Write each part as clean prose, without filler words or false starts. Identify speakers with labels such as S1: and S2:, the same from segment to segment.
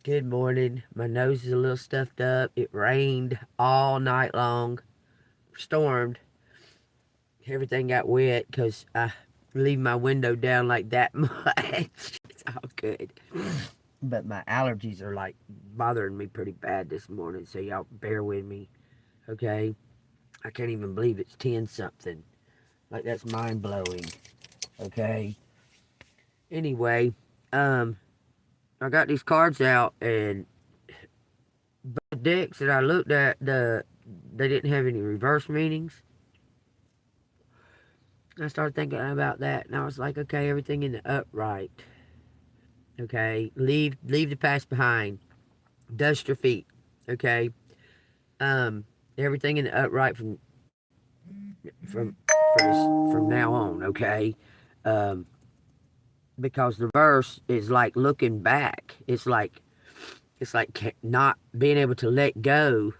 S1: Good morning. My nose is a little stuffed up. It rained all night long. Stormed. Everything got wet because I leave my window down like that much. It's all good. But my allergies are like bothering me pretty bad this morning, so y'all bear with me, okay? I can't even believe it's 10 something. Like, that's mind blowing, okay? Anyway, I got these cards out, and the decks that I looked at, they didn't have any reverse meanings. I started thinking about that, and I was like, okay, everything in the upright. Okay, leave the past behind. Dust your feet. Okay, um, everything in the upright from from now on. Okay, um, because the verse is like looking back. It's like not being able to let go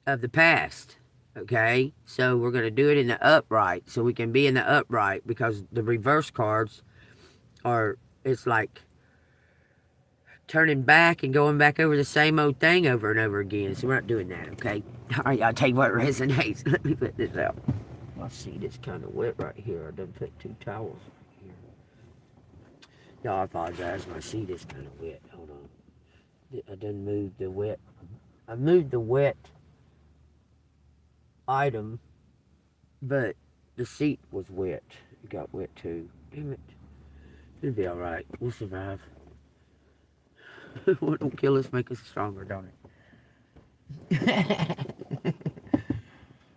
S1: of the past. Okay, so we're gonna do it in the upright, so we can be in the upright because the reverse cards are. It's like turning back and going back over the same old thing over and over again. So we're not doing that, okay? All right, I'll tell you what resonates. Let me put this out. My seat is kind of wet right here. I done put 2 towels right here. Y'all, I apologize. My seat is kind of wet. Hold on. I done moved the wet. I moved the wet item, but the seat was wet. It got wet too. Damn it. It'll be all right. We'll survive. What don't kill us make us stronger, don't it?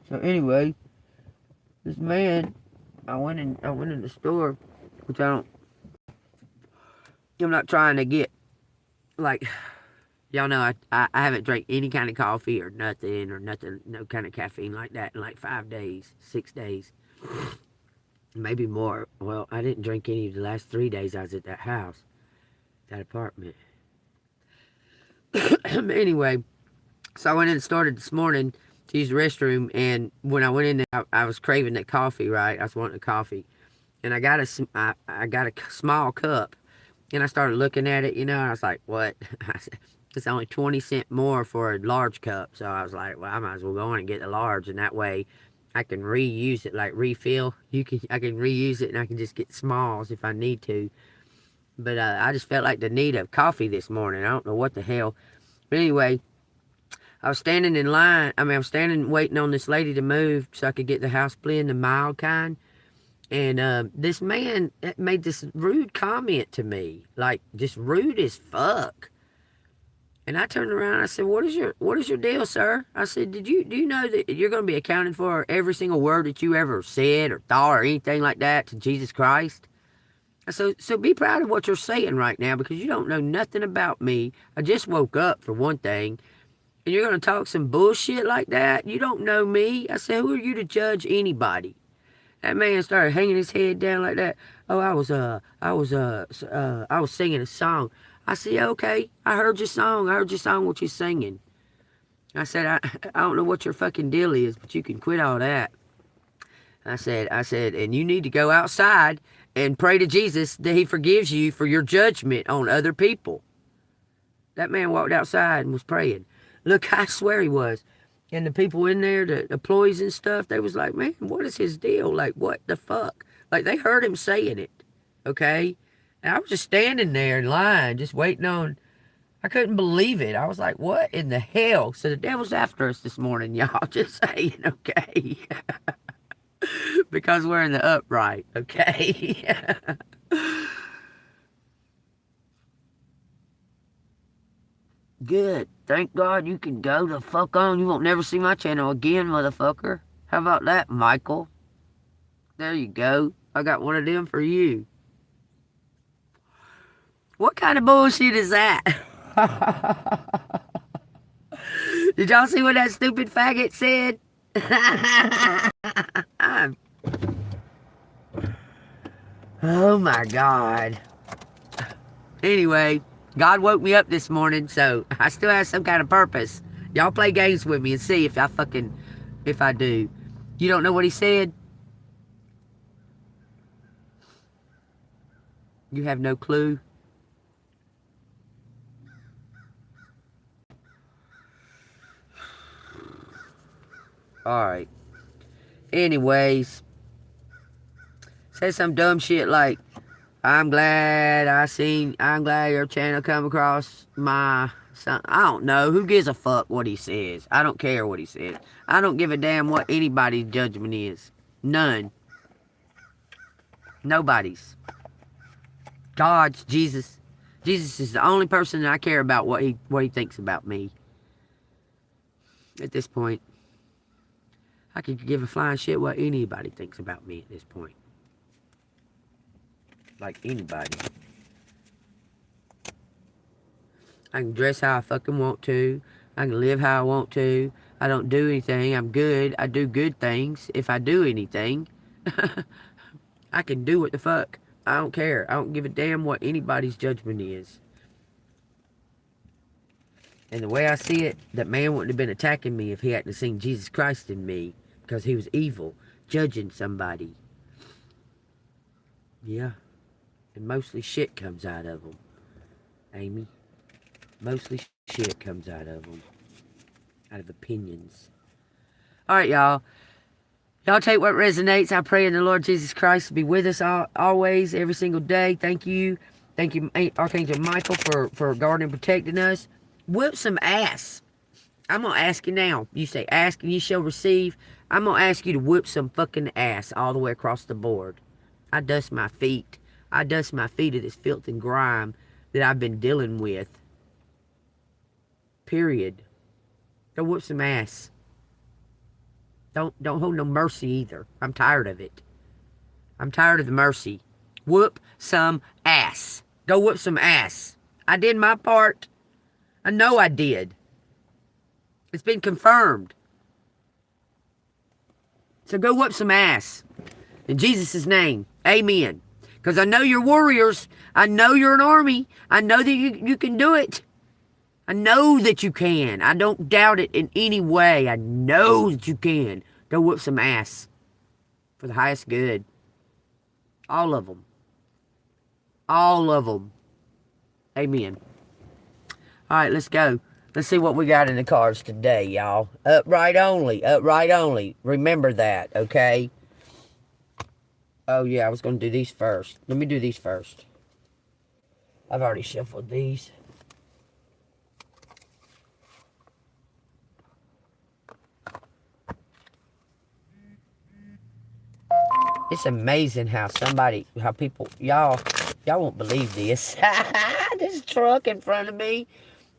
S1: So anyway, this man, I went in the store, which I'm not trying to get like, y'all know I haven't drank any kind of coffee or nothing, no kind of caffeine like that in like 5 days, 6 days, maybe more. Well, I didn't drink any of the last 3 days I was at that house, that apartment. Anyway, so I went in and started this morning to use the restroom, and when I went in there, I was craving that coffee, right? I was wanting a coffee, and I got a small cup, and I started looking at it, and I was like, what? I said, it's only 20 cents more for a large cup, so I was like, well, I might as well go on and get the large, and that way I can reuse it, like refill. I can reuse it, and I can just get smalls if I need to. But I just felt like the need of coffee this morning. I don't know what the hell. But anyway, I was standing in line. I was standing waiting on this lady to move so I could get the house blend, the mild kind. And this man made this rude comment to me, like just rude as fuck. And I turned around and I said, "What is your deal, sir?" I said, do you know that you're going to be accounted for every single word that you ever said or thought or anything like that to Jesus Christ? So be proud of what you're saying right now because you don't know nothing about me. I just woke up for one thing, and you're going to talk some bullshit like that? You don't know me. I said, who are you to judge anybody? That man started hanging his head down like that. Oh, I was singing a song. I said, yeah, okay, I heard your song. I heard your song, what you're singing. I said, I don't know what your fucking deal is, but you can quit all that. I said, and you need to go outside and pray to Jesus that he forgives you for your judgment on other people. That man walked outside and was praying. Look, I swear he was. And the people in there, the employees and stuff, they was like, man, what is his deal? Like, what the fuck? Like, they heard him saying it, okay? And I was just standing there in line, just waiting on, I couldn't believe it. I was like, what in the hell? So the devil's after us this morning, y'all. Just saying, okay? Because we're in the upright, okay? Good. Thank God you can go the fuck on. You won't never see my channel again, motherfucker. How about that, Michael? There you go. I got one of them for you. What kind of bullshit is that? Did y'all see what that stupid faggot said? Oh my God. Anyway, God woke me up this morning, so I still have some kind of purpose. Y'all play games with me and see if I do. You don't know what he said? You have no clue? Alright. Anyways. Say some dumb shit like, I'm glad your channel come across my son. I don't know. Who gives a fuck what he says? I don't care what he says. I don't give a damn what anybody's judgment is. None. Nobody's. God's, Jesus. Jesus is the only person that I care about what he thinks about me. At this point. I could give a flying shit what anybody thinks about me at this point. Like anybody. I can dress how I fucking want to. I can live how I want to. I don't do anything. I'm good. I do good things. If I do anything, I can do what the fuck. I don't care. I don't give a damn what anybody's judgment is. And the way I see it, that man wouldn't have been attacking me if he hadn't seen Jesus Christ in me. Because he was evil. Judging somebody. Yeah. And mostly shit comes out of them. Amy. Mostly shit comes out of them. Out of opinions. Alright, y'all. Y'all take what resonates. I pray in the Lord Jesus Christ to be with us always, every single day. Thank you. Thank you, Archangel Michael, for guarding and protecting us. Whoop some ass. I'm going to ask you now. You say, ask and you shall receive. I'm going to ask you to whoop some fucking ass all the way across the board. I dust my feet. I dust my feet of this filth and grime that I've been dealing with. Period. Go whoop some ass. Don't hold no mercy either. I'm tired of it. I'm tired of the mercy. Whoop some ass. Go whoop some ass. I did my part. I know I did. It's been confirmed. So go whoop some ass. In Jesus' name. Amen. Because I know you're warriors. I know you're an army. I know that you can do it. I know that you can. I don't doubt it in any way. I know that you can. Go whoop some ass. For the highest good. All of them. All of them. Amen. Alright, let's go. Let's see what we got in the cards today, y'all. Upright only. Upright only. Remember that, okay? Oh, yeah, I was going to do these first. Let me do these first. I've already shuffled these. It's amazing how people, y'all won't believe this. This truck in front of me,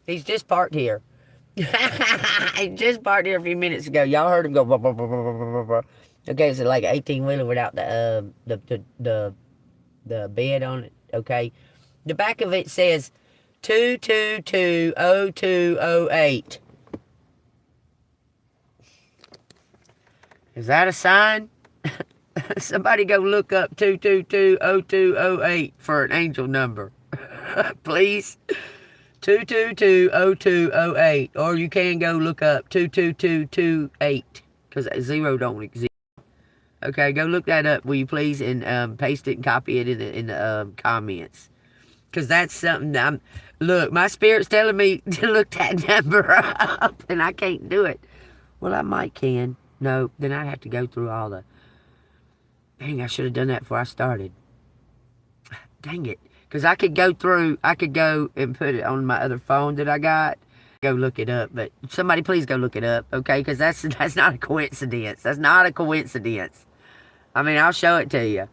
S1: he's just parked here. He just parked here a few minutes ago. Y'all heard him go, blah, blah, blah, blah, blah, blah. Okay, it's like 18-wheeler without the bed on it, okay? The back of it says 2220208. Is that a sign? Somebody go look up 2220208 for an angel number. Please. 2220208. Or you can go look up 22228. Because zero don't exist. Okay, go look that up, will you please? And paste it and copy it in the comments. Because that's something look, my spirit's telling me to look that number up. And I can't do it. Well, I might can. No, then I have to go through all the... Dang, I should have done that before I started. Dang it. Because I could go and put it on my other phone that I got. Go look it up. But somebody please go look it up, okay? Because that's not a coincidence. That's not a coincidence. I mean, I'll show it to you.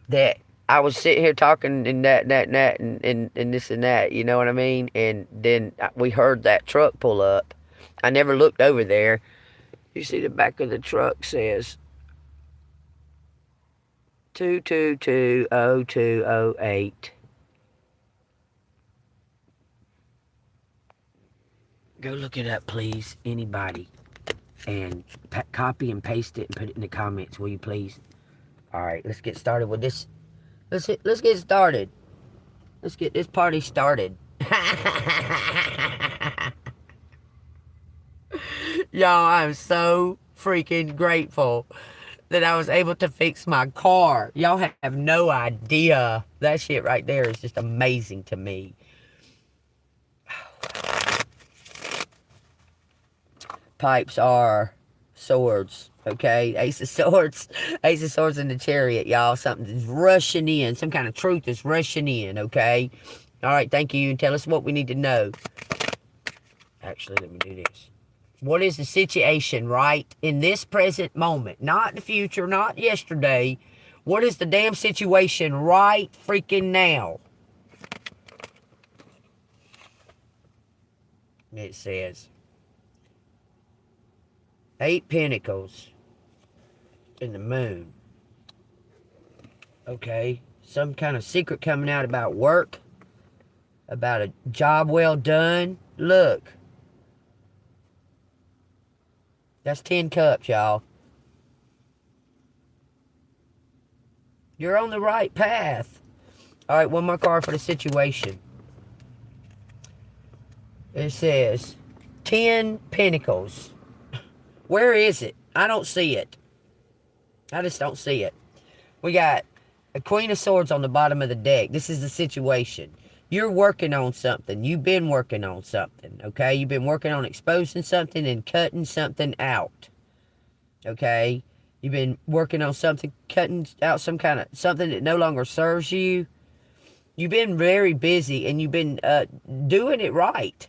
S1: That I was sitting here talking and that and this and that, you know what I mean? And then we heard that truck pull up. I never looked over there. You see the back of the truck says 2220208. Go look it up, please, anybody. And copy and paste it and put it in the comments, will you please? Alright, let's get started with this. Let's get started. Let's get this party started. Y'all, I'm so freaking grateful that I was able to fix my car. Y'all have no idea. That shit right there is just amazing to me. pipes are swords, okay? Ace of swords. Ace of swords in the chariot, y'all. Something's rushing in. Some kind of truth is rushing in, okay? All right, thank you. And tell us what we need to know. Actually, let me do this. What is the situation right in this present moment? Not the future, not yesterday. What is the damn situation right freaking now? It says 8 Pentacles in the moon. Okay. Some kind of secret coming out about work. About a job well done. Look. That's 10 cups, y'all. You're on the right path. Alright, one more card for the situation. It says 10 Pentacles. Where is it? I don't see it. I just don't see it. We got a Queen of Swords on the bottom of the deck. This is the situation. You're working on something. You've been working on something, okay? You've been working on exposing something and cutting something out, okay? You've been working on something, cutting out some kind of, something that no longer serves you. You've been very busy and you've been doing it right.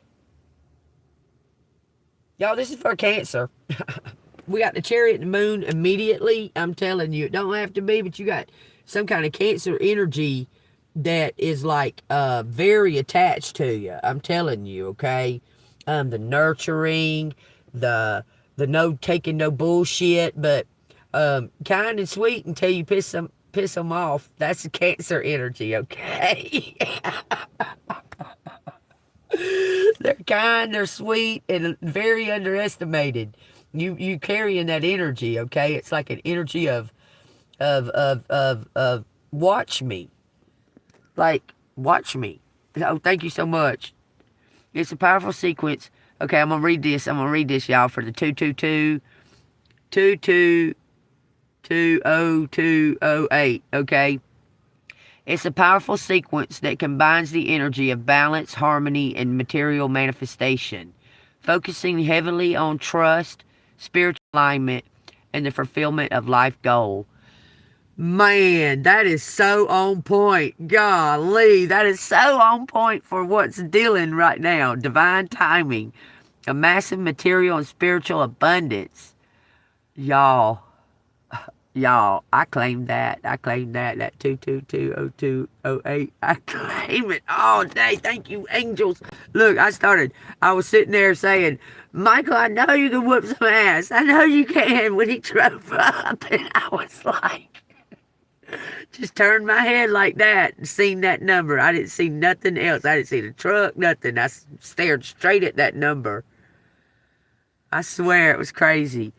S1: Y'all, this is for Cancer. We got the Chariot and the Moon immediately. I'm telling you, it don't have to be, but you got some kind of Cancer energy that is like very attached to you. I'm telling you, okay? The nurturing, the no taking no bullshit, but kind and sweet until you piss them off. That's the Cancer energy, okay? They're kind, they're sweet, and very underestimated. You carrying that energy, okay? It's like an energy of watch me. Like, watch me. Oh, thank you so much. It's a powerful sequence. Okay, I'm going to read this. I'm going to read this, y'all, for the 222-222-20208, okay? It's a powerful sequence that combines the energy of balance, harmony, and material manifestation, focusing heavily on trust, spiritual alignment, and the fulfillment of life goal. Man, that is so on point. Golly, that is so on point for what's dealing right now. Divine timing, a massive material and spiritual abundance. Y'all, I claim that. That 2220208. I claim it all day. Thank you, angels. Look, I was sitting there saying, Michael, I know you can whoop some ass. I know you can, when he drove up. And I was like, just turned my head like that and seen that number. I didn't see nothing else. I didn't see the truck, nothing. I stared straight at that number. I swear it was crazy.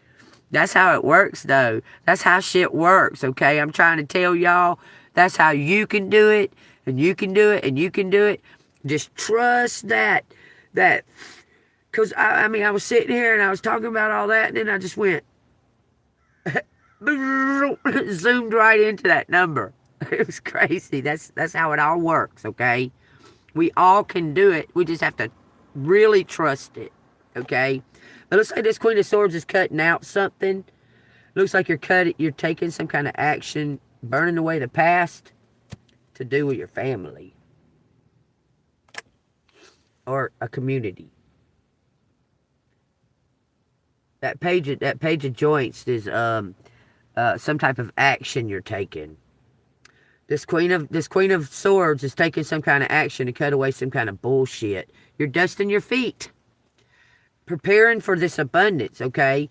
S1: That's how it works, though. That's how shit works, okay? I'm trying to tell y'all, that's how you can do it, and you can do it, and you can do it. Just trust that. Because, I mean, I was sitting here, and I was talking about all that, and then I just went, zoomed right into that number. It was crazy. That's how it all works, okay? We all can do it. We just have to really trust it, okay? But looks like this Queen of Swords is cutting out something. Looks like you're taking some kind of action, burning away the past to do with your family or a community. That page of joints is some type of action you're taking. This Queen of Swords is taking some kind of action to cut away some kind of bullshit. You're dusting your feet, preparing for this abundance, okay?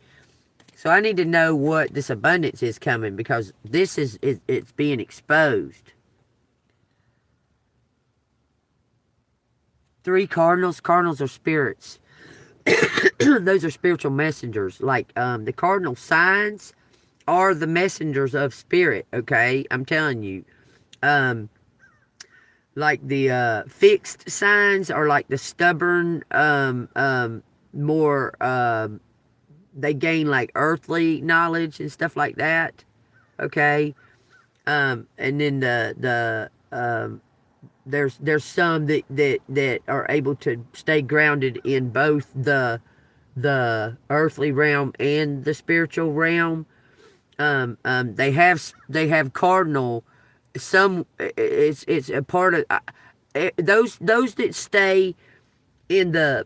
S1: So I need to know what this abundance is coming, because this it's being exposed. 3 cardinals. Cardinals are spirits. Those are spiritual messengers. Like the cardinal signs are the messengers of spirit, okay? I'm telling you. Like the fixed signs are like the stubborn, more, they gain like earthly knowledge and stuff like that, okay? And then there's some that are able to stay grounded in both the the earthly realm and the spiritual realm. They have cardinal. Some it's a part of those that stay in the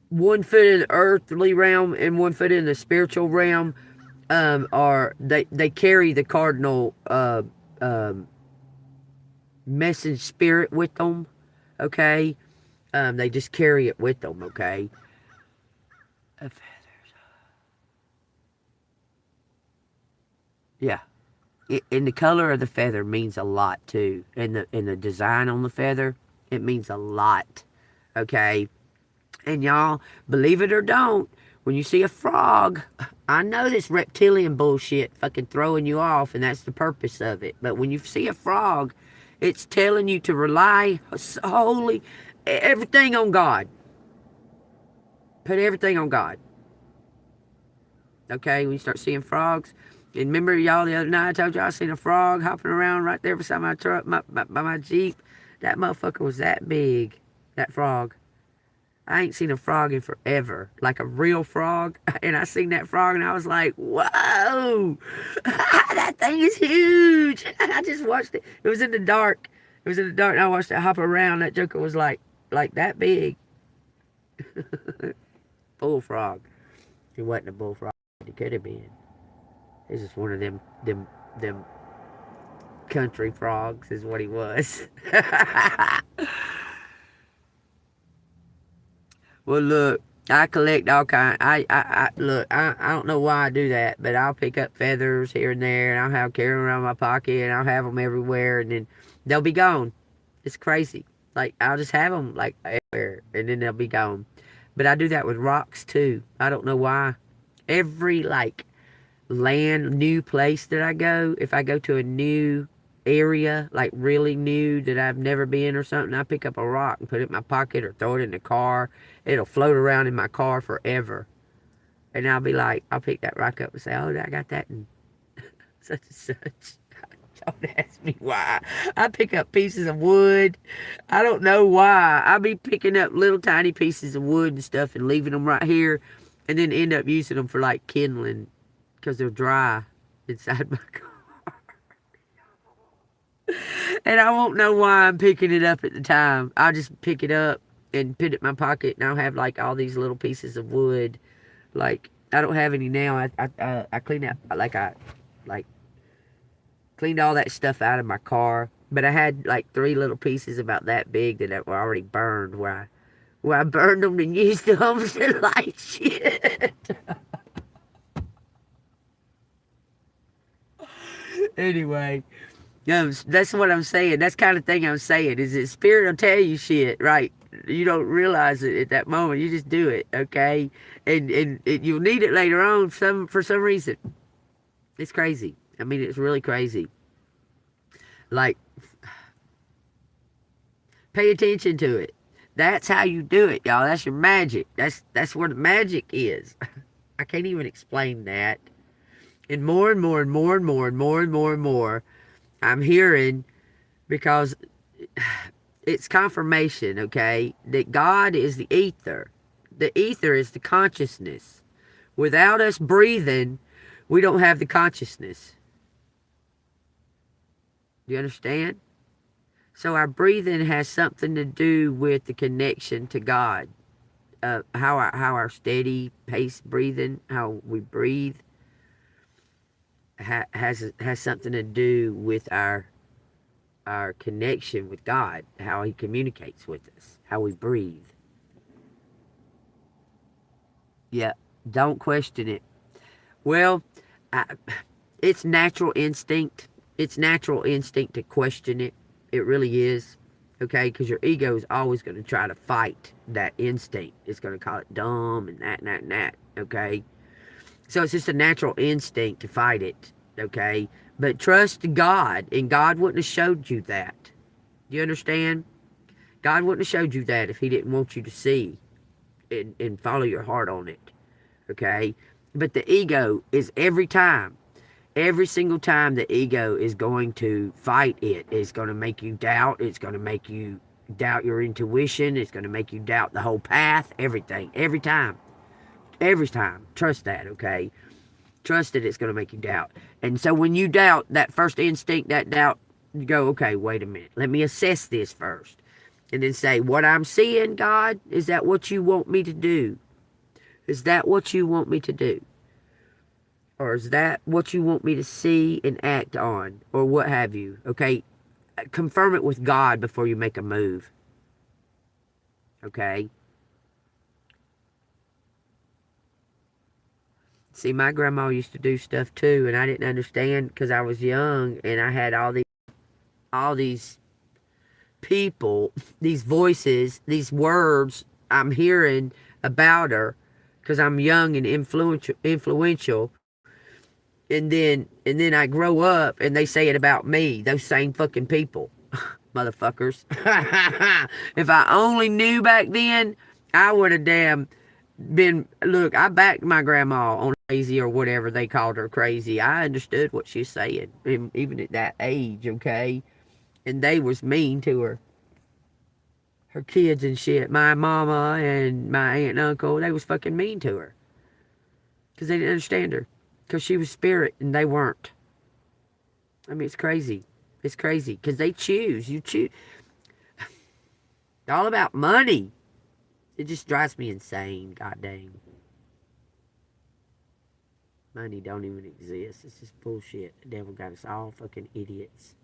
S1: 1 foot in the earthly realm and 1 foot in the spiritual realm. Are they carry the cardinal um, message spirit with them. Okay, they just carry it with them. Okay. Yeah. And the color of the feather means a lot too. And the design on the feather, it means a lot. Okay. And y'all, believe it or don't, when you see a frog, I know this reptilian bullshit fucking throwing you off, and that's the purpose of it. But when you see a frog, it's telling you to rely wholly everything on God. Put everything on God. Okay, when you start seeing frogs. And remember, y'all, the other night I told y'all I seen a frog hopping around right there beside my truck, by my Jeep. That motherfucker was that big, that frog. I ain't seen a frog in forever, like a real frog. And I seen that frog and I was like, whoa, that thing is huge. I just watched it. It was in the dark. It was in the dark and I watched it hop around. That joker was like that big. Bullfrog. It wasn't a bullfrog. It could have been. It's just one of them country frogs is what he was. Well, look, I collect all kind. I don't know why I do that, but I'll pick up feathers here and there, and I'll carry them around my pocket, and I'll have them everywhere, and then they'll be gone. It's crazy. Like I'll just have them like everywhere, and then they'll be gone. But I do that with rocks too. I don't know why. Every new place that I go, if I go to a new area, like really new that I've never been or something, I pick up a rock and put it in my pocket or throw it in the car. It'll float around in my car forever. And I'll be like, I'll pick that rock up and say, oh, I got that in such and such. Don't ask me why. I pick up pieces of wood. I don't know why. I'll be picking up little tiny pieces of wood and stuff and leaving them right here and then end up using them for like kindling because they're dry inside my car. And I won't know why I'm picking it up at the time. I'll just pick it up and put it in my pocket, and I'll have like all these little pieces of wood. Like I don't have any now. I cleaned out like cleaned all that stuff out of my car. But I had like 3 little pieces about that big that were already burned, where I burned them and used them to light shit. Anyway. That's what I'm saying. That's the kind of thing I'm saying. Is that spirit will tell you shit, right? You don't realize it at that moment. You just do it, okay? And you'll need it later on for some reason. It's crazy. I mean, it's really crazy. Like, pay attention to it. That's how you do it, y'all. That's your magic. That's where the magic is. I can't even explain that. And more and more and more and more and more and more and more, I'm hearing, because it's confirmation, okay, that God is the ether. The ether is the consciousness. Without us breathing, we don't have the consciousness. Do you understand? So our breathing has something to do with the connection to God. How our steady pace breathing, how we breathe, has something to do with our connection with God, how he communicates with us, how we breathe. Yeah, don't question it. Well, it's natural instinct. It's natural instinct to question it. It really is. Okay, because your ego is always going to try to fight that instinct. It's going to call it dumb and that and that and that. Okay. So it's just a natural instinct to fight it, okay? But trust God, and God wouldn't have showed you that. You understand? God wouldn't have showed you that if he didn't want you to see and follow your heart on it, okay? But the ego is every single time the ego is going to fight it. It's going to make you doubt. It's going to make you doubt your intuition. It's going to make you doubt the whole path, everything, every time. every time. Trust that, okay? Trust that it's going to make you doubt. And so when you doubt, that first instinct, that doubt, you go, okay, wait a minute. Let me assess this first. And then say, what I'm seeing, God, is that what you want me to do? Is that what you want me to do? Or is that what you want me to see and act on? Or what have you? Okay? Confirm it with God before you make a move. Okay? See, my grandma used to do stuff too, and I didn't understand because I was young, and I had all these people, these voices, these words I'm hearing about her because I'm young and influential. And then I grow up and they say it about me, those same fucking people. Motherfuckers. If I only knew back then, I would have damn been, look, I backed my grandma on crazy or whatever they called her crazy. I understood what she's saying, even at that age, okay? And they was mean to her. Her kids and shit. My mama and my aunt and uncle, they was fucking mean to her. Because they didn't understand her. Because she was spirit and they weren't. I mean, it's crazy. It's crazy. Because they choose. You choose. It's all about money. It just drives me insane. God dang. Money don't even exist. It's just bullshit. The devil got us all fucking idiots.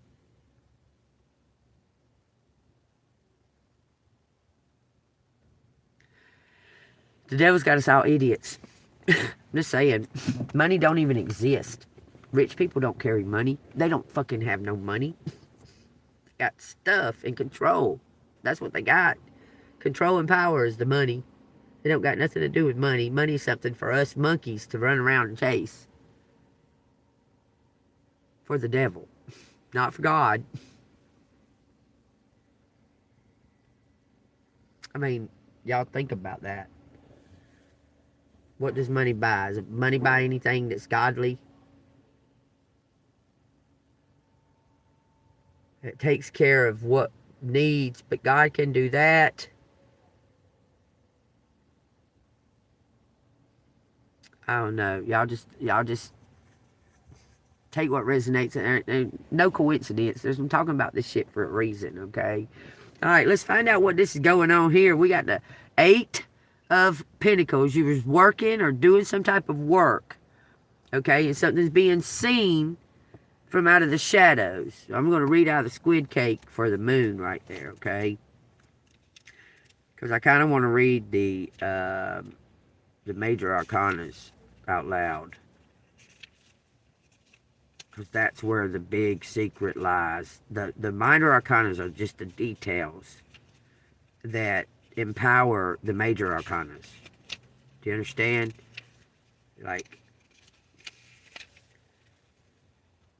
S1: The devil's got us all idiots. I'm just saying, money don't even exist. Rich people don't carry money. They don't fucking have no money. They got stuff and control. That's what they got. Control and power is the money. They don't got nothing to do with money. Money's something for us monkeys to run around and chase. For the devil. Not for God. I mean, y'all think about that. What does money buy? Does money buy anything that's godly? It takes care of what needs, but God can do that. I don't know. Y'all just take what resonates. And no coincidence. I'm talking about this shit for a reason, okay? All right, let's find out what this is going on here. We got the 8 of Pentacles. You was working or doing some type of work, okay? And something's being seen from out of the shadows. I'm going to read out the squid cake for the moon right there, okay? Because I kind of want to read the major arcanas out loud. Because that's where the big secret lies. The minor arcanas are just the details that empower the major arcanas. Do you understand? Like,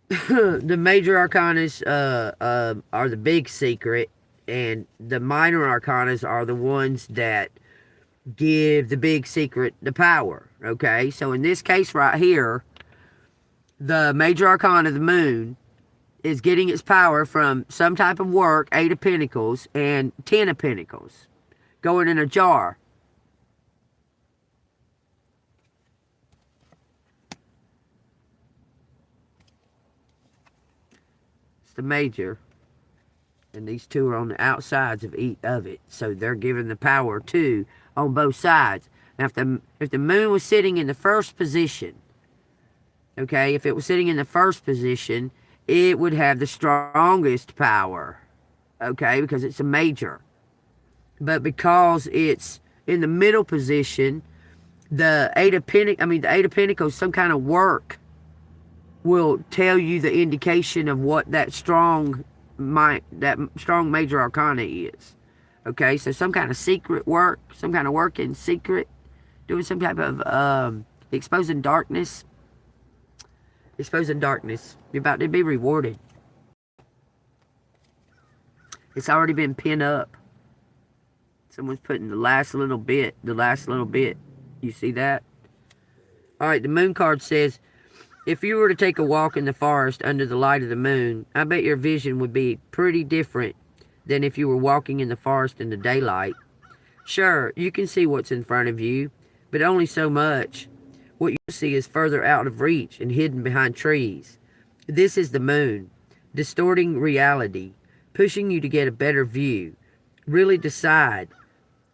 S1: the major arcanas are the big secret, and the minor arcanas are the ones that give the big secret the power. Okay, so in this case right here, the major arcana of the moon is getting its power from some type of work, 8 of Pentacles and 10 of Pentacles, going in a jar. It's the major, and these two are on the outsides of each of it, so they're giving the power too on both sides. Now, if the moon was sitting in the first position, okay, if it was sitting in the first position, it would have the strongest power, okay, because it's a major. But because it's in the middle position, the Eight of Pentacles, some kind of work will tell you the indication of what that strong major arcana is. Okay, so some kind of secret work, some kind of work in secret, doing some type of exposing darkness. Exposing darkness. You're about to be rewarded. It's already been pinned up. Someone's putting the last little bit. You see that? Alright, the moon card says, if you were to take a walk in the forest under the light of the moon, I bet your vision would be pretty different than if you were walking in the forest in the daylight. Sure, you can see what's in front of you, but only so much. What you see is further out of reach and hidden behind trees. This is the moon, distorting reality, pushing you to get a better view. Really decide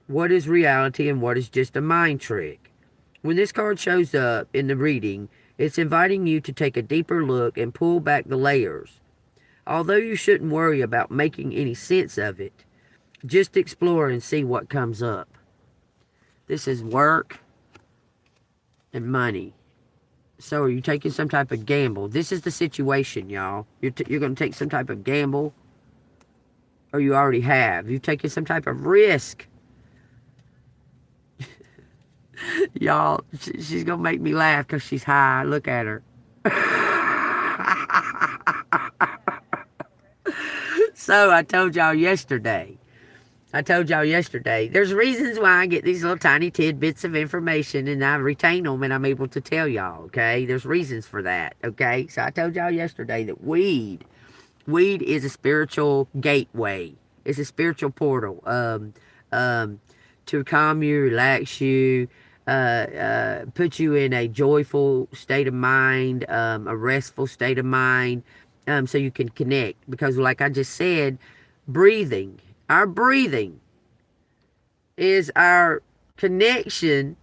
S1: what is reality and what is just a mind trick. When this card shows up in the reading, it's inviting you to take a deeper look and pull back the layers. Although you shouldn't worry about making any sense of it, just explore and see what comes up. This is work and money. So are you taking some type of gamble? This is the situation, y'all. You're going to take some type of gamble, or you already have. You've taken some type of risk. Y'all, she's going to make me laugh because she's high. Look at her. So I told y'all yesterday. There's reasons why I get these little tiny tidbits of information and I retain them and I'm able to tell y'all, okay? There's reasons for that, okay? So I told y'all yesterday that weed is a spiritual gateway. It's a spiritual portal to calm you, relax you, put you in a joyful state of mind, a restful state of mind, so you can connect. Because like I just said, our breathing is our connection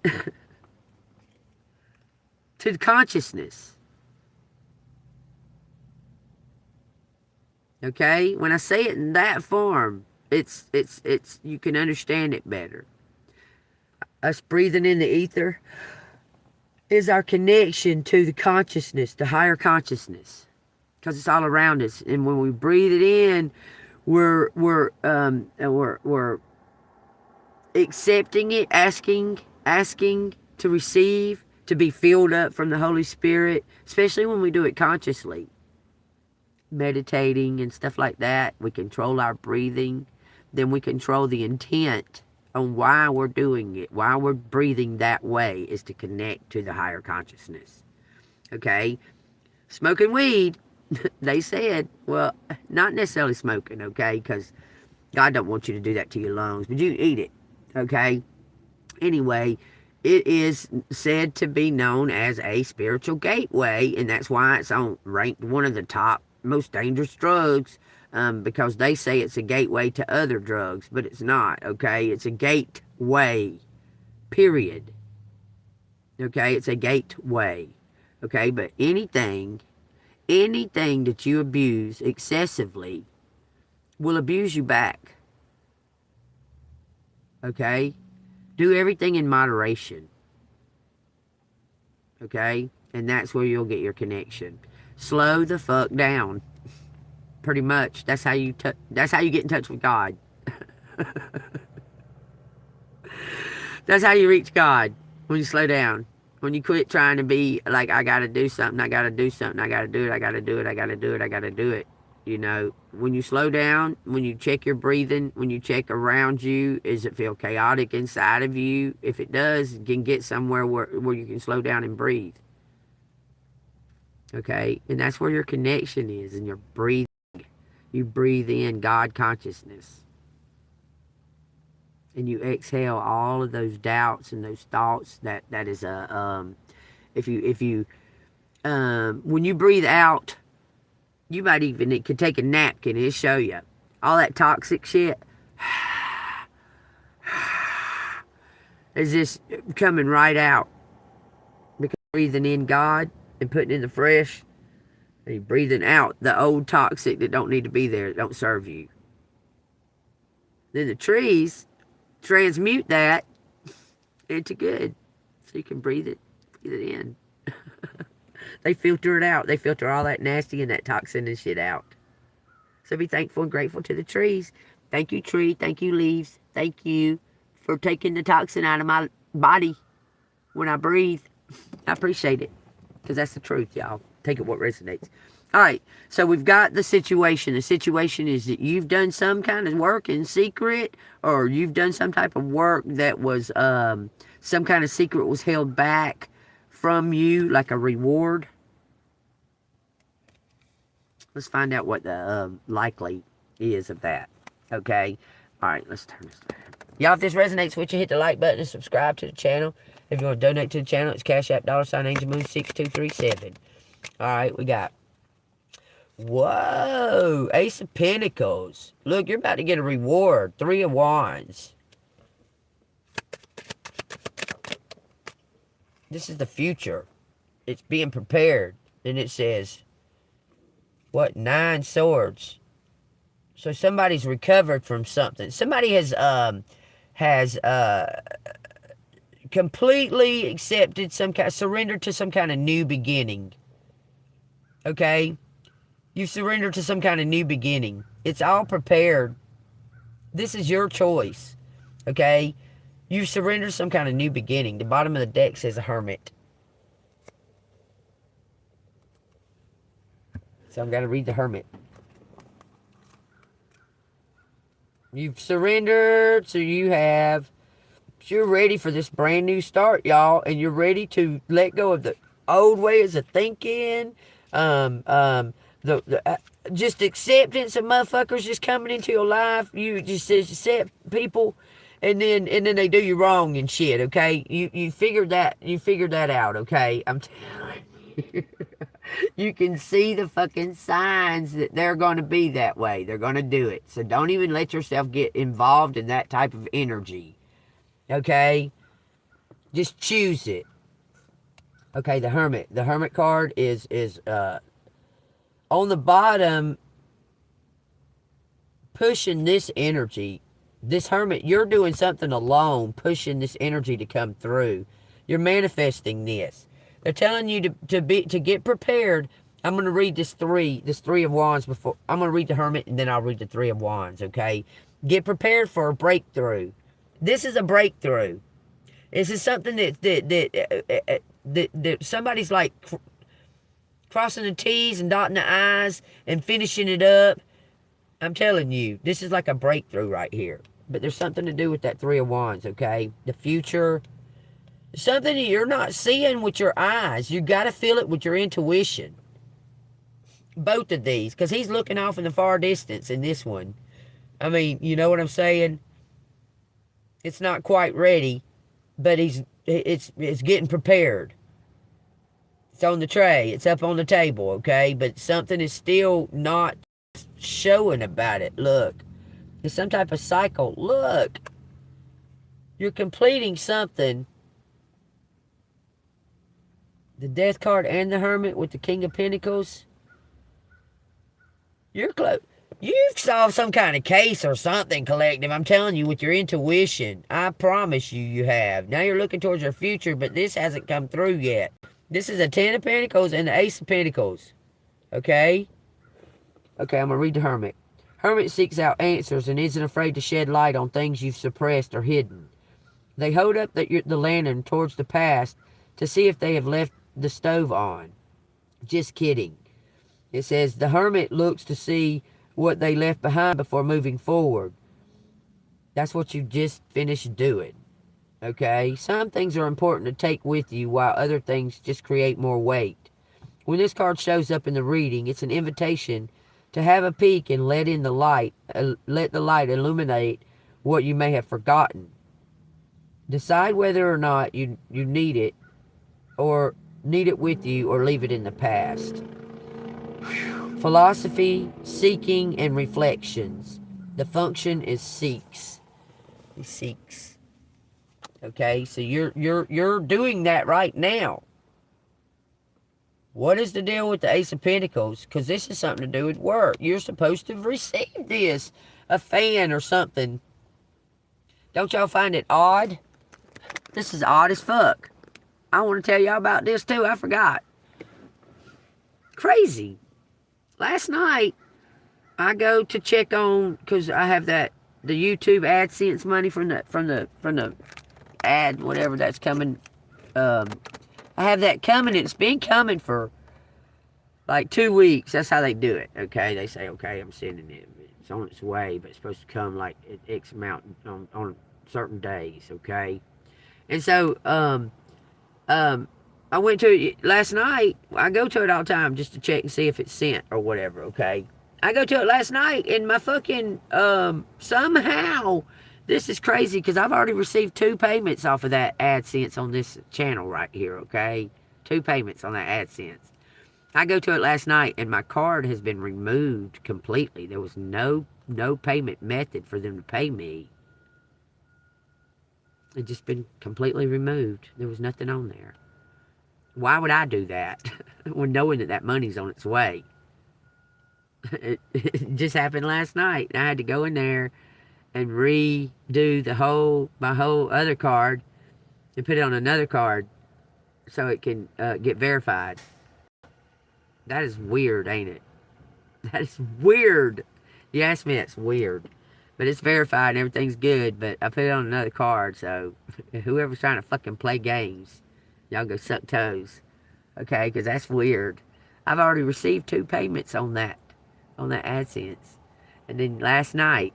S1: to consciousness. Okay? When I say it in that form, it's you can understand it better. Us breathing in the ether is our connection to the consciousness, the higher consciousness. Because it's all around us. And when we breathe it in, we're accepting it, asking to receive, to be filled up from the Holy Spirit, especially when we do it consciously. Meditating and stuff like that, we control our breathing. Then we control the intent on why we're doing it, why we're breathing that way, is to connect to the higher consciousness. Okay? Smoking weed, they said, well, not necessarily smoking, okay, because God don't want you to do that to your lungs, but you eat it, okay? Anyway, it is said to be known as a spiritual gateway, and that's why it's ranked one of the top most dangerous drugs, because they say it's a gateway to other drugs, but it's not, okay? It's a gateway, period. Okay, it's a gateway, okay? But anything that you abuse excessively will abuse you back. Okay? Do everything in moderation. Okay? And that's where you'll get your connection. Slow the fuck down. Pretty much. That's how you get in touch with God. That's how you reach God. When you slow down. When you quit trying to be like, I gotta do something, I gotta do something, I gotta do it, I gotta do it, I gotta do it, I gotta do it. You know, when you slow down, when you check your breathing, when you check around you, does it feel chaotic inside of you? If it does, you can get somewhere where you can slow down and breathe. Okay? And that's where your connection is, in your breathing. You breathe in God consciousness. And you exhale all of those doubts and those thoughts. That is when you breathe out, you might even, it could take a napkin and it'll show you all that toxic shit is just coming right out, because breathing in God and putting in the fresh, and you're breathing out the old toxic that don't need to be there, that don't serve you. Then the trees transmute that into good, so you can breathe it in. They filter it out. They filter all that nasty and that toxin and shit out. So be thankful and grateful to the trees. Thank you, tree. Thank you, leaves. Thank you for taking the toxin out of my body when I breathe. I appreciate it, because that's the truth, y'all. Take it what resonates. All right, so we've got the situation. The situation is that you've done some kind of work in secret, or you've done some type of work that was, some kind of secret was held back from you, like a reward. Let's find out what the likely is of that. Okay? All right, let's turn this down. Y'all, if this resonates with you, hit the like button and subscribe to the channel. If you want to donate to the channel, it's Cash App $AngelMoon6237. Alright, we got. Whoa! Ace of Pentacles. Look, you're about to get a reward. 3 of Wands. This is the future. It's being prepared. And it says, what? 9 swords. So somebody's recovered from something. Somebody has completely accepted surrendered to some kind of new beginning. Okay? You've surrendered to some kind of new beginning. It's all prepared. This is your choice. Okay? You've surrendered to some kind of new beginning. The bottom of the deck says a hermit. So I'm going to read the hermit. You've surrendered, so you're ready for this brand new start, y'all, and you're ready to let go of the old ways of thinking, just acceptance of motherfuckers just coming into your life. You just accept people, and then they do you wrong and shit. Okay, you figured that out. Okay, I'm telling you. You can see the fucking signs that they're going to be that way. They're going to do it. So don't even let yourself get involved in that type of energy. Okay? Just choose it. Okay, the Hermit. The Hermit card is on the bottom, pushing this energy. This Hermit, you're doing something alone, pushing this energy to come through. You're manifesting this. They're telling you to get prepared. I'm going to read this three of Wands before. I'm going to read the Hermit, and then I'll read the 3 of Wands, okay? Get prepared for a breakthrough. This is a breakthrough. This is something that somebody's like crossing the T's and dotting the I's and finishing it up. I'm telling you, this is like a breakthrough right here. But there's something to do with that 3 of Wands, okay? The future. Something that you're not seeing with your eyes. You got to feel it with your intuition. Both of these. Because he's looking off in the far distance in this one. I mean, you know what I'm saying? It's not quite ready. But it's getting prepared. It's on the tray. It's up on the table, okay? But something is still not showing about it. Look. It's some type of cycle. Look. You're completing something. The Death card and the Hermit with the King of Pentacles. You're close. You've solved some kind of case or something, collective. I'm telling you, with your intuition. I promise you have. Now you're looking towards your future, but this hasn't come through yet. This is a 10 of Pentacles and the Ace of Pentacles. Okay? Okay, I'm going to read the Hermit. Hermit seeks out answers and isn't afraid to shed light on things you've suppressed or hidden. They hold up the lantern towards the past to see if they have left the stove on. Just kidding. It says the Hermit looks to see what they left behind before moving forward. That's what you just finished doing. Okay? Some things are important to take with you while other things just create more weight. When this card shows up in the reading, it's an invitation to have a peek and let in the light. Let the light illuminate what you may have forgotten. Decide whether or not you need it, or need it with you, or leave it in the past. Philosophy, seeking, and reflections. The function is seeks. He seeks. Okay, so you're doing that right now. What is the deal with the Ace of Pentacles? Because this is something to do with work. You're supposed to have received this. A fan or something. Don't y'all find it odd? This is odd as fuck. I want to tell y'all about this too. I forgot. Crazy. Last night, I go to check on, because I have the YouTube AdSense money from the ad, whatever that's coming. I have that coming. It's been coming for like 2 weeks. That's how they do it. Okay, they say, okay, I'm sending it. It's on its way, but it's supposed to come like at X amount on certain days. Okay, and so I went to it last night. I go to it all the time just to check and see if it's sent or whatever, okay? I go to it last night and my fucking, somehow This is crazy because I've already received 2 payments off of that AdSense on this channel right here, okay? 2 payments on that AdSense. I go to it last night and my card has been removed completely. There was no payment method for them to pay me. It just been completely removed. There was nothing on there. Why would I do that when knowing that money's on its way? It just happened last night. I had to go in there and redo my whole other card and put it on another card so it can get verified. That is weird, ain't it? That is weird. You ask me, that's weird. But it's verified and everything's good, but I put it on another card, so whoever's trying to fucking play games, y'all go suck toes. Okay, because that's weird. I've already received 2 payments on that AdSense. And then last night,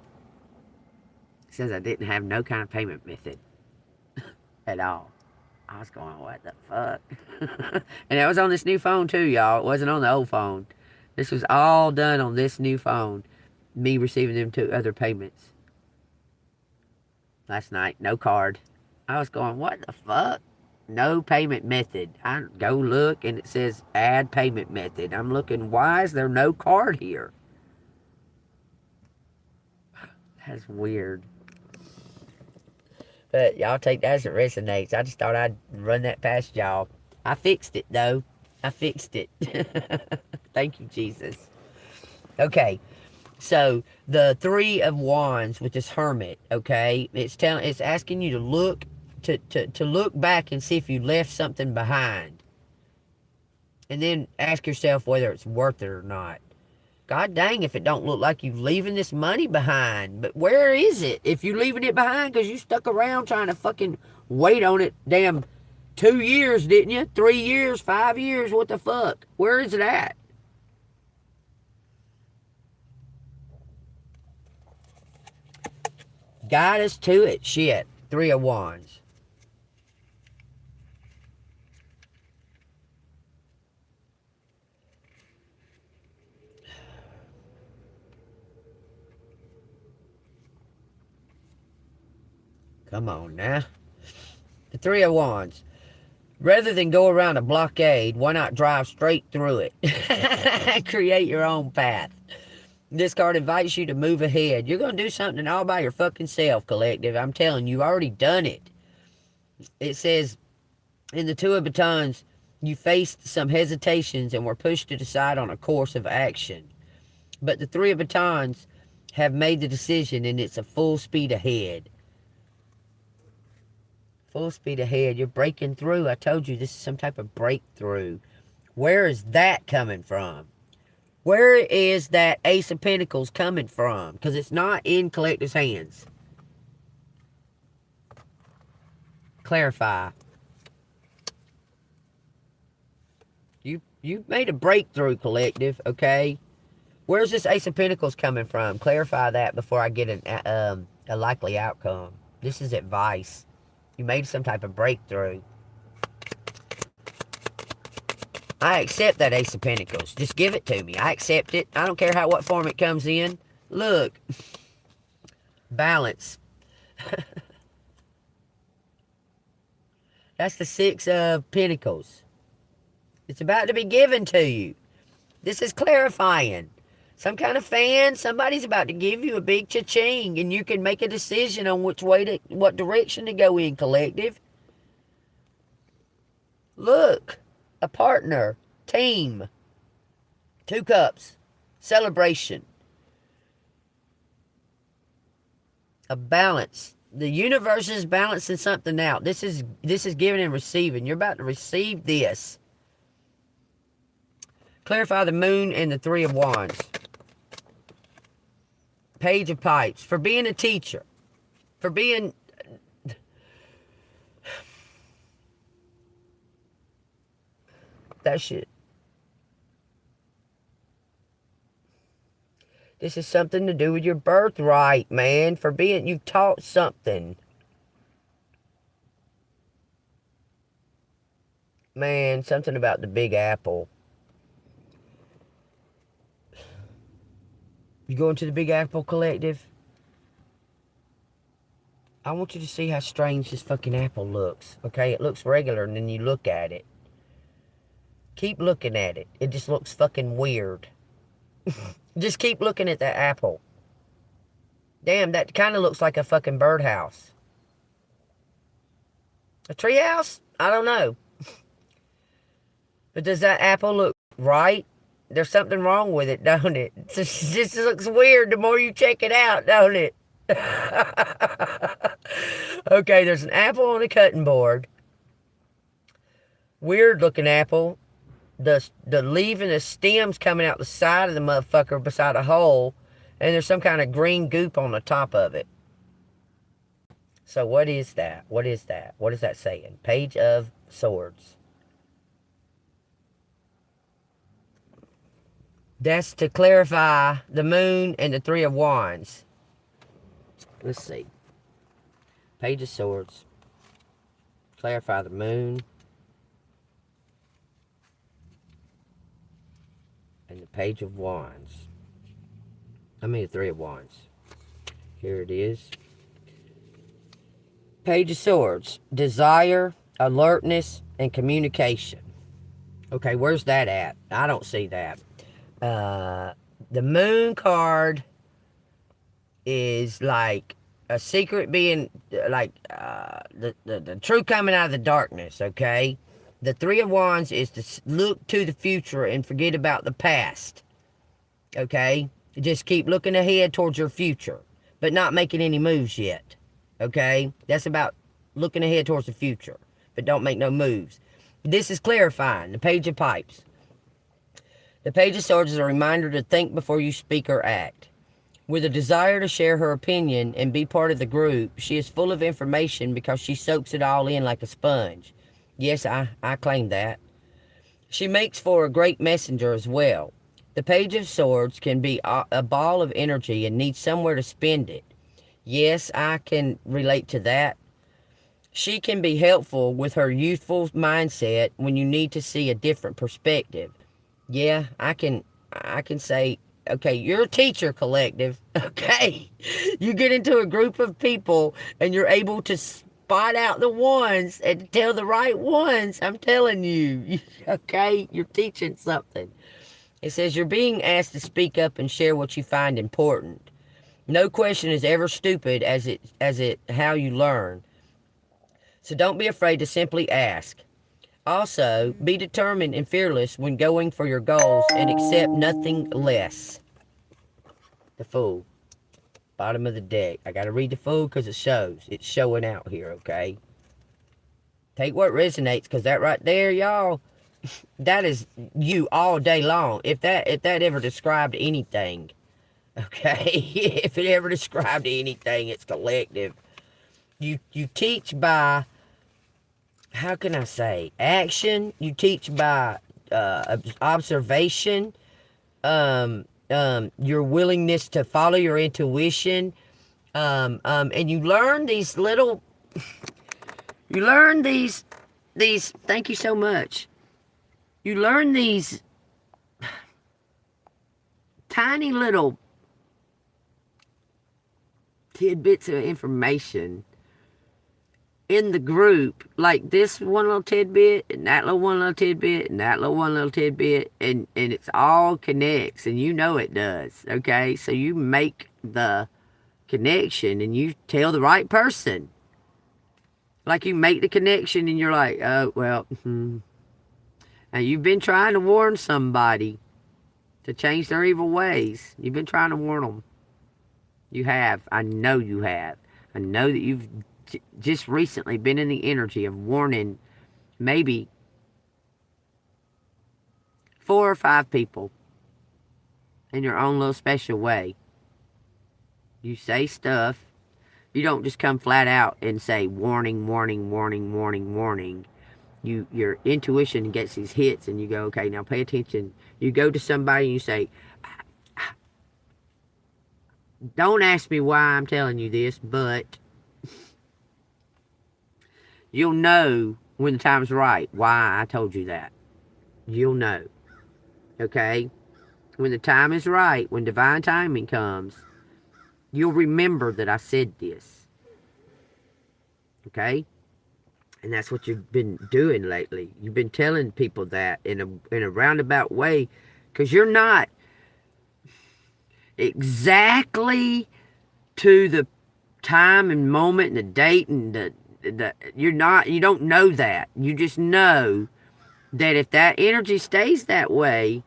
S1: it says I didn't have no kind of payment method at all. I was going, what the fuck? And it was on this new phone too, y'all. It wasn't on the old phone. This was all done on this new phone. Me receiving them 2 other payments. Last night, no card. I was going, what the fuck? No payment method. I go look and it says add payment method. I'm looking, why is there no card here? That's weird. But y'all take that as it resonates. I just thought I'd run that past y'all. I fixed it, though. I fixed it. Thank you, Jesus. Okay. So, the 3 of Wands with this Hermit, okay? It's asking you to look, to look back and see if you left something behind. And then ask yourself whether it's worth it or not. God dang if it don't look like you leaving this money behind. But where is it? If you leaving it behind because you stuck around trying to fucking wait on it, damn 2 years, didn't you? 3 years, 5 years, what the fuck? Where is it at? Guide us to it. Shit. 3 of Wands. Come on now. The 3 of Wands. Rather than go around a blockade, why not drive straight through it? Create your own path. This card invites you to move ahead. You're going to do something all by your fucking self, collective. I'm telling you, you've already done it. It says, in the 2 of Batons, you faced some hesitations and were pushed to decide on a course of action. But the 3 of Batons have made the decision and it's a full speed ahead. Full speed ahead. You're breaking through. I told you this is some type of breakthrough. Where is that coming from? Where is that Ace of Pentacles coming from? Because it's not in Collective's hands. Clarify. You made a breakthrough, Collective, okay? Where's this Ace of Pentacles coming from? Clarify that before I get a likely outcome. This is advice. You made some type of breakthrough. I accept that Ace of Pentacles. Just give it to me. I accept it. I don't care what form it comes in. Look. Balance. That's the 6 of Pentacles. It's about to be given to you. This is clarifying. Some kind of fan, somebody's about to give you a big cha-ching, and you can make a decision on what direction to go in, Collective. Look. A partner, team, 2 cups, celebration, a balance. The universe is balancing something out. This is giving and receiving. You're about to receive this. Clarify the Moon and the 3 of Wands. Page of Pipes. For being a teacher, for being that shit. This is something to do with your birthright, man. For being, you've taught something. Man, something about the Big Apple. You going to the Big Apple, Collective? I want you to see how strange this fucking apple looks. Okay, it looks regular, and then you look at it. Keep looking at it. It just looks fucking weird. Just keep looking at that apple. Damn, that kind of looks like a fucking birdhouse. A treehouse? I don't know. But does that apple look right? There's something wrong with it, don't it? It just looks weird the more you check it out, don't it? Okay, there's an apple on a cutting board. Weird looking apple. The leaf and the stem's coming out the side of the motherfucker beside a hole. And there's some kind of green goop on the top of it. So what is that? What is that? What is that saying? Page of Swords. That's to clarify the moon and the Three of Wands. Let's see. Page of Swords. Clarify the moon. And the Page of Wands. I mean the Three of Wands. Here it is. Page of Swords. Desire, alertness, and communication. Okay, where's that at? I don't see that. The moon card is like a secret being, like the truth coming out of the darkness, okay? The Three of Wands is to look to the future and forget about the past, okay? Just keep looking ahead towards your future, but not making any moves yet, okay? That's about looking ahead towards the future, but don't make no moves. This is clarifying, the Page of Pipes. The Page of Swords is a reminder to think before you speak or act. With a desire to share her opinion and be part of the group, she is full of information because she soaks it all in like a sponge. Yes, I claim that. She makes for a great messenger as well. The Page of Swords can be a ball of energy and needs somewhere to spend it. Yes, I can relate to that. She can be helpful with her youthful mindset when you need to see a different perspective. Yeah, I can say, okay, you're a teacher, collective, okay? You get into a group of people and you're able to spot out the ones and tell the right ones. I'm telling you, okay? You're teaching something. It says you're being asked to speak up and share what you find important. No question is ever stupid as it how you learn. So don't be afraid to simply ask. Also, be determined and fearless when going for your goals and accept nothing less. The Fool. Bottom of the deck. I gotta read the Fool because it shows. It's showing out here, okay? Take what resonates, because that right there, y'all, that is you all day long. If that ever described anything, okay? If it ever described anything, it's collective. You teach by, how can I say, action. You teach by observation, your willingness to follow your intuition, and you learn these little, these, thank you so much. You learn these tiny little tidbits of information in the group, like this one little tidbit, and that little one little tidbit, and that little one little tidbit, and it's all connects, and you know it does, okay? So you make the connection, and you tell the right person. Like, you make the connection, and you're like, oh, well, Now, you've been trying to warn somebody to change their evil ways. You've been trying to warn them. You have. I know you have. I know that you've just recently been in the energy of warning maybe 4 or 5 people in your own little special way. You say stuff. You don't just come flat out and say warning, warning, warning, warning, warning. Your intuition gets these hits and you go, okay, now pay attention. You go to somebody and you say, don't ask me why I'm telling you this, but you'll know when the time's right why I told you that. You'll know. Okay? When the time is right, when divine timing comes, you'll remember that I said this. Okay? And that's what you've been doing lately. You've been telling people that in a roundabout way, because you're not exactly to the time and moment and the date and you don't know that. You just know that if that energy stays that way,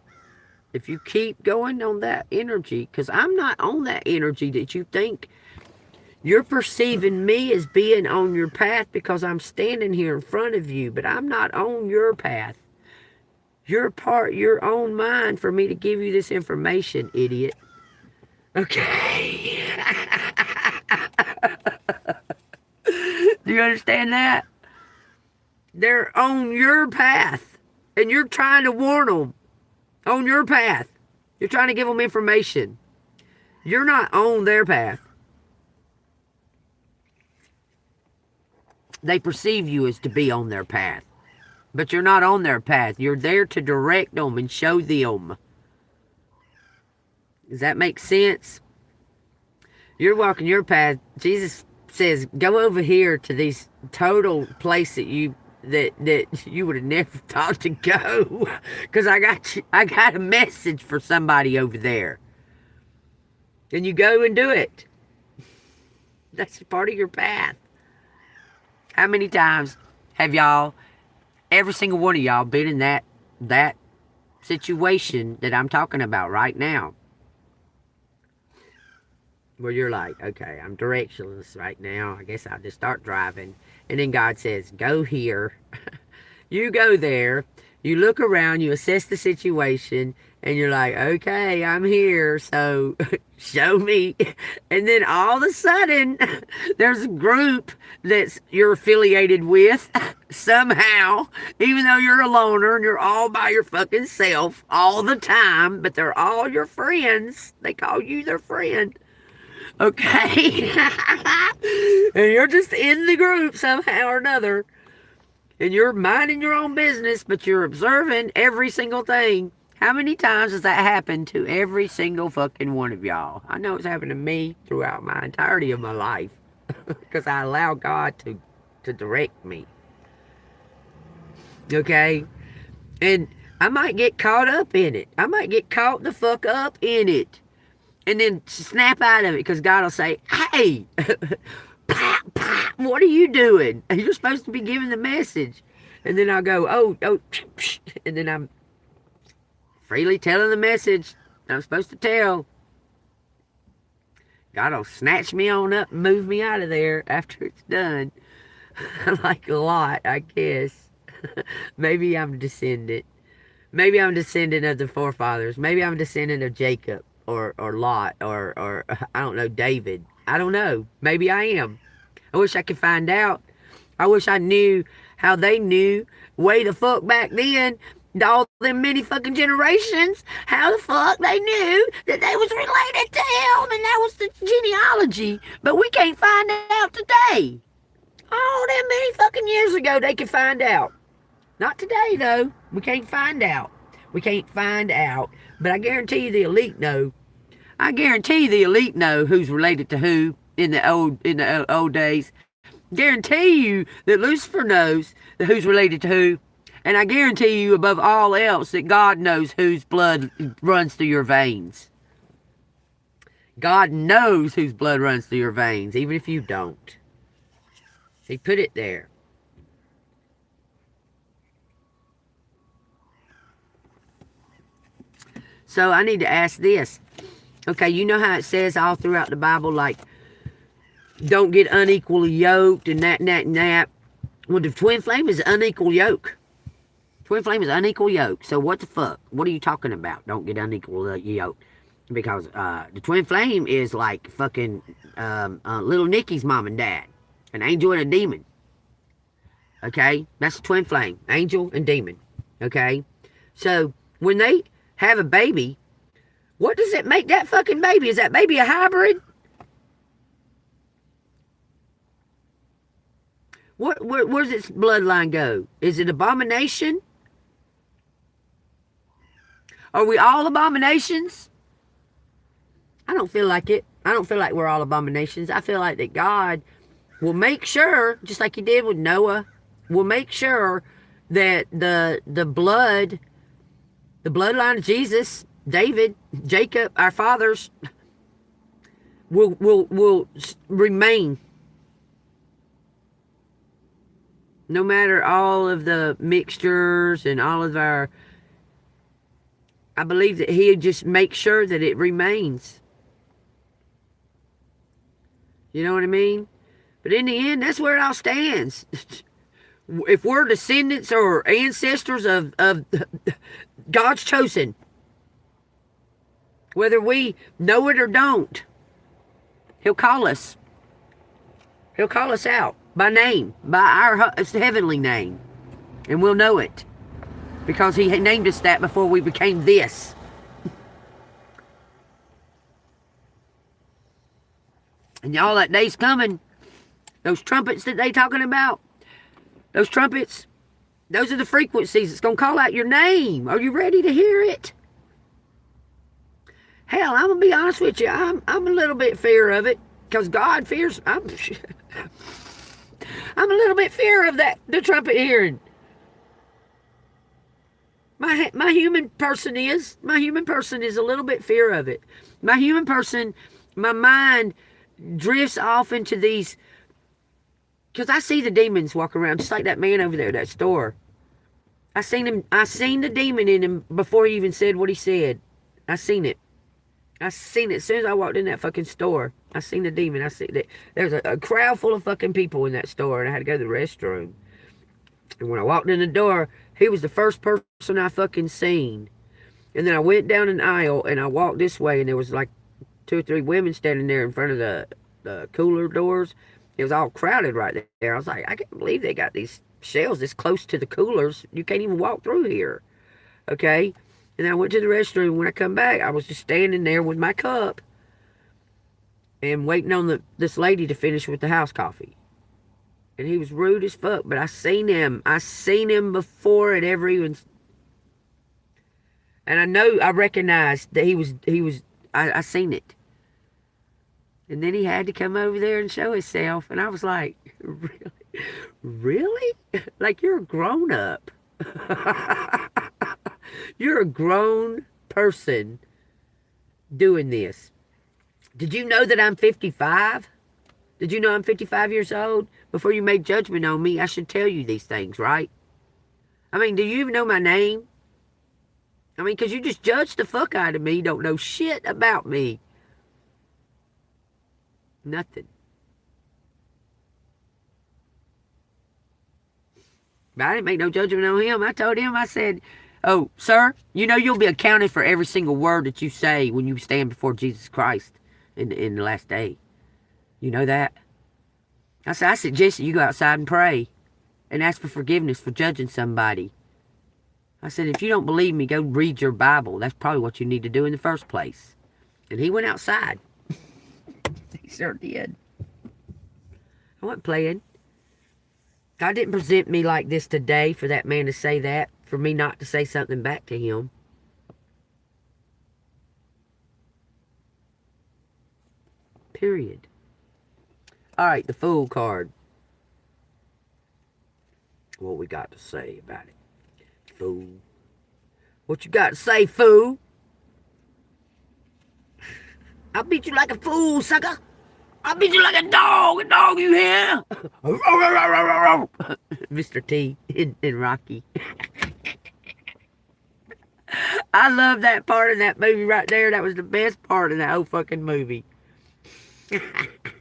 S1: if you keep going on that energy, because I'm not on that energy that you think. You're perceiving me as being on your path because I'm standing here in front of you, but I'm not on your path. You're part your own mind for me to give you this information, idiot. Okay. Do you understand that? They're on your path, and you're trying to warn them on your path. You're trying to give them information. You're not on their path. They perceive you as to be on their path, but you're not on their path. You're there to direct them and show them. Does that make sense? You're walking your path. Jesus says, go over here to these total place that you would have never thought to go, because I got a message for somebody over there, and you go and do it. That's part of your path. How many times have y'all, every single one of y'all, been in that situation that I'm talking about right now, where you're like, okay, I'm directionless right now. I guess I'll just start driving. And then God says, go here. You go there. You look around. You assess the situation. And you're like, okay, I'm here. So show me. And then all of a sudden, there's a group that you're affiliated with somehow. Even though you're a loner and you're all by your fucking self all the time. But they're all your friends. They call you their friend. Okay? And you're just in the group somehow or another. And you're minding your own business, but you're observing every single thing. How many times has that happened to every single fucking one of y'all? I know it's happened to me throughout my entirety of my life. Because I allow God to direct me. Okay? And I might get caught up in it. I might get caught the fuck up in it. And then snap out of it, because God will say, hey, what are you doing? You're supposed to be giving the message. And then I'll go, oh, and then I'm freely telling the message I'm supposed to tell. God will snatch me on up and move me out of there after it's done. Like a lot, I guess. Maybe I'm descendant. Maybe I'm descendant of the forefathers. Maybe I'm descendant of Jacob. Or Lot, or I don't know, David. I don't know. Maybe I am. I wish I could find out. I wish I knew how they knew way the fuck back then, all them many fucking generations, how the fuck they knew that they was related to him, and that was the genealogy. But we can't find out today. All them many fucking years ago, they could find out. Not today, though. We can't find out. We can't find out. But I guarantee you the elite know. I guarantee you the elite know who's related to who in the old days. Guarantee you that Lucifer knows that who's related to who. And I guarantee you above all else that God knows whose blood runs through your veins. God knows whose blood runs through your veins, even if you don't. He put it there. So I need to ask this. Okay, you know how it says all throughout the Bible, like, don't get unequally yoked and that and that and that. Well, the twin flame is unequal yoke. Twin flame is unequal yoke. So what the fuck? What are you talking about? Don't get unequal yoke. Because the twin flame is like fucking little Nicky's mom and dad. An angel and a demon. Okay? That's the twin flame. Angel and demon. Okay? So when they have a baby, what does it make that fucking baby? Is that baby a hybrid? Where's its bloodline go? Is it abomination? Are we all abominations? I don't feel like it. I don't feel like we're all abominations. I feel like that God will make sure, just like he did with Noah, will make sure that the bloodline of Jesus, David, Jacob, our fathers, will remain. No matter all of the mixtures and all of our, I believe that he'll just make sure that it remains. You know what I mean? But in the end, that's where it all stands. If we're descendants or ancestors of God's chosen, whether we know it or don't, he'll call us. He'll call us out by name, by our heavenly name. And we'll know it. Because he named us that before we became this. And y'all, that day's coming. Those trumpets that they talking about, those trumpets, those are the frequencies. It's going to call out your name. Are you ready to hear it? Hell, I'm going to be honest with you. I'm a little bit fear of it. Because God fears. I'm a little bit fear of that, the trumpet hearing. My human person is. My human person is a little bit fear of it. My human person, my mind drifts off into these, because I see the demons walk around, just like that man over there at that store. I seen the demon in him before he even said what he said. I seen it. As soon as I walked in that fucking store. I seen the demon. I see that there's a crowd full of fucking people in that store, and I had to go to the restroom. And when I walked in the door, he was the first person I fucking seen. And then I went down an aisle, and I walked this way, and there was like 2 or 3 women standing there in front of the cooler doors. It was all crowded right there. I was like, I can't believe they got these shelves this close to the coolers. You can't even walk through here. Okay? And I went to the restroom. When I come back, I was just standing there with my cup and waiting on this lady to finish with the house coffee. And he was rude as fuck, but I seen him. I seen him before it ever even... And I recognized that he was I seen it. And then he had to come over there and show himself. And I was like, really? Really? Like, you're a grown up. You're a grown person doing this. Did you know that I'm 55? Did you know I'm 55 years old? Before you make judgment on me, I should tell you these things, right? I mean, do you even know my name? I mean, because you just judged the fuck out of me. You don't know shit about me. Nothing. But I didn't make no judgment on him. I told him, I said, oh, sir, you know you'll be accounted for every single word that you say when you stand before Jesus Christ in the last day. You know that? I said, I suggest that you go outside and pray and ask for forgiveness for judging somebody. I said, if you don't believe me, go read your Bible. That's probably what you need to do in the first place. And he went outside. He sure did. I wasn't playing. God didn't present me like this today for that man to say that, for me not to say something back to him. Period. All right, the Fool card. What we got to say about it? Fool. What you got to say, fool? I'll beat you like a fool, sucker. I'll beat you like a dog you hear? Mr. T in Rocky. I love that part of that movie right there. That was the best part of that whole fucking movie.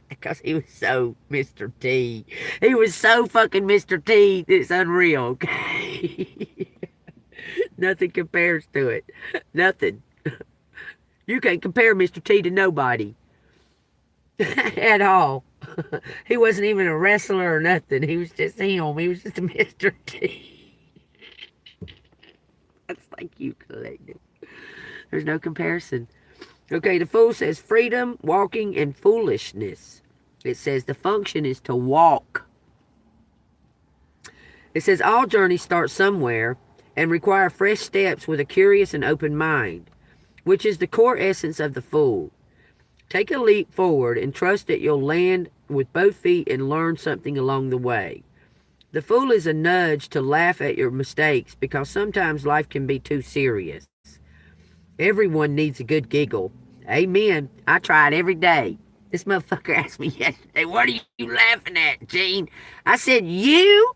S1: Because he was so Mr. T. He was so fucking Mr. T. It's unreal, okay? Nothing compares to it. Nothing. You can't compare Mr. T to nobody. At all. He wasn't even a wrestler or nothing. He was just him. He was just a Mr. T. That's like you, collective. There's no comparison. Okay, the Fool says freedom, walking, and foolishness. It says the function is to walk. It says all journeys start somewhere and require fresh steps with a curious and open mind, which is the core essence of the Fool. Take a leap forward and trust that you'll land with both feet and learn something along the way. The fool is a nudge to laugh at your mistakes because sometimes life can be too serious. Everyone needs a good giggle. Amen. I try it every day. This motherfucker asked me yesterday, what are you laughing at, Gene? I said, you?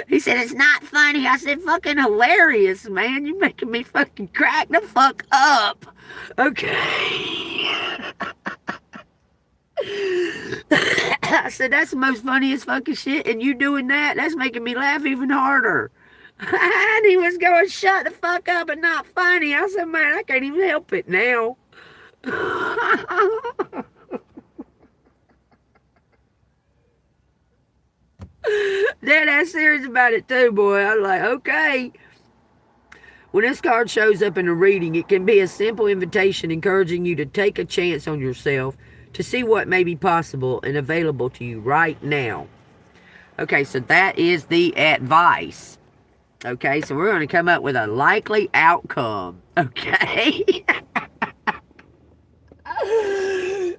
S1: He said, it's not funny. I said, fucking hilarious, man. You're making me fucking crack the fuck up. Okay. I said, that's the most funniest fucking shit, and you doing that's making me laugh even harder. And he was going, shut the fuck up and not funny. I said, man, I can't even help it now. Dead ass serious about it too, boy. I was like, okay. When this card shows up in a reading, it can be a simple invitation encouraging you to take a chance on yourself to see what may be possible and available to you right now. Okay, so that is the advice. Okay, so we're going to come up with a likely outcome. Okay?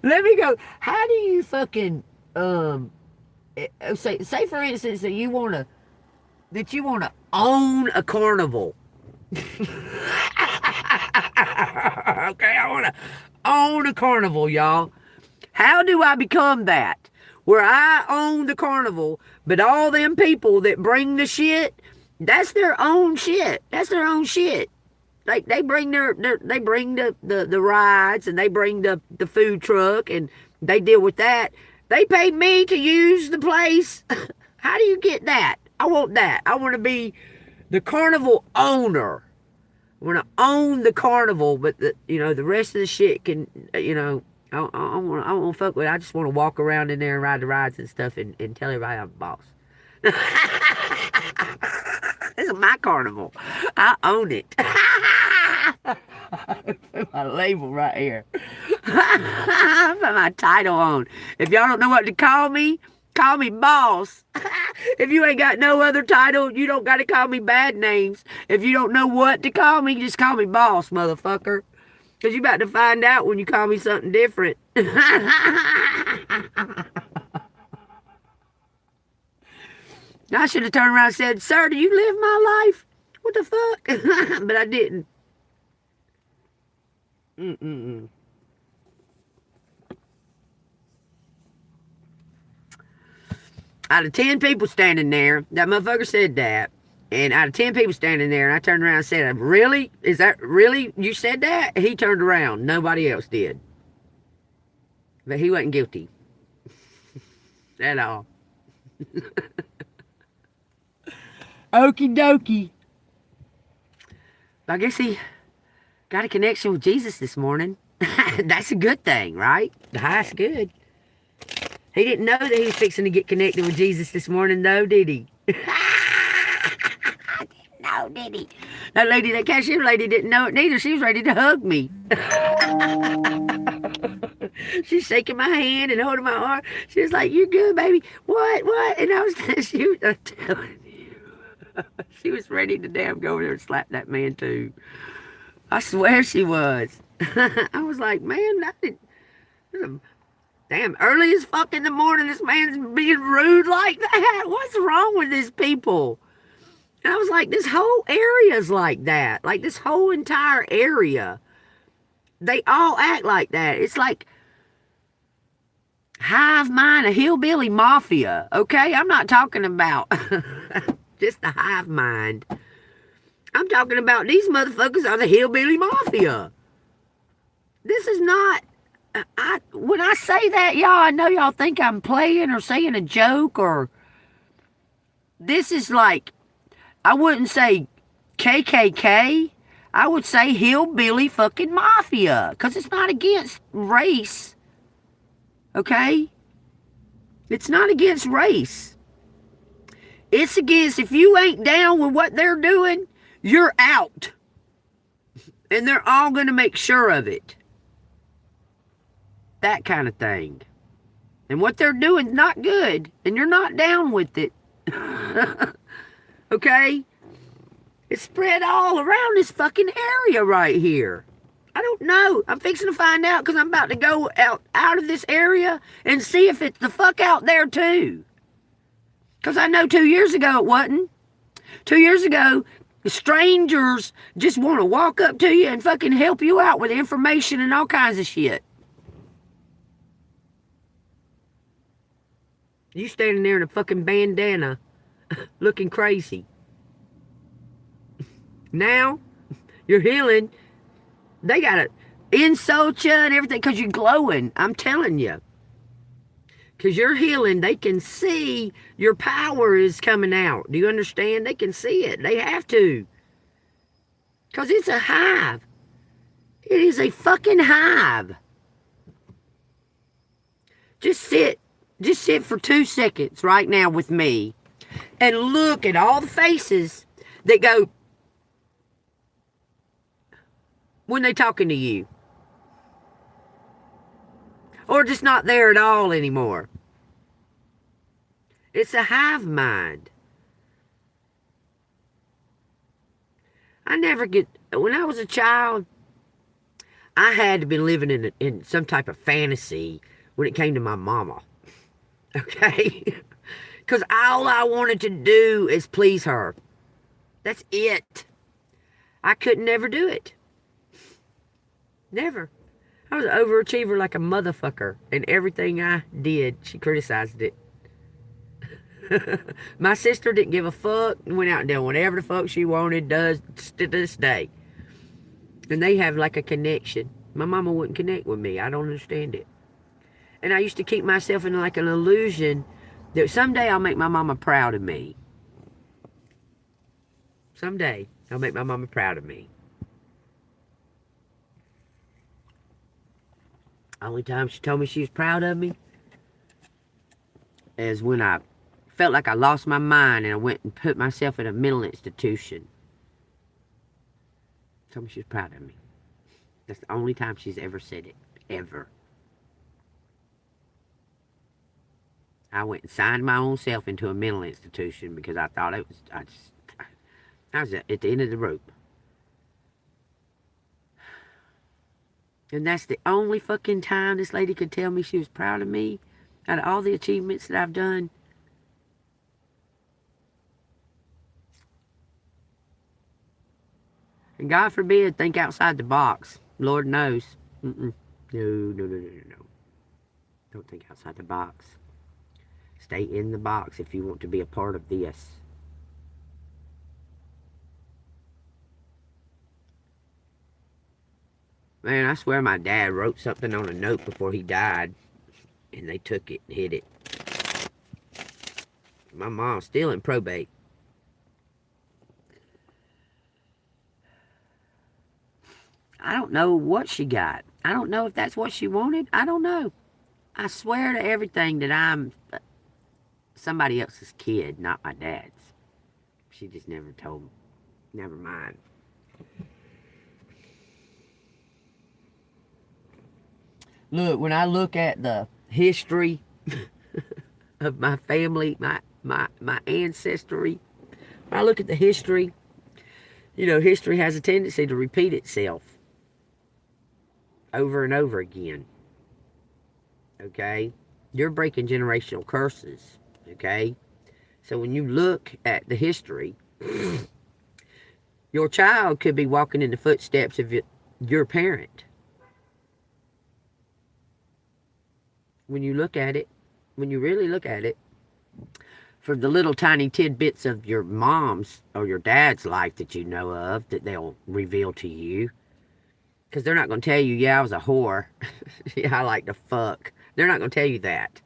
S1: Let me go. How do you fucking, say for instance that you want to own a carnival. Okay, I want to own a carnival, y'all. How do I become that? Where I own the carnival, but all them people that bring the shit, that's their own shit. That's their own shit. Like they bring they bring the rides, and they bring the food truck, and they deal with that. They pay me to use the place. How do you get that? I want that. I want to be the carnival owner. I want to own the carnival, but the rest of the shit can, I don't want to fuck with it. I just want to walk around in there and ride the rides and stuff and tell everybody I'm the boss. This is my carnival. I own it. Put my label right here. Put my title on. If y'all don't know what to call me boss. If you ain't got no other title, you don't got to call me bad names. If you don't know what to call me, just call me boss, motherfucker. Because you about to find out when you call me something different. I should have turned around and said, sir, do you live my life? What the fuck? But I didn't. Out of 10 people standing there, that motherfucker said that. And out of 10 people standing there, and I turned around and said, really? Is that really? You said that? He turned around. Nobody else did. But he wasn't guilty. At all. Okie dokie. I guess he got a connection with Jesus this morning. That's a good thing, right? That's good. He didn't know that he was fixing to get connected with Jesus this morning, though, did he? No, did he? That lady, that cashier lady, didn't know it neither. She was ready to hug me. She's shaking my hand and holding my arm. She was like, "You good, baby?" What? And I was telling you. She was ready to damn go over there and slap that man, too. I swear she was. I was like, man, damn, early as fuck in the morning, this man's being rude like that. What's wrong with these people? And I was like, this whole area's like that. Like, this whole entire area. They all act like that. It's like hive mind, a hillbilly mafia. Okay? I'm not talking about just the hive mind. I'm talking about these motherfuckers are the hillbilly mafia. This is not... when I say that, y'all, I know y'all think I'm playing or saying a joke, or... This is like... I wouldn't say KKK. I would say hillbilly fucking mafia. Because it's not against race. Okay? It's not against race. It's against, if you ain't down with what they're doing, you're out. And they're all going to make sure of it. That kind of thing. And what they're doing is not good. And you're not down with it. Okay? It's spread all around this fucking area right here. I don't know. I'm fixing to find out because I'm about to go out of this area and see if it's the fuck out there too. Because I know 2 years ago it wasn't. 2 years ago, strangers just want to walk up to you and fucking help you out with information and all kinds of shit. You standing there in a fucking bandana looking crazy. Now, you're healing. They got to insult you and everything because you're glowing. I'm telling you. Because you're healing. They can see your power is coming out. Do you understand? They can see it. They have to. Because it's a hive. It is a fucking hive. Just sit for 2 seconds right now with me and look at all the faces that go when they talking to you. Or just not there at all anymore. It's a hive mind. When I was a child, I had to be living in some type of fantasy when it came to my mama. Okay? Because all I wanted to do is please her. That's it. I could never do it. Never. I was an overachiever like a motherfucker. And everything I did, she criticized it. My sister didn't give a fuck and went out and did whatever the fuck she wanted, does to this day. And they have like a connection. My mama wouldn't connect with me. I don't understand it. And I used to keep myself in like an illusion that someday I'll make my mama proud of me. Someday I'll make my mama proud of me. Only time she told me she was proud of me is when I felt like I lost my mind and I went and put myself in a mental institution. Told me she was proud of me. That's the only time she's ever said it. Ever. I went and signed my own self into a mental institution because I thought it was, I was at the end of the rope. And that's the only fucking time this lady could tell me she was proud of me out of all the achievements that I've done. And God forbid, think outside the box. Lord knows. No. Don't think outside the box. Stay in the box if you want to be a part of this. Man, I swear my dad wrote something on a note before he died. And they took it and hid it. My mom's still in probate. I don't know what she got. I don't know if that's what she wanted. I don't know. I swear to everything that I'm somebody else's kid, not my dad's. She just never told me. Never mind. Look, when I look at the history of my family, my ancestry, when I look at the history, you know, history has a tendency to repeat itself over and over again. Okay? You're breaking generational curses. Okay? So when you look at the history, your child could be walking in the footsteps of your parent. When you look at it, when you really look at it, for the little tiny tidbits of your mom's or your dad's life that you know of, that they'll reveal to you. Because they're not going to tell you, yeah, I was a whore. Yeah, I like to fuck. They're not going to tell you that.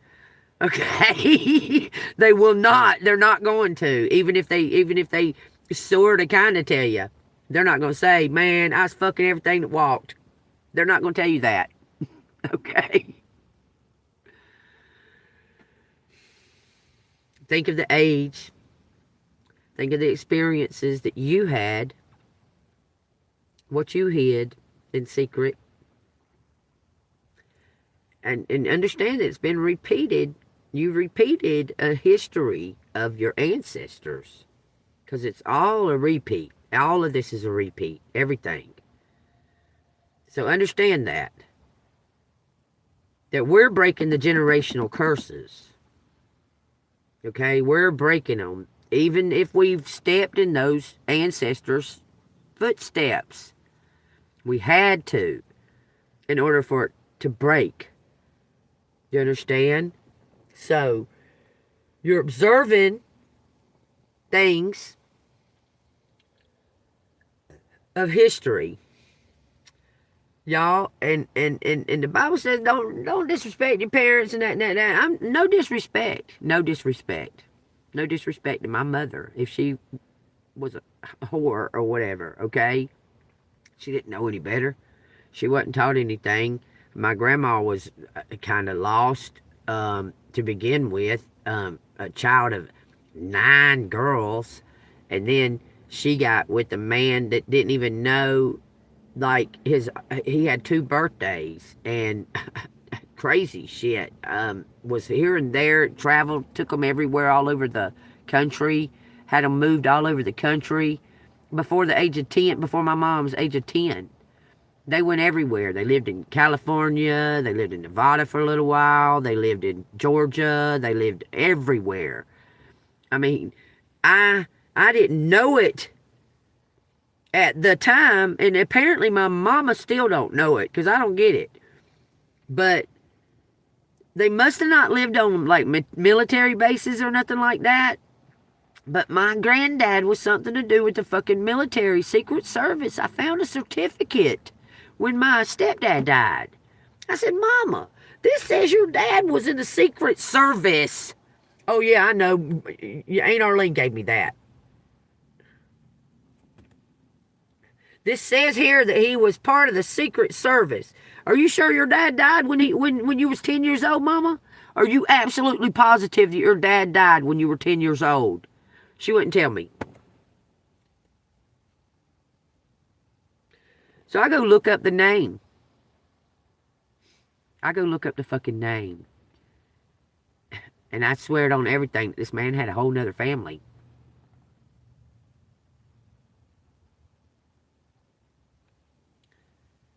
S1: Okay? They will not. They're not going to. Even if they sort of kind of tell you. They're not going to say, man, I was fucking everything that walked. They're not going to tell you that. Okay? Think of the age. Think of the experiences that you had. What you hid in secret. And understand that it's been repeated. You repeated a history of your ancestors. Because it's all a repeat. All of this is a repeat. Everything. So understand that we're breaking the generational curses. Okay, we're breaking them. Even if we've stepped in those ancestors' footsteps, we had to, in order for it to break. You understand? So, you're observing things of history, y'all, and the Bible says don't disrespect your parents and that. I'm no disrespect to my mother if she was a whore or whatever. Okay, she didn't know any better. She wasn't taught anything. My grandma was kind of lost to begin with, a child of 9 girls, and then she got with a man that didn't even know, like, he had 2 birthdays, and crazy shit, was here and there, traveled, took them everywhere, all over the country, had them moved all over the country before the age of 10, before my mom's age of 10. They went everywhere. They lived in California. They lived in Nevada for a little while. They lived in Georgia. They lived everywhere. I mean, I didn't know it at the time, and apparently my mama still don't know it, because I don't get it. But they must have not lived on, like, military bases or nothing like that. But my granddad was something to do with the fucking military Secret Service. I found a certificate when my stepdad died. I said, Mama, this says your dad was in the Secret Service. Oh, yeah, I know. Aunt Arlene gave me that. This says here that he was part of the Secret Service. Are you sure your dad died when you was 10 years old, Mama? Are you absolutely positive that your dad died when you were 10 years old? She wouldn't tell me. So I go look up the name. I go look up the fucking name. And I swear it on everything, this man had a whole nother family.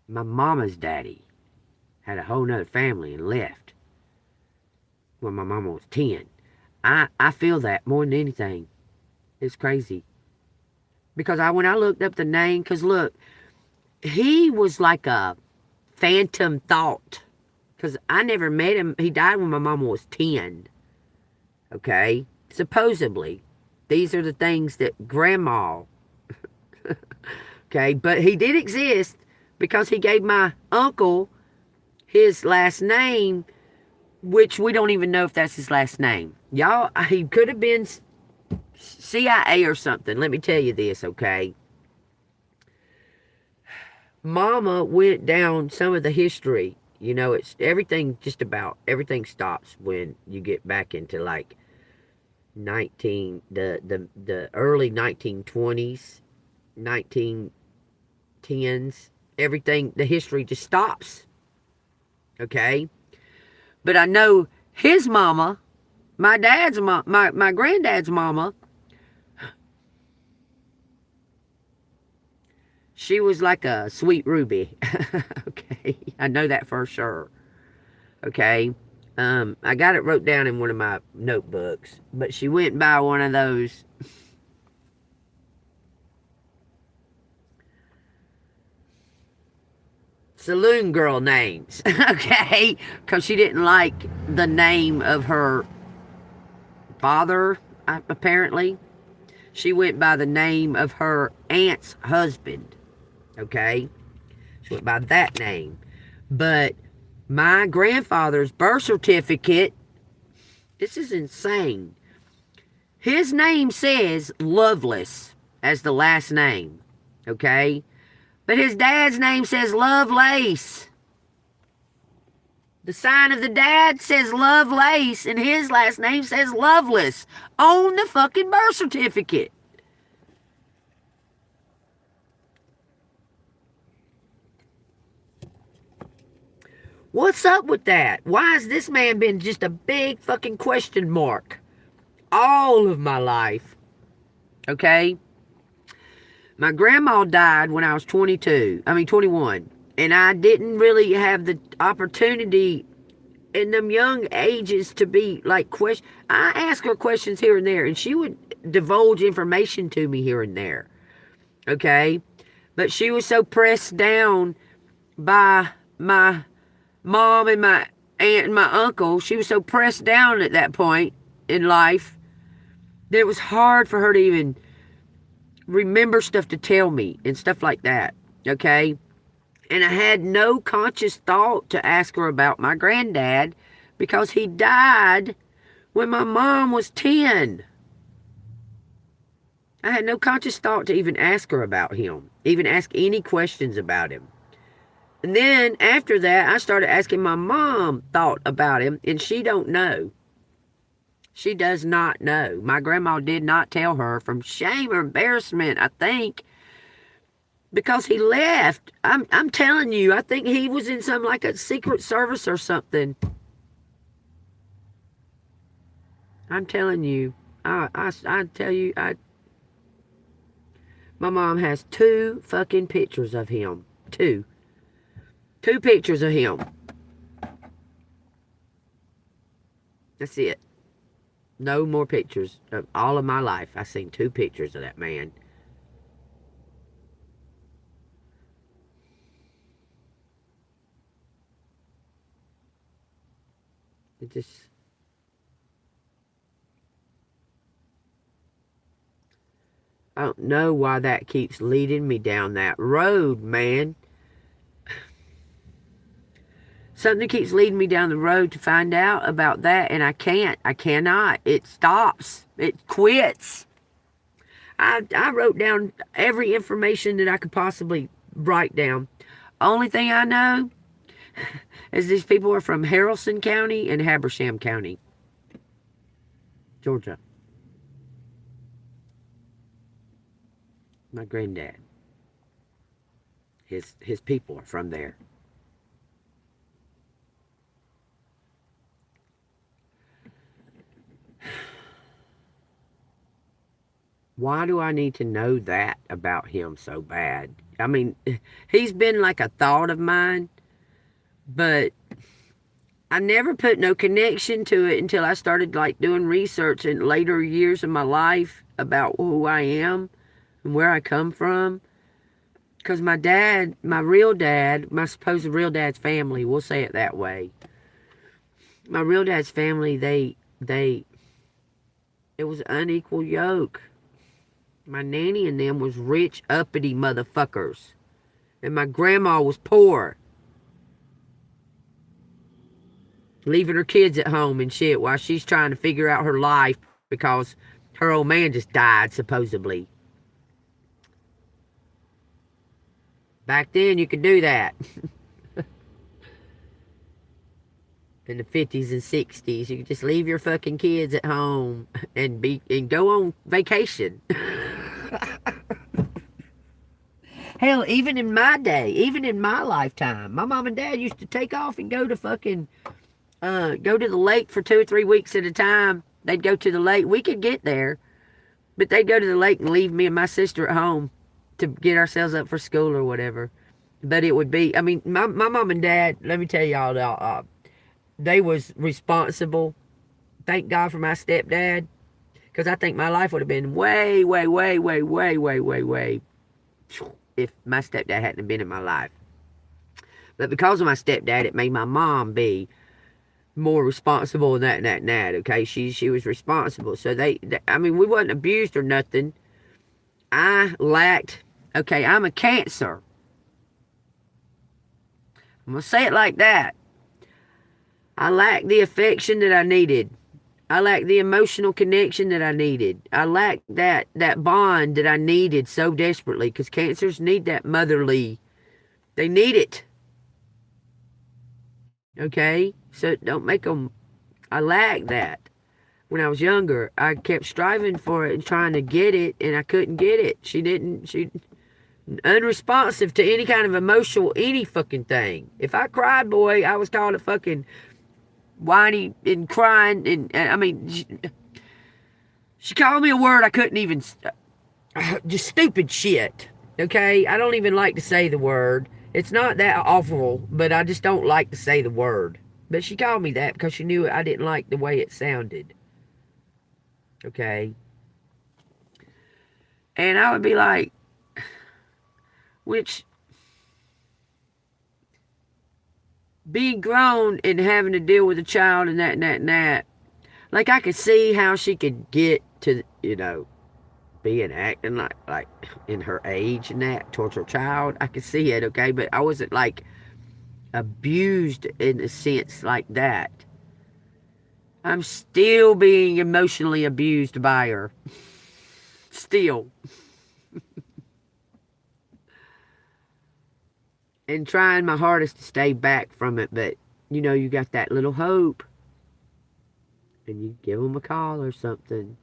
S1: My mama's daddy had a whole nother family and left when my mama was 10. I feel that more than anything. It's crazy. Because when I looked up the name, because look, he was like a phantom thought. Because I never met him. He died when my mama was 10. Okay? Supposedly. These are the things that grandma. Okay? But he did exist because he gave my uncle his last name, which we don't even know if that's his last name. Y'all, he could have been CIA or something. Let me tell you this, okay? Mama went down some of the history. You know, it's everything, just about everything stops when you get back into like the early 1920s, 1910s. Everything, the history just stops. Okay? But I know his mama, my dad's mom, my granddad's mama, she was like a sweet ruby. Okay? I know that for sure. Okay? I got it wrote down in one of my notebooks. But she went by one of those saloon girl names. Okay? Because she didn't like the name of her father, apparently. She went by the name of her aunt's husband. Okay? She went by that name. But my grandfather's birth certificate, this is insane. His name says Loveless as the last name. Okay? But his dad's name says Lovelace. The sign of the dad says Lovelace, and his last name says Loveless on the fucking birth certificate. What's up with that? Why has this man been just a big fucking question mark all of my life? Okay? My grandma died when I was 21. And I didn't really have the opportunity in them young ages to be like question. I asked her questions here and there, and she would divulge information to me here and there. Okay? But she was so pressed down by my mom and my aunt and my uncle. She was so pressed down at that point in life that it was hard for her to even remember stuff to tell me and stuff like that. Okay? And I had no conscious thought to ask her about my granddad because he died when my mom was 10. I had no conscious thought to even ask her about him, even ask any questions about him. And then after that, I started asking my mom thought about him, and she don't know. She does not know. My grandma did not tell her from shame or embarrassment, I think, because he left. I'm telling you, I think he was in some like a secret service or something. I'm telling you. I tell you, my mom has 2 fucking pictures of him. 2 pictures of him. That's it. No more pictures of all of my life. I've seen 2 pictures of that man. It just... I don't know why that keeps leading me down that road, man. Something keeps leading me down the road to find out about that, and I can't. I cannot. It stops. It quits. I wrote down every information that I could possibly write down. Only thing I know is these people are from Haralson County and Habersham County, Georgia. My granddad. His people are from there. Why do I need to know that about him so bad? I mean, he's been like a thought of mine, but I never put no connection to it until I started like doing research in later years of my life about who I am and where I come from. Because my dad, my real dad, my supposed real dad's family, we'll say it that way. My real dad's family, it was unequal yoke. My nanny and them was rich, uppity motherfuckers. And my grandma was poor. Leaving her kids at home and shit while she's trying to figure out her life because her old man just died, supposedly. Back then, you could do that. In the 50s and 60s, you could just leave your fucking kids at home and go on vacation. Hell, even in my day, even in my lifetime, my mom and dad used to take off and go to fucking, go to the lake for 2 or 3 weeks at a time. They'd go to the lake. We could get there, but they'd go to the lake and leave me and my sister at home to get ourselves up for school or whatever. But it would be, I mean, my mom and dad, let me tell y'all, they was responsible. Thank God for my stepdad, because I think my life would have been way if my stepdad hadn't been in my life. But because of my stepdad, it made my mom be more responsible than that, okay? She was responsible. So I mean, we wasn't abused or nothing. I lacked, okay, I'm a Cancer. I'm going to say it like that. I lacked the affection that I needed. I lacked the emotional connection that I needed. I lacked that bond that I needed so desperately, because Cancers need that motherly. They need it. Okay? So don't make them. I lacked that. When I was younger, I kept striving for it and trying to get it, and I couldn't get it. She unresponsive to any kind of emotional, any fucking thing. If I cried, boy, I was called a fucking whiny and crying, and I mean, she called me a word I couldn't even, just stupid shit, okay? I don't even like to say the word. It's not that awful, but I just don't like to say the word. But she called me that because she knew I didn't like the way it sounded. Okay? And I would be like, which, being grown and having to deal with a child and that and that and that, like I could see how she could get to, being acting like in her age and that towards her child. I could see it, okay? But I wasn't like abused in a sense like that. I'm still being emotionally abused by her. Still. And trying my hardest to stay back from it, but you got that little hope. And you give them a call or something.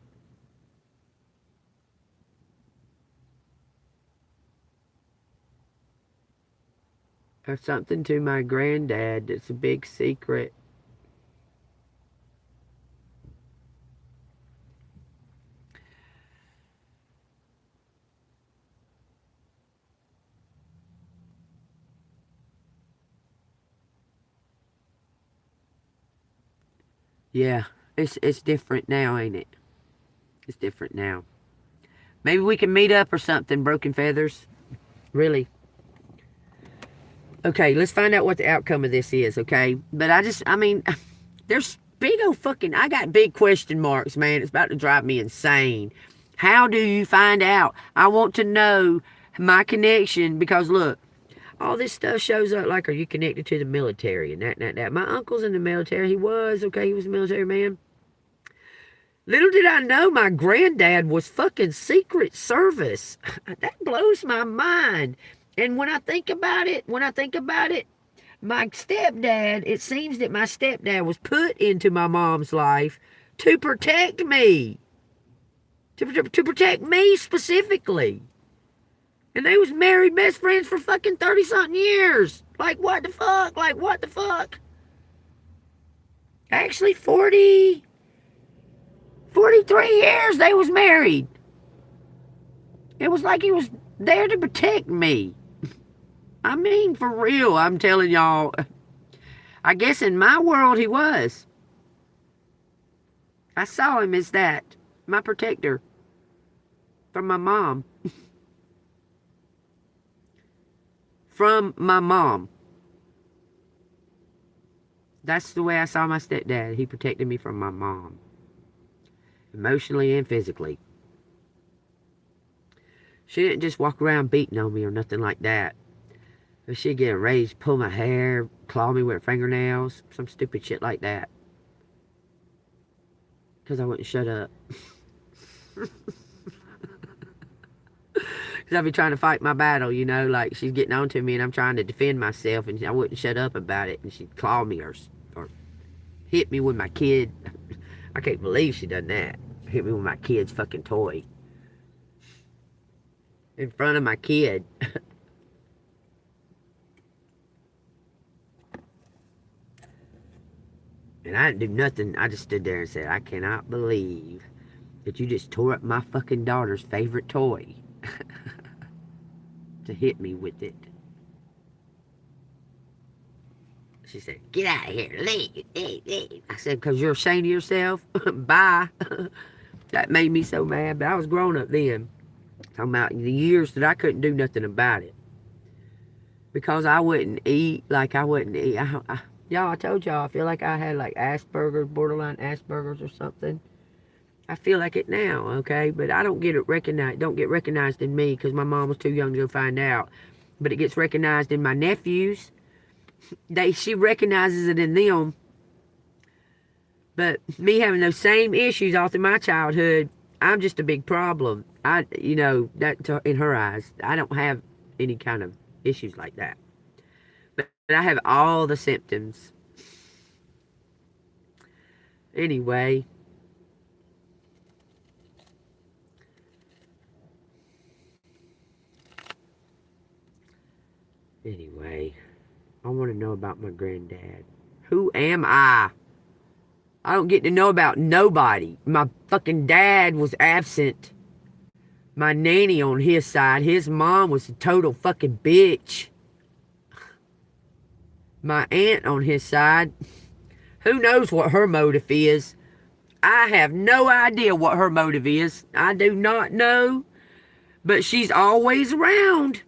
S1: Or something to my granddad that's a big secret. Yeah, it's different now, ain't it? It's different now. Maybe we can meet up or something, Broken Feathers. Really. Okay, let's find out what the outcome of this is, okay? But there's big old fucking, I got big question marks, man. It's about to drive me insane. How do you find out? I want to know my connection because look, all this stuff shows up like, are you connected to the military and that. My uncle's in the military. He was a military man. Little did I know my granddad was fucking Secret Service. That blows my mind. And when I think about it, my stepdad, it seems that my stepdad was put into my mom's life to protect me. To protect me specifically. And they was married best friends for fucking 30-something years. Like, what the fuck? Actually, 43 years they was married. It was like he was there to protect me. I mean, for real, I'm telling y'all. I guess in my world he was. I saw him as that. My protector. From my mom. From my mom. That's the way I saw my stepdad. He protected me from my mom. Emotionally and physically. She didn't just walk around beating on me or nothing like that. But she'd get enraged, pull my hair, claw me with her fingernails, some stupid shit like that. Because I wouldn't shut up. Because I'd be trying to fight my battle, like she's getting on to me and I'm trying to defend myself and I wouldn't shut up about it and she'd claw me or hit me with my kid. I can't believe she done that. Hit me with my kid's fucking toy. In front of my kid. And I didn't do nothing. I just stood there and said, I cannot believe that you just tore up my fucking daughter's favorite toy. To hit me with it. She said, get out of here. Leave. I said, because you're ashamed of yourself? Bye. That made me so mad. But I was grown up then. Talking about the years that I couldn't do nothing about it. Because I wouldn't eat like I wouldn't eat. Y'all, I told y'all, I feel like I had like Asperger's, borderline Asperger's or something. I feel like it now, okay? But I don't get recognized in me because my mom was too young to go find out. But it gets recognized in my nephews. She recognizes it in them. But me having those same issues all through my childhood, I'm just a big problem. That in her eyes, I don't have any kind of issues like that. But I have all the symptoms. Anyway. I want to know about my granddad. Who am I? I don't get to know about nobody. My fucking dad was absent. My nanny on his side, his mom was a total fucking bitch. My aunt on his side, who knows what her motive is? I have no idea what her motive is. I do not know. But she's always around.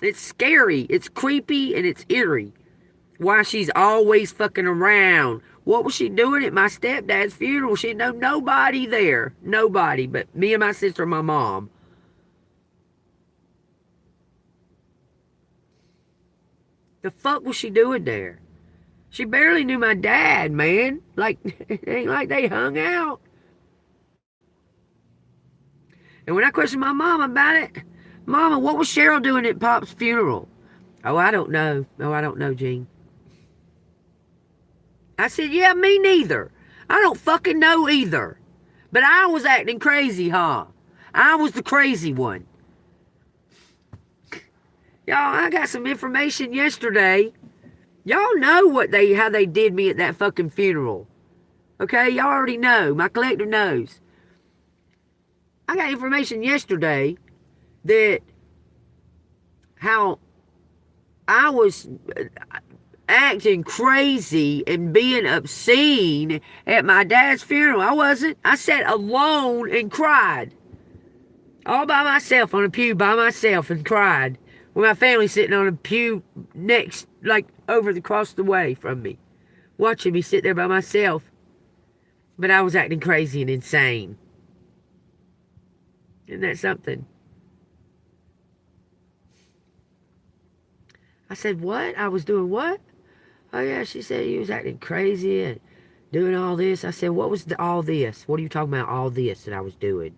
S1: It's scary. It's creepy and it's eerie. Why she's always fucking around. What was she doing at my stepdad's funeral? She didn't know nobody there. Nobody but me and my sister and my mom. The fuck was she doing there? She barely knew my dad, man. Like, it ain't like they hung out. And when I questioned my mom about it, Mama, what was Cheryl doing at Pop's funeral? Oh, I don't know. Oh, I don't know, Gene. I said, yeah, me neither. I don't fucking know either. But I was acting crazy, huh? I was the crazy one. Y'all, I got some information yesterday. Y'all know how they did me at that fucking funeral. Okay, y'all already know. My collector knows. I got information yesterday that how I was acting crazy and being obscene at my dad's funeral. I wasn't. I sat alone and cried. All by myself on a pew by myself and cried. With my family sitting on a pew next, like across the way from me. Watching me sit there by myself. But I was acting crazy and insane. Isn't that something? I said, what? I was doing what? Oh, yeah, she said you was acting crazy and doing all this. I said, what was all this? What are you talking about, all this that I was doing?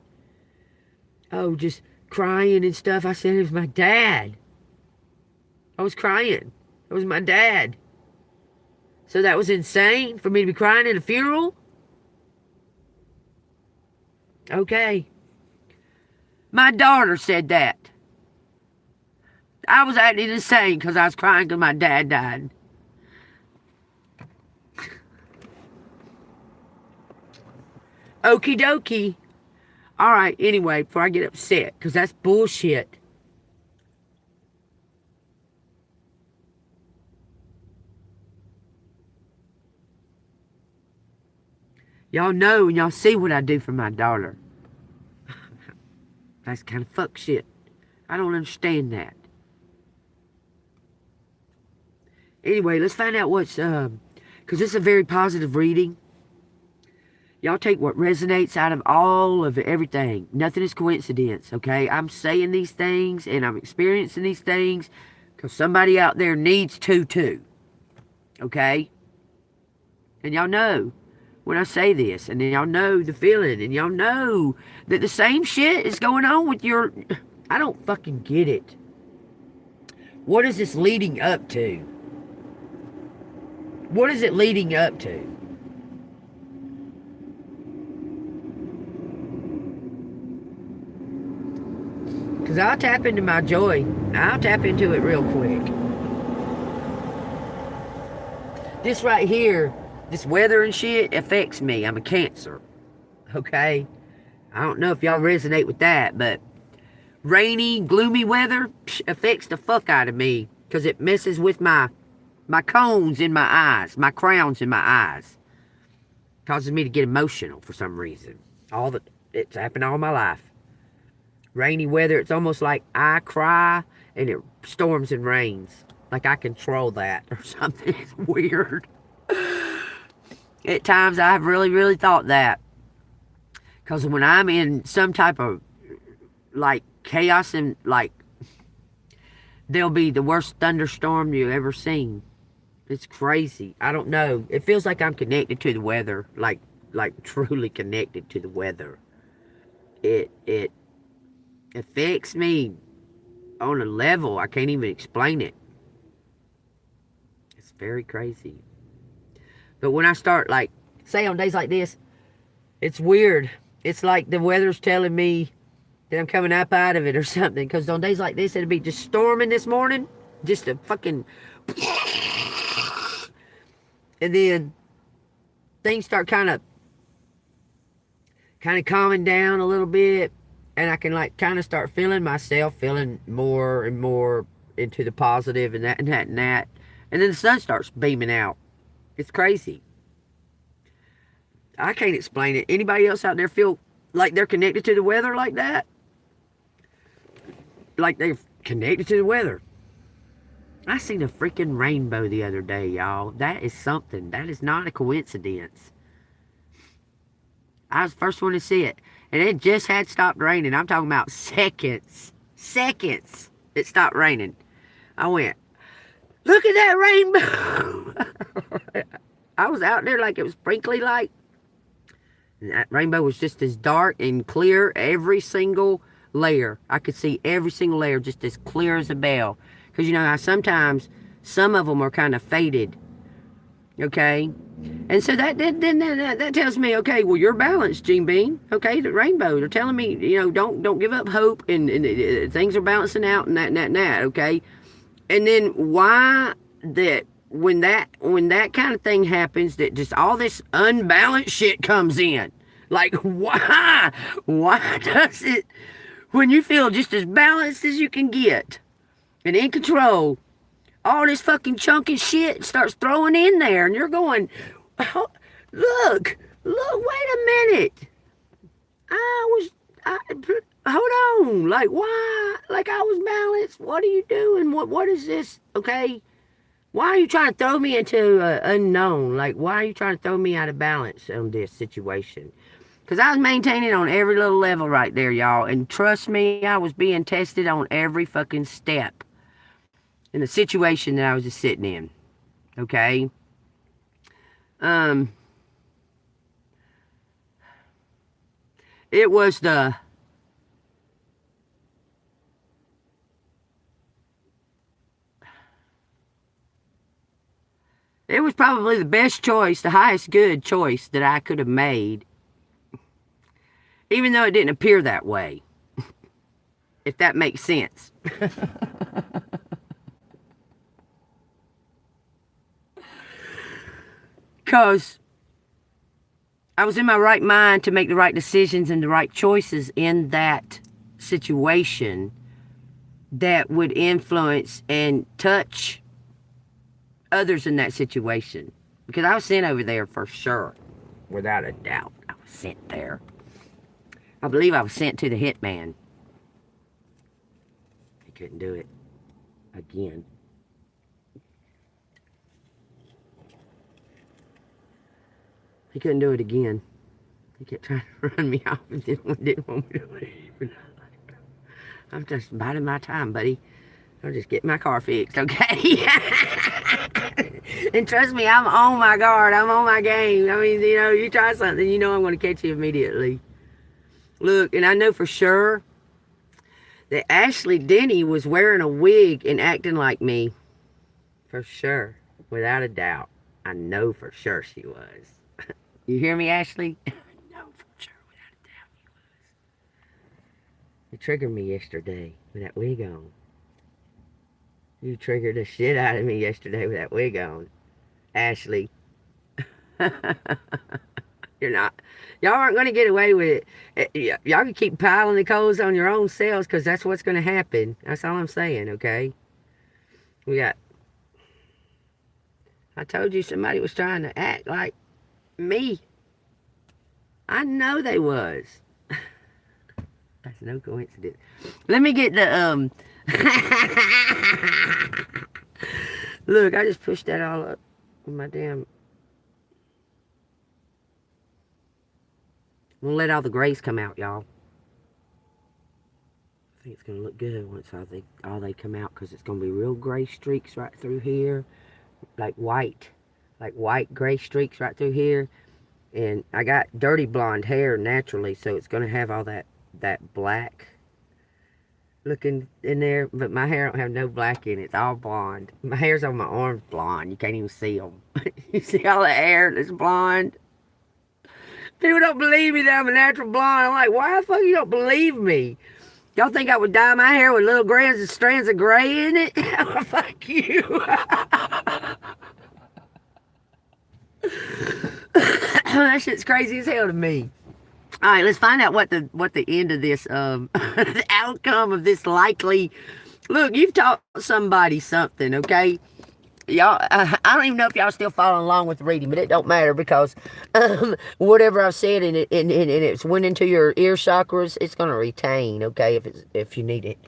S1: Oh, just crying and stuff. I said, it was my dad. I was crying. It was my dad. So that was insane for me to be crying at a funeral? Okay. My daughter said that. I was acting insane because I was crying because my dad died. Okie dokie. All right, anyway, before I get upset, because that's bullshit. Y'all know and y'all see what I do for my daughter. That's kind of fuck shit. I don't understand that. Anyway, let's find out what's, because this is a very positive reading. Y'all take what resonates out of all of everything. Nothing is coincidence, okay? I'm saying these things and I'm experiencing these things because somebody out there needs to too. Okay? And y'all know when I say this, and then y'all know the feeling, and y'all know that the same shit is going on with your... I don't fucking get it. What is this leading up to? What is it leading up to? Because I'll tap into my joy. I'll tap into it real quick. This right here, this weather and shit affects me. I'm a Cancer. Okay? I don't know if y'all resonate with that, but rainy, gloomy weather affects the fuck out of me because it messes with my cones in my eyes, my crowns in my eyes. Causes me to get emotional for some reason. It's happened all my life. Rainy weather, it's almost like I cry and it storms and rains. Like I control that or something. It's weird. At times I've really, really thought that. Because when I'm in some type of like chaos and like there'll be the worst thunderstorm you've ever seen. It's crazy. I don't know. It feels like I'm connected to the weather. Like truly connected to the weather. It affects me on a level I can't even explain it. It's very crazy. But when I start, like, say on days like this, it's weird. It's like the weather's telling me that I'm coming up out of it or something. Because on days like this, it'll be just storming this morning. Just a fucking... And then things start kind of calming down a little bit. And I can like kind of start feeling myself, feeling more and more into the positive and that and that and that. And then the sun starts beaming out. It's crazy. I can't explain it. Anybody else out there feel like they're connected to the weather like that? Like they're connected to the weather. I seen a freaking rainbow the other day, y'all. That is something. That is not a coincidence. I was the first one to see it. And it just had stopped raining. I'm talking about seconds. Seconds. It stopped raining. I went, look at that rainbow. I was out there like it was sprinkly light. And that rainbow was just as dark and clear. Every single layer. I could see every single layer just as clear as a bell. Because you know how sometimes some of them are kind of faded. Okay? And so that tells me, okay, well, you're balanced, Gene Bean. Okay, the rainbow. They're telling me, you know, don't give up hope and things are balancing out and that, okay? And then why that when that kind of thing happens, that just all this unbalanced shit comes in. Like, why? Why does it, when you feel just as balanced as you can get and in control, all this fucking chunky shit starts throwing in there, and you're going, oh, look, wait a minute. Hold on, like, why? Like, I was balanced. What are you doing? What is this? Okay, why are you trying to throw me into unknown? Like, why are you trying to throw me out of balance on this situation? Because I was maintaining on every little level right there, y'all, and trust me, I was being tested on every fucking step in the situation that I was just sitting in. Okay? It was probably the best choice, the highest good choice that I could have made, even though it didn't appear that way. If that makes sense. Because I was in my right mind to make the right decisions and the right choices in that situation that would influence and touch others in that situation. Because I was sent over there for sure. Without a doubt. I was sent there. I believe I was sent to the hitman. He couldn't do it again. He couldn't do it again. He kept trying to run me off and didn't want me to leave. I'm just biding my time, buddy. I'll just get my car fixed, okay? And trust me, I'm on my guard. I'm on my game. I mean, you know, you try something, you know I'm going to catch you immediately. Look, and I know for sure that Ashley Denny was wearing a wig and acting like me. For sure. Without a doubt. I know for sure she was. You hear me, Ashley? I know for sure, without a doubt, he was. You triggered me yesterday with that wig on. You triggered the shit out of me yesterday with that wig on. Ashley. You're not. Y'all aren't going to get away with it. Y'all can keep piling the coals on your own selves because that's what's going to happen. That's all I'm saying, okay? We got... I told you somebody was trying to act like me. I know they was. That's no coincidence. Let me get the look, I just pushed that all up with my damn. I'm gonna let all the grays come out, y'all. I think it's gonna look good once all they come out, because it's gonna be real gray streaks right through here, like white gray streaks right through here. And I got dirty blonde hair naturally, so it's gonna have all that black looking in there, but my hair don't have no black in it. It's all blonde. My hair's on my arms blonde. You can't even see them. You see all the hair that's blonde? People don't believe me that I'm a natural blonde. I'm like, why the fuck you don't believe me? Y'all think I would dye my hair with little strands of gray in it? Oh, fuck you. That shit's crazy as hell to me. All right, let's find out what the end of this, the outcome of this likely. Look, you've taught somebody something, okay? y'all, I don't even know if y'all still following along with the reading, but it don't matter because whatever I've said and it's went into your ear chakras, it's going to retain, okay, if you need it.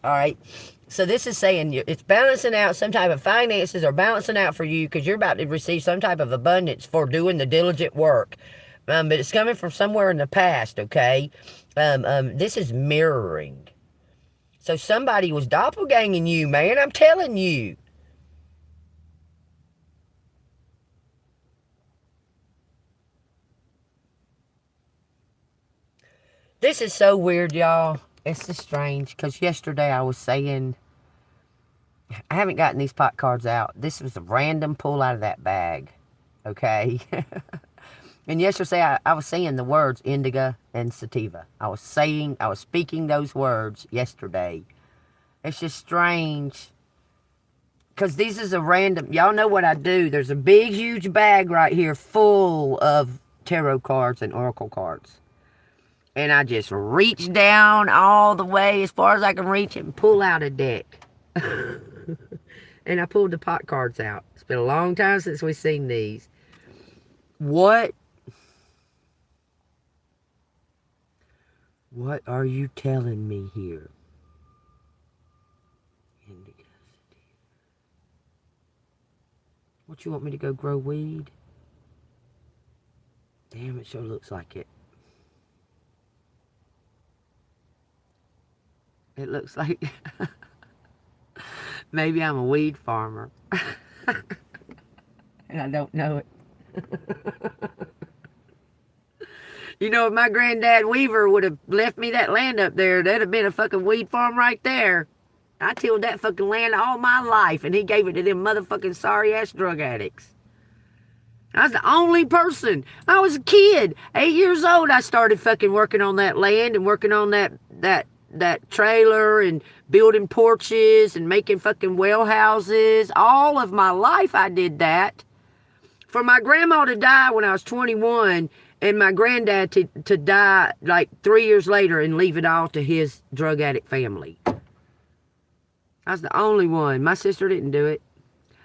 S1: All right. So this is saying it's balancing out some type of finances or balancing out for you because you're about to receive some type of abundance for doing the diligent work. But it's coming from somewhere in the past, okay? This is mirroring. So somebody was doppelganging you, man. I'm telling you. This is so weird, y'all. It's just strange because yesterday I was saying, I haven't gotten these pot cards out. This was a random pull out of that bag, okay? And yesterday I was saying the words indigo and sativa. I was speaking those words yesterday. It's just strange because this is a random, y'all know what I do. There's a big, huge bag right here full of tarot cards and oracle cards. And I just reach down all the way as far as I can reach and pull out a deck. And I pulled the pot cards out. It's been a long time since we've seen these. What are you telling me here? What, you want me to go grow weed? Damn, it sure looks like it. It looks like maybe I'm a weed farmer. And I don't know it. You know, if my granddad Weaver would have left me that land up there, that'd have been a fucking weed farm right there. I tilled that fucking land all my life, and he gave it to them motherfucking sorry-ass drug addicts. I was the only person. I was a kid. 8 years old, I started fucking working on that land and working on that trailer and building porches and making fucking well houses. All of my life I did that. For my grandma to die when I was 21 and my granddad to die like 3 years later and leave it all to his drug addict family. I was the only one. My sister didn't do it.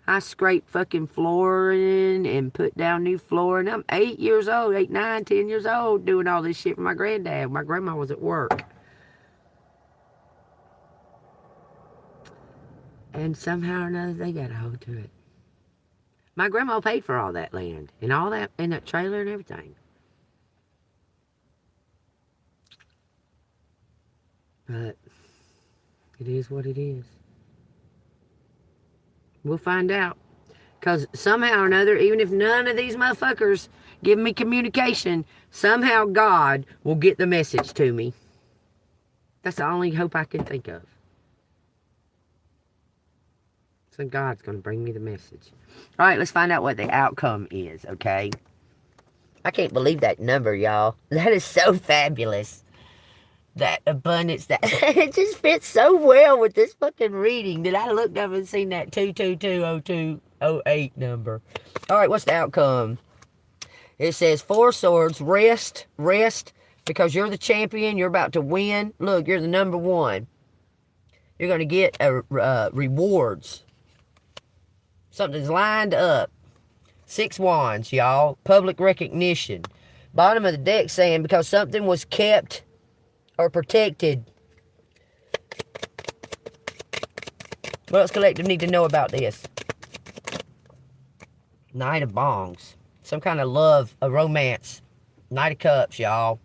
S1: I scraped fucking flooring and put down new flooring. I'm 8 years old, 8, 9, 10 years old doing all this shit for my granddad. My grandma was at work. And somehow or another, they got a hold to it. My grandma paid for all that land and all that, and that trailer and everything. But it is what it is. We'll find out. Because somehow or another, even if none of these motherfuckers give me communication, somehow God will get the message to me. That's the only hope I can think of. So God's going to bring me the message. All right, let's find out what the outcome is, okay? I can't believe that number, y'all. That is so fabulous. That abundance, that it just fits so well with this fucking reading that I looked up and seen that 2220208 number. All right, what's the outcome? It says 4 swords, rest, because you're the champion. You're about to win. Look, you're the number 1. You're going to get rewards. Something's lined up. 6 wands, y'all. Public recognition. Bottom of the deck saying because something was kept or protected. What else collective need to know about this? Knight of Bongs. Some kind of love, a romance. Knight of Cups, y'all.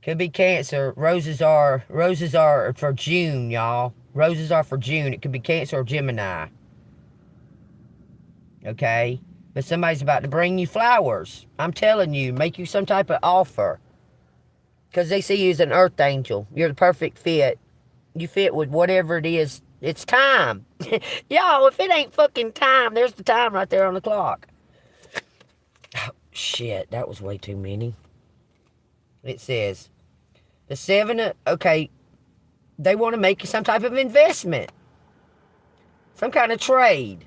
S1: Could be Cancer. Roses are for June, y'all. Roses are for June. It could be Cancer or Gemini. Okay? But somebody's about to bring you flowers. I'm telling you, make you some type of offer. Because they see you as an earth angel. You're the perfect fit. You fit with whatever it is. It's time. Y'all, if it ain't fucking time, there's the time right there on the clock. Oh, shit, that was way too many. It says, the 7, okay, they want to make some type of investment. Some kind of trade.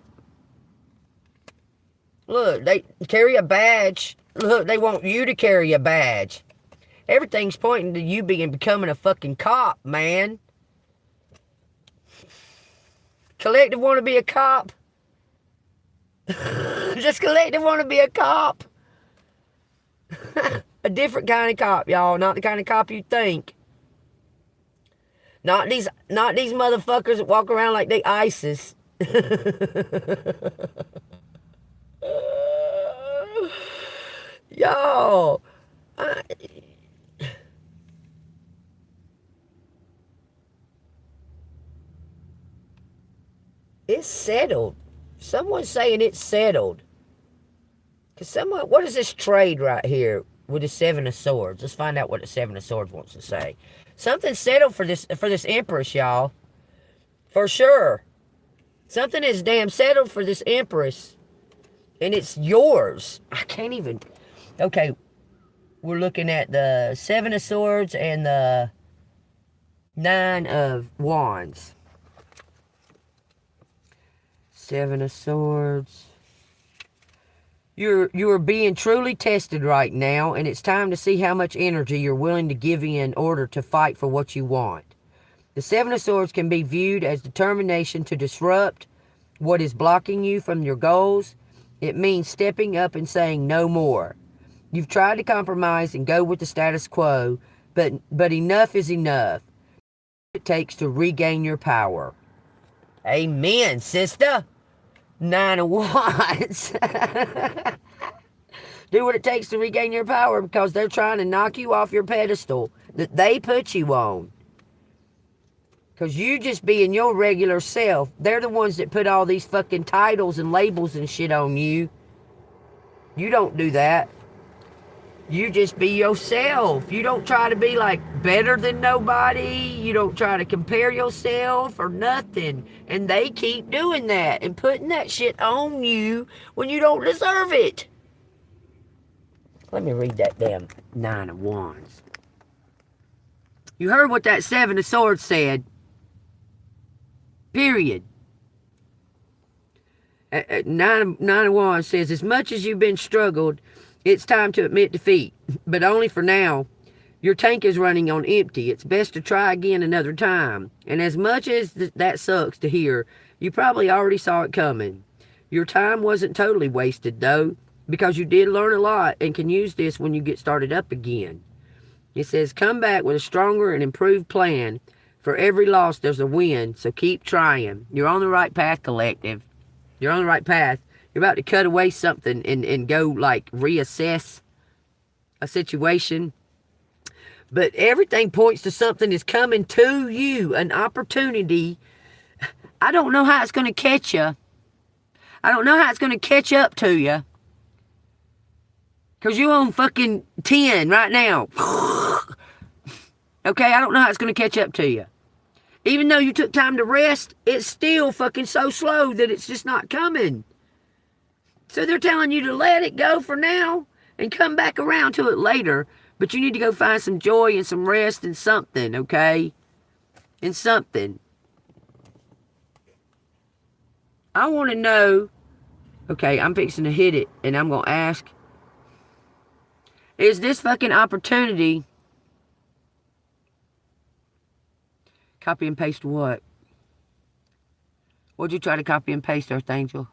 S1: Look, they carry a badge. Look, they want you to carry a badge. Everything's pointing to you becoming a fucking cop, man. Collective want to be a cop? This collective want to be a cop. A different kind of cop, y'all. Not the kind of cop you think. Not these motherfuckers that walk around like they ISIS. Y'all. It's settled. Someone's saying it's settled. Because someone, what is this trade right here with the Seven of Swords? Let's find out what the Seven of Swords wants to say. Something settled for this Empress, y'all. For sure. Something is damn settled for this Empress. And it's yours. I can't even. Okay. We're looking at the Seven of Swords and the Nine of Wands. Seven of Swords. You're being truly tested right now, and it's time to see how much energy you're willing to give in order to fight for what you want. The Seven of Swords can be viewed as determination to disrupt what is blocking you from your goals. It means stepping up and saying no more. You've tried to compromise and go with the status quo, but enough is enough. It takes to regain your power. Amen, sister. Nine of Wands. Do what it takes to regain your power, because they're trying to knock you off your pedestal that they put you on. Because you just being your regular self. They're the ones that put all these fucking titles and labels and shit on you. You don't do that. You just be yourself. You don't try to be like better than nobody. You don't try to compare yourself or nothing. And they keep doing that and putting that shit on you when you don't deserve it. Let me read that damn Nine of Wands. You heard what that Seven of Swords said. Period. Nine of Wands says, as much as you've been struggled, it's time to admit defeat, but only for now. Your tank is running on empty. It's best to try again another time. And as much as that sucks to hear, you probably already saw it coming. Your time wasn't totally wasted, though, because you did learn a lot and can use this when you get started up again. It says, come back with a stronger and improved plan. For every loss, there's a win, so keep trying. You're on the right path, collective. You're on the right path. You're about to cut away something and go, like, reassess a situation. But everything points to something is coming to you, an opportunity. I don't know how it's going to catch you. I don't know how it's going to catch up to you. Because you're on fucking 10 right now. Okay, I don't know how it's going to catch up to you. Even though you took time to rest, it's still fucking so slow that it's just not coming. So they're telling you to let it go for now and come back around to it later. But you need to go find some joy and some rest and something, okay? And something. I want to know, okay, I'm fixing to hit it and I'm going to ask, is this fucking opportunity, copy and paste what? What'd you try to copy and paste, Earth Angel?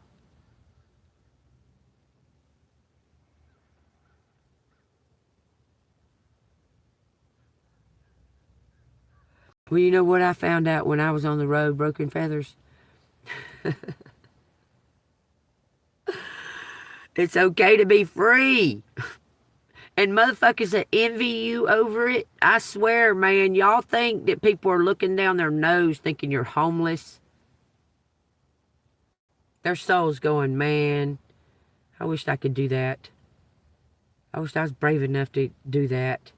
S1: Well, you know what I found out when I was on the road, Broken Feathers? It's okay to be free. And motherfuckers that envy you over it, I swear, man, y'all think that people are looking down their nose thinking you're homeless. Their soul's going, man, I wish I could do that. I wish I was brave enough to do that.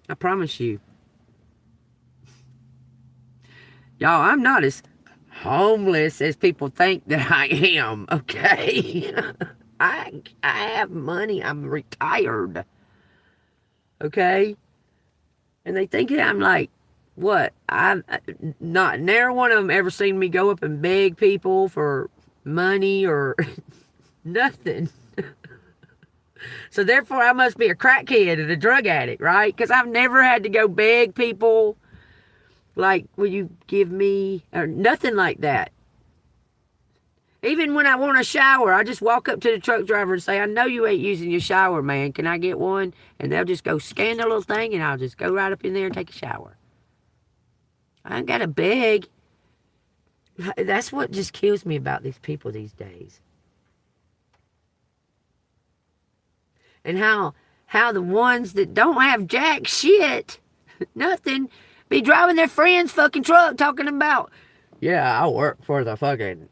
S1: I promise you. Y'all, I'm not as homeless as people think that I am, okay? I have money. I'm retired. Okay? And they think that I'm like, what? Not never one of them ever seen me go up and beg people for money or nothing. So therefore I must be a crackhead and a drug addict, right? Because I've never had to go beg people like, will you give me, or nothing like that. Even when I want a shower, I just walk up to the truck driver and say, I know you ain't using your shower, man. Can I get one? And they'll just go scan their little thing, and I'll just go right up in there and take a shower. I ain't got to beg. That's what just kills me about these people these days. And how the ones that don't have jack shit, nothing, be driving their friend's fucking truck talking about, yeah, I work for the fucking...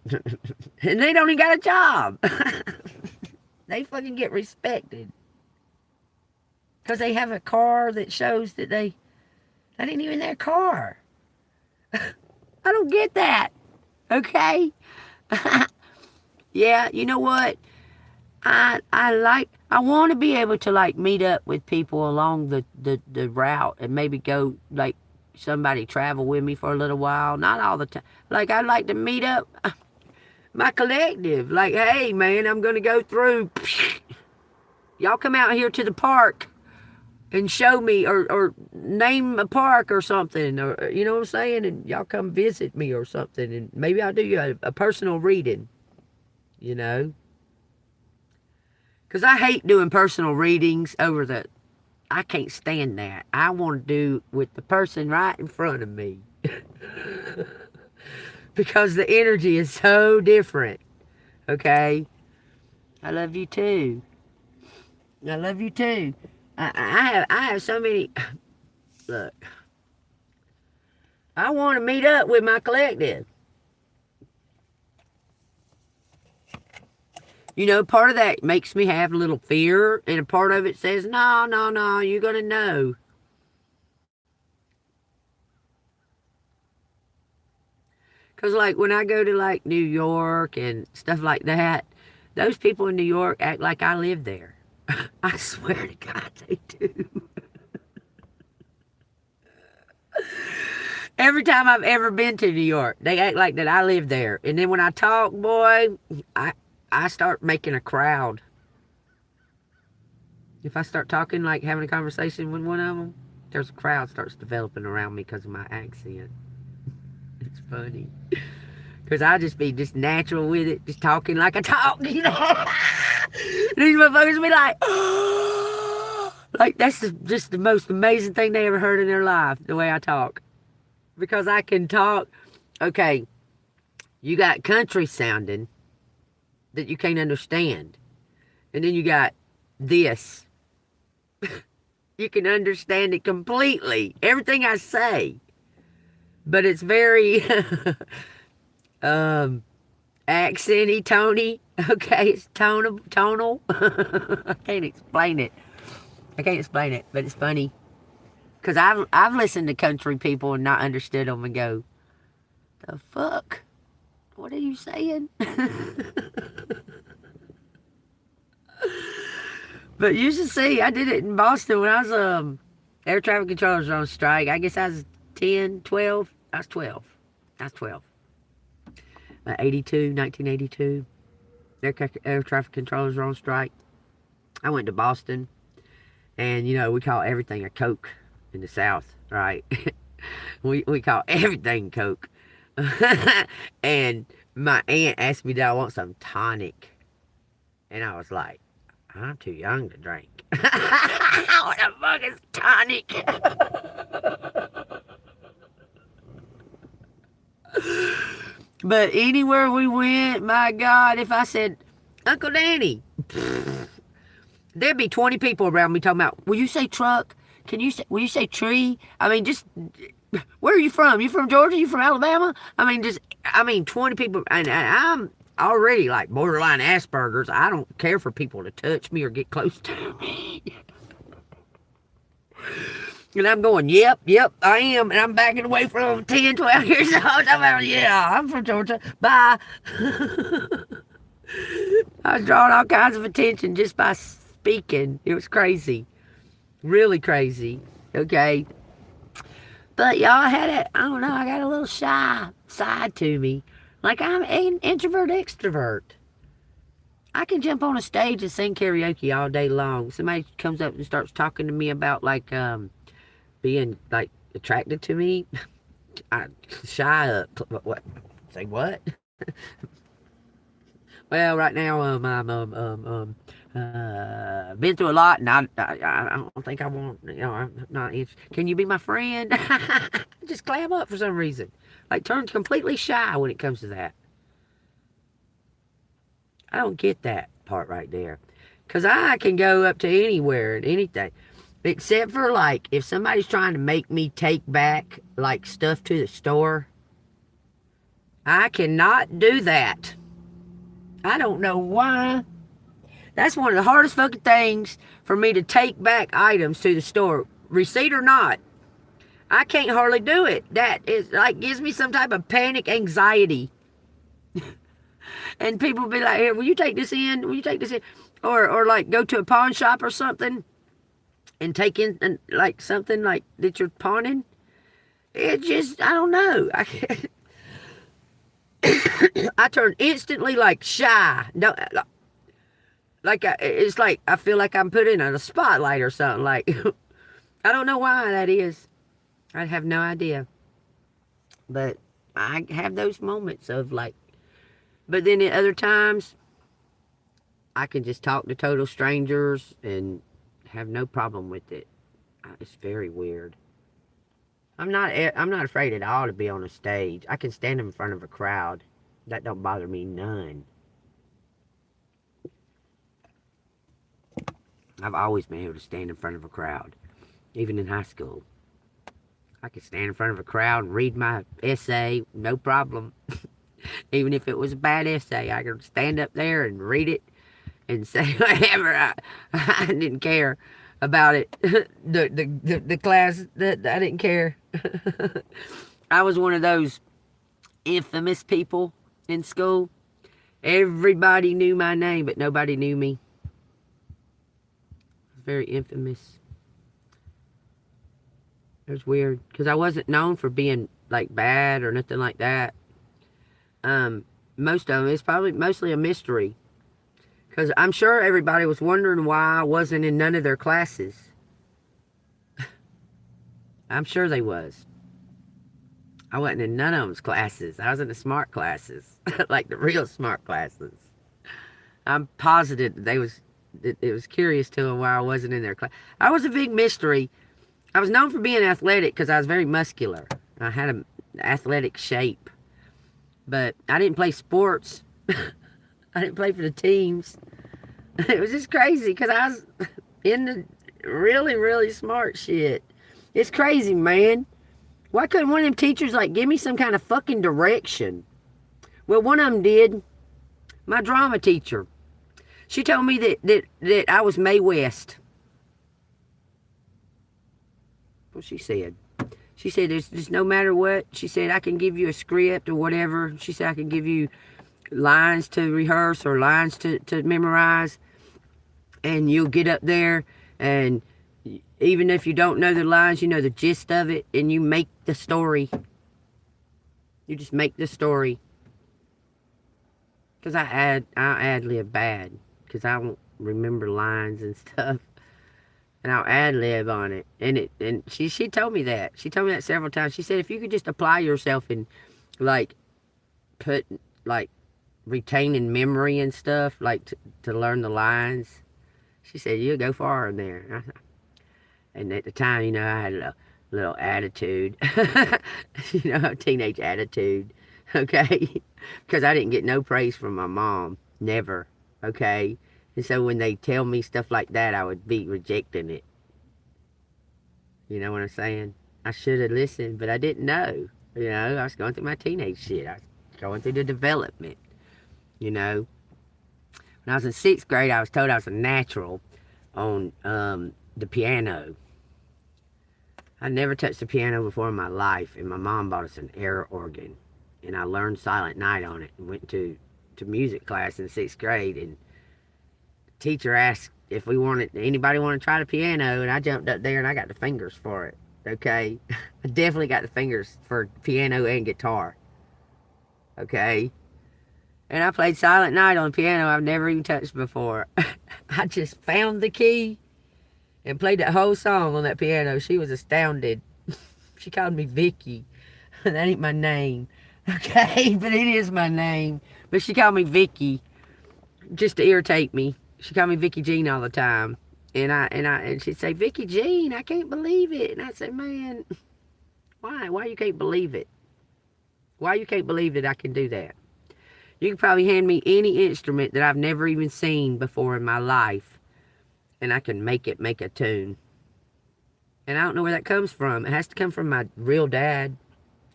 S1: and they don't even got a job. They fucking get respected. Because they have a car that shows that that ain't even their car. I don't get that. Okay? Yeah, you know what? I want to be able to like meet up with people along the route and maybe go like somebody travel with me for a little while. Not all the time. Like I'd like to meet up my collective. Like, hey man, I'm gonna go through. Y'all come out here to the park and show me or name a park or something, or you know what I'm saying, and y'all come visit me or something, and maybe I'll do a personal reading, you know. Because I hate doing personal readings over the... I can't stand that. I want to do with the person right in front of me. Because the energy is so different. Okay? I love you too. I love you too. I have so many... Look. I want to meet up with my collective. You know, part of that makes me have a little fear, and a part of it says, no, you're going to know. Because, like, when I go to, like, New York and stuff like that, those people in New York act like I live there. I swear to God, they do. Every time I've ever been to New York, they act like that I live there. And then when I talk, boy, I start making a crowd. If I start talking, like having a conversation with one of them, there's a crowd starts developing around me because of my accent. It's funny. Because I just be just natural with it, just talking like I talk, you know. These motherfuckers be like, like that's just the most amazing thing they ever heard in their life, the way I talk. Because I can talk, okay, you got country sounding that you can't understand. And then you got this. You can understand it completely. Everything I say. But it's very accenty, tony. Okay, it's tonal. I can't explain it. But it's funny. Because I've listened to country people and not understood them and go, the fuck? What are you saying? But you should see, I did it in Boston when I was air traffic controllers were on strike. I guess I was 10, 12. I was 12. 1982. Air traffic controllers were on strike. I went to Boston, and you know, we call everything a Coke in the South, right? we call everything Coke. And my aunt asked me, did I want some tonic? And I was like, I'm too young to drink. What the fuck is tonic? But anywhere we went, my God, if I said, Uncle Danny, there'd be 20 people around me talking about, will you say truck? Will you say tree? I mean, just, where are you from? You from Georgia? You from Alabama? I mean, 20 people, and I'm already like borderline Asperger's. I don't care for people to touch me or get close to me. And I'm going, yep, I am. And I'm backing away from 10, 12 years old. I'm from Georgia. Bye. I was drawing all kinds of attention just by speaking. It was crazy. Really crazy. Okay. But y'all I don't know, I got a little shy side to me. Like I'm an introvert extrovert. I can jump on a stage and sing karaoke all day long. Somebody comes up and starts talking to me about like being like attracted to me. I shy up. What? Say what? Well, right now, been through a lot, and I don't think I want, I'm not interested. Can you be my friend? Just clam up for some reason. Like, turns completely shy when it comes to that. I don't get that part right there. Because I can go up to anywhere and anything. Except for, like, if somebody's trying to make me take back, like, stuff to the store, I cannot do that. I don't know why. That's one of the hardest fucking things for me to take back items to the store, receipt or not. I can't hardly do it. That is like gives me some type of panic anxiety. And people be like, "Here, will you take this in? Will you take this in?" Or like go to a pawn shop or something and take in like something like that you're pawning. It just I don't know. I can't. I turn instantly like shy. No, like it's like I feel like I'm put in a spotlight or something. Like I don't know why that is. I have no idea. But I have those moments of like. But then at other times, I can just talk to total strangers and have no problem with it. It's very weird. I'm not afraid at all to be on a stage. I can stand in front of a crowd. That don't bother me none. I've always been able to stand in front of a crowd, even in high school. I could stand in front of a crowd and read my essay, no problem. Even if it was a bad essay, I could stand up there and read it and say whatever. I didn't care about it. The class, I didn't care. I was one of those infamous people in school. Everybody knew my name, but nobody knew me. I was very infamous. It was weird because I wasn't known for being like bad or nothing like that. Most of them, it's probably mostly a mystery. Because I'm sure everybody was wondering why I wasn't in none of their classes. I'm sure they was. I wasn't in none of them's classes. I was in the smart classes. Like the real smart classes. I'm positive it was curious to them why I wasn't in their class. I was a big mystery. I was known for being athletic because I was very muscular. I had an athletic shape. But I didn't play sports. I didn't play for the teams. It was just crazy because I was in the really, really smart shit. It's crazy, man. Why couldn't one of them teachers like give me some kind of fucking direction? Well, one of them did. My drama teacher. She told me that I was Mae West. Well, she said. She said, it's just no matter what. She said, I can give you a script or whatever. She said, I can give you lines to rehearse or lines to memorize. And you'll get up there and even if you don't know the lines, you know the gist of it. And you make the story. You just make the story. Because I ad-lib bad. Because I don't remember lines and stuff. And I'll ad-lib on it. And she told me that. She told me that several times. She said, if you could just apply yourself and, like, put, like, retaining memory and stuff, like, to learn the lines. She said, you'll go far in there. And at the time, you know, I had a little attitude. You know, teenage attitude. Okay? Because I didn't get no praise from my mom. Never. Okay? And so when they tell me stuff like that, I would be rejecting it. You know what I'm saying? I should have listened, but I didn't know. You know, I was going through my teenage shit. I was going through the development. You know? When I was in 6th grade, I was told I was a natural on the piano. I never touched the piano before in my life, and my mom bought us an air organ. And I learned Silent Night on it and went to music class in 6th grade, and teacher asked if anybody wanted to try the piano, and I jumped up there and I got the fingers for it. Okay? I definitely got the fingers for piano and guitar. Okay? And I played Silent Night on the piano I've never even touched before. I just found the key and played that whole song on that piano. She was astounded. She called me Vicky. That ain't my name. Okay? But it is my name. But she called me Vicky. just to irritate me. She called me Vicky Jean all the time. And she'd say, Vicky Jean, I can't believe it. And I'd say, man, why? Why you can't believe it? Why you can't believe that I can do that? You can probably hand me any instrument that I've never even seen before in my life, and I can make it make a tune. And I don't know where that comes from. It has to come from my real dad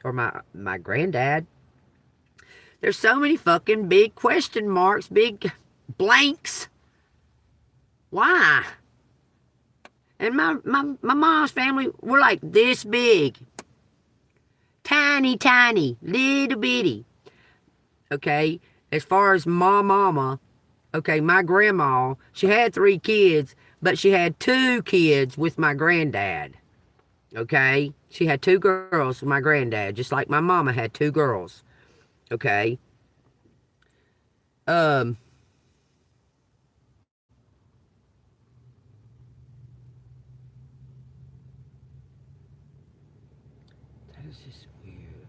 S1: or my granddad. There's so many fucking big question marks, big blanks. Why? And my mom's family were like this big. Tiny, tiny, little bitty. Okay? As far as my mama, okay, my grandma, she had 3 kids, but she had 2 kids with my granddad. Okay? She had 2 girls with my granddad, just like my mama had 2 girls. Okay? That is just weird.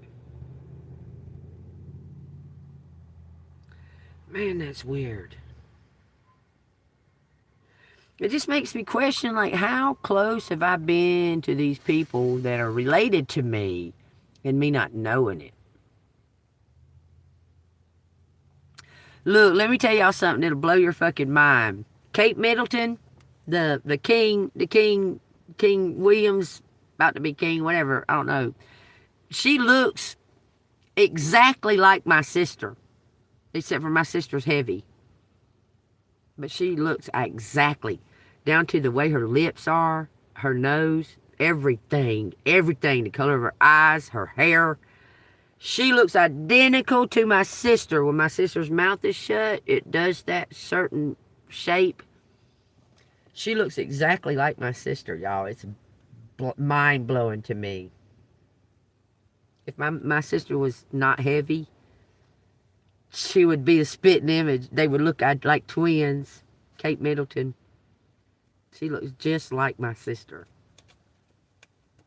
S1: Man, that's weird. It just makes me question, like, how close have I been to these people that are related to me and me not knowing it? Look, let me tell y'all something that'll blow your fucking mind. Kate Middleton, the King Williams, about to be king, whatever, I don't know. She looks exactly like my sister, except for my sister's heavy. But she looks exactly, down to the way her lips are, her nose, everything, the color of her eyes, her hair. She looks identical to my sister. When my sister's mouth is shut, it does that certain shape. She looks exactly like my sister, y'all. It's mind-blowing to me. If my sister was not heavy, she would be a spitting image. They would look like twins. Kate Middleton. She looks just like my sister.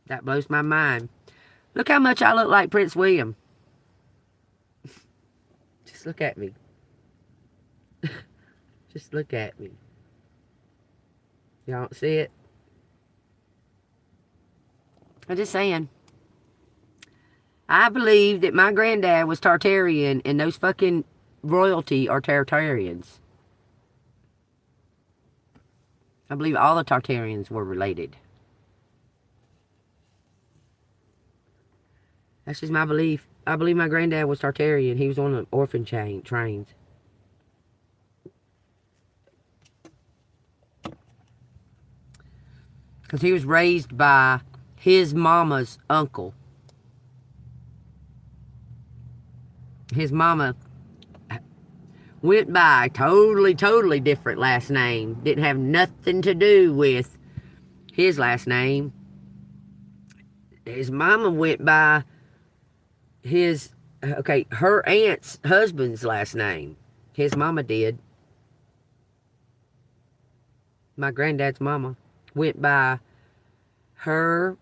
S1: That blows my mind. Look how much I look like Prince William. Just look at me. Just look at me. Y'all don't see it? I'm just saying. I believe that my granddad was Tartarian and those fucking royalty are Tartarians. I believe all the Tartarians were related. That's just my belief. I believe my granddad was Tartarian. He was on an orphan trains. Because he was raised by his mama's uncle. His mama went by a totally different last name. Didn't have nothing to do with his last name. His mama went by her aunt's husband's last name. His mama did. My granddad's mama went by her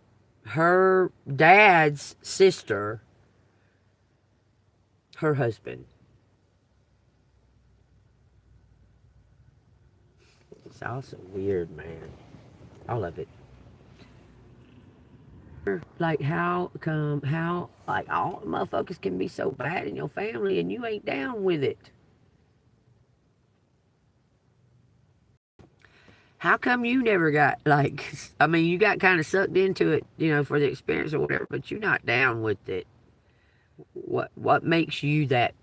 S1: dad's sister, her husband. It's also weird, man. All of it. Like, how all the motherfuckers can be so bad in your family and you ain't down with it? How come you never got, you got kind of sucked into it, for the experience or whatever, but you're not down with it? What makes you that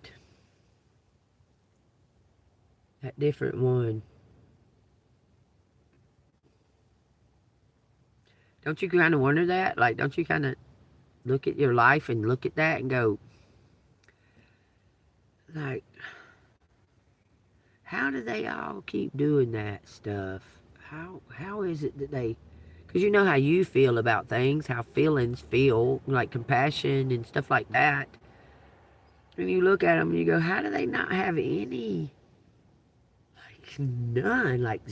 S1: different one? Don't you kind of wonder that? Like, don't you kind of look at your life and look at that and go, like, how do they all keep doing that stuff? How is it that they... Because you know how you feel about things, how feelings feel, like compassion and stuff like that. And you look at them and you go, how do they not have any? Like, none. Like,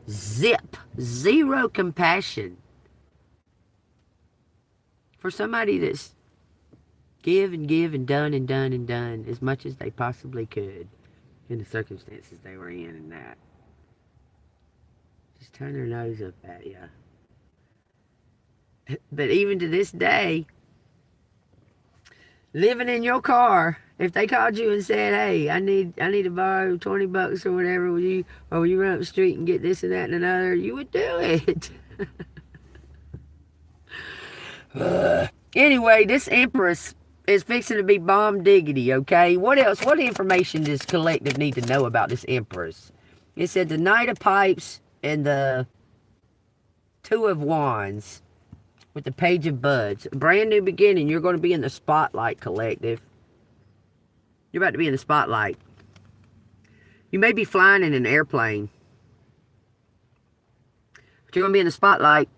S1: zero compassion. For somebody that's give and done as much as they possibly could. in the circumstances they were in and that. Just turn their nose up at you. But even to this day, living in your car, if they called you and said, "Hey, I need to borrow $20 or whatever, will you run up the street and get this and that and another?" You would do it. Anyway, this Empress is fixing to be bomb diggity, okay? What else? What information does collective need to know about this Empress? It said the Knight of Pipes and the Two of Wands with the Page of Buds. A brand new beginning. You're going to be in the spotlight, collective. You're about to be in the spotlight. You may be flying in an airplane, but you're going to be in the spotlight.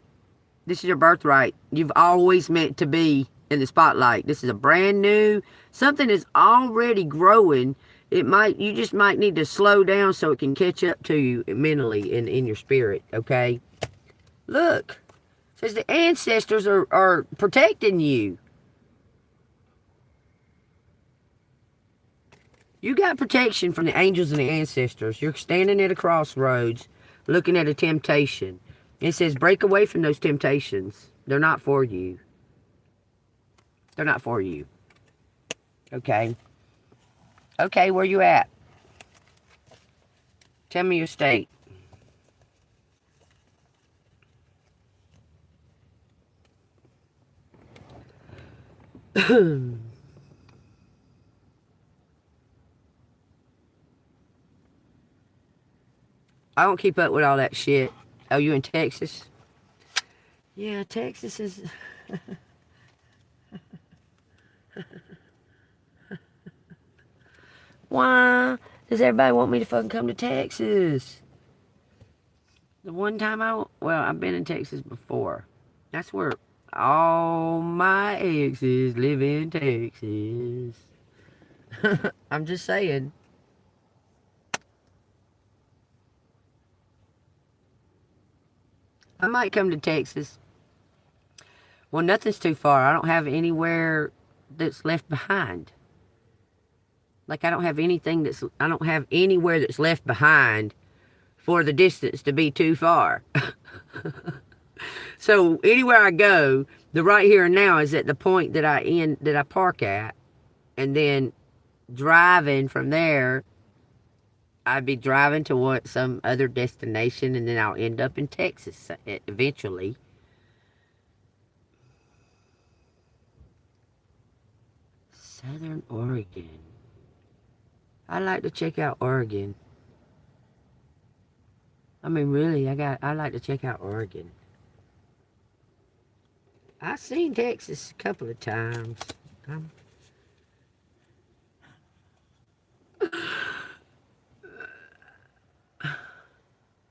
S1: This is your birthright. You've always meant to be in the spotlight. This is a brand new, something is already growing. You just might need to slow down so it can catch up to you mentally and in your spirit, okay? Look, it says the ancestors are protecting you. You got protection from the angels and the ancestors. You're standing at a crossroads looking at a temptation. It says break away from those temptations. They're not for you. They're not for you. Okay. Okay, where you at? Tell me your state. I don't keep up with all that shit. Oh, you in Texas? Yeah, Texas is... Why does everybody want me to fucking come to Texas? The one time I've been in Texas before. That's where all my exes live, in Texas. I'm just saying. I might come to Texas. Well, nothing's too far. I don't have anywhere that's left behind. Like, I don't have anywhere that's left behind for the distance to be too far. So anywhere I go, the right here and now is at the point that I park at, and then driving from there, I'd be driving to some other destination, and then I'll end up in Texas eventually. Southern Oregon. I'd like to check out Oregon. I mean, really, I'd like to check out Oregon. I've seen Texas a couple of times.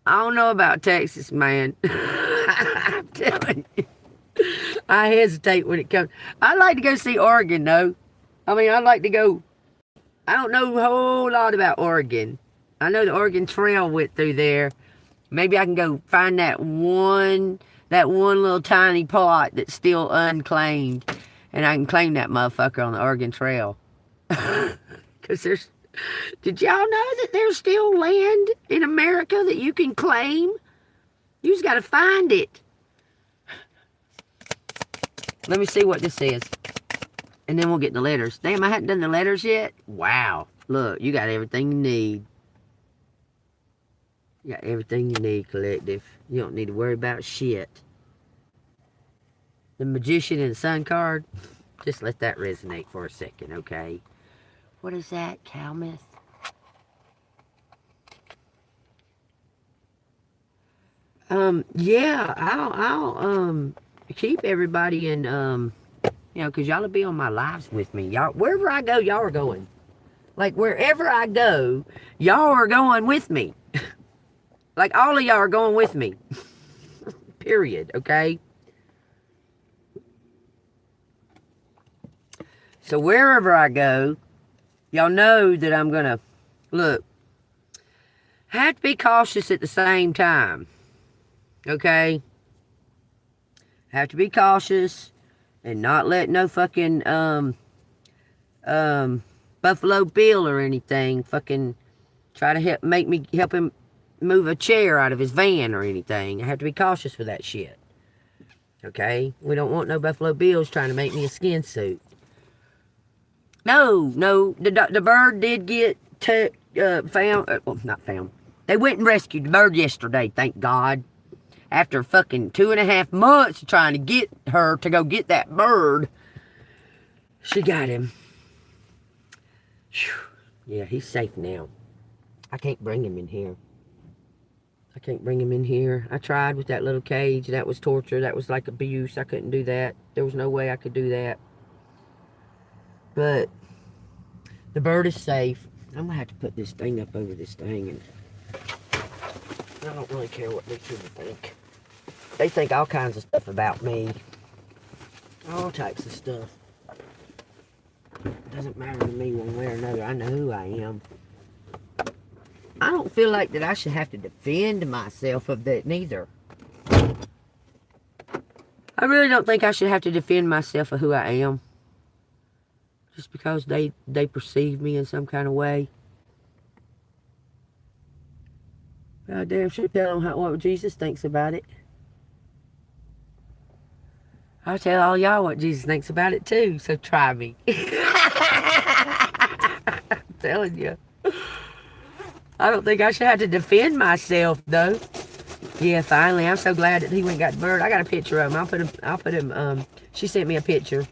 S1: I don't know about Texas, man. I'm telling you. I hesitate when it comes. I'd like to go see Oregon, though. I mean, I'd like to go. I don't know a whole lot about Oregon. I know the Oregon Trail went through there. Maybe I can go find that one little tiny plot that's still unclaimed, and I can claim that motherfucker on the Oregon Trail. Because did y'all know that there's still land in America that you can claim? You just got to find it. Let me see what this says. And then we'll get the letters. Damn, I hadn't done the letters yet? Wow. Look, you got everything you need. You got everything you need, collective. You don't need to worry about shit. The Magician and the Sun card, just let that resonate for a second, okay? What is that, Calmeth? Yeah, I'll keep everybody in, because y'all will be on my lives with me. Y'all, wherever I go, y'all are going. Like, wherever I go, y'all are going with me. Like, all of y'all are going with me. Period, okay? So wherever I go, y'all know that I'm going to, look, have to be cautious at the same time. Okay? Have to be cautious and not let no fucking, Buffalo Bill or anything fucking try to help him move a chair out of his van or anything. I have to be cautious with that shit. Okay? We don't want no Buffalo Bills trying to make me a skin suit. No, the bird did get found. Well, not found. They went and rescued the bird yesterday, thank God. After fucking 2.5 months of trying to get her to go get that bird, she got him. Whew. Yeah, he's safe now. I can't bring him in here. I tried with that little cage. That was torture. That was like abuse. I couldn't do that. There was no way I could do that. But the bird is safe. I'm going to have to put this thing up over this thing. And I don't really care what these people think. They think all kinds of stuff about me. All types of stuff. It doesn't matter to me one way or another. I know who I am. I don't feel like that I should have to defend myself of that neither. I really don't think I should have to defend myself of who I am. Just because they perceive me in some kind of way. God damn sure tell them what Jesus thinks about it. I'll tell all y'all what Jesus thinks about it too, so try me. I'm telling you. I don't think I should have to defend myself though. Yeah, finally, I'm so glad that he went and got the bird. I got a picture of him. I'll put him, she sent me a picture.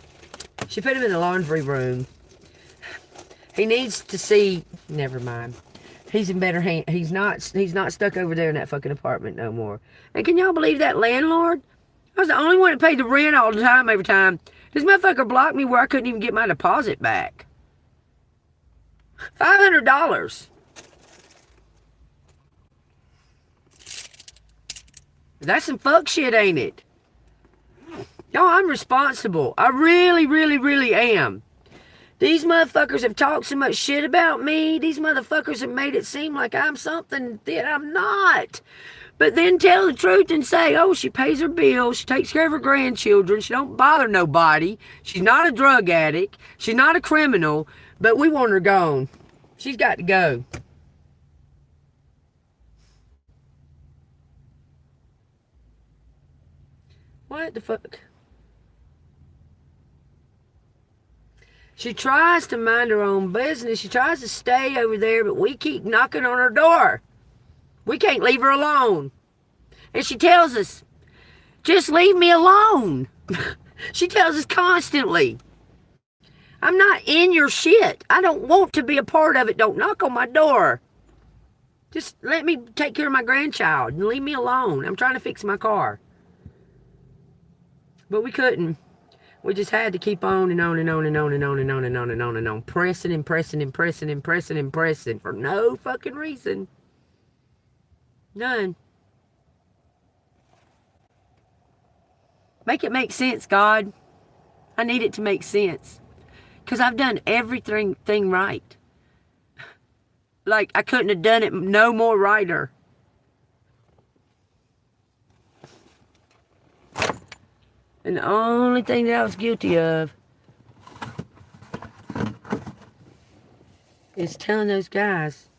S1: She put him in the laundry room. He needs to see, never mind. He's in better hands. He's not stuck over there in that fucking apartment no more. And can y'all believe that landlord? I was the only one that paid the rent all the time every time. This motherfucker blocked me where I couldn't even get my deposit back. $500. That's some fuck shit, ain't it? Y'all, I'm responsible. I really, really, really am. These motherfuckers have talked so much shit about me. These motherfuckers have made it seem like I'm something that I'm not. But then tell the truth and say, oh, she pays her bills, she takes care of her grandchildren, she don't bother nobody, she's not a drug addict, she's not a criminal, but we want her gone. She's got to go. What the fuck? She tries to mind her own business. She tries to stay over there, but we keep knocking on her door. We can't leave her alone. And she tells us, just leave me alone. She tells us constantly, I'm not in your shit. I don't want to be a part of it. Don't knock on my door. Just let me take care of my grandchild and leave me alone. I'm trying to fix my car. But we couldn't. We just had to keep on and on and on and on and on and on and on and on and on. Pressing and pressing and pressing and pressing and pressing for no fucking reason. None. Make it make sense, God. I need it to make sense. Because I've done everything right. Like, I couldn't have done it no more righter. And the only thing that I was guilty of is telling those guys,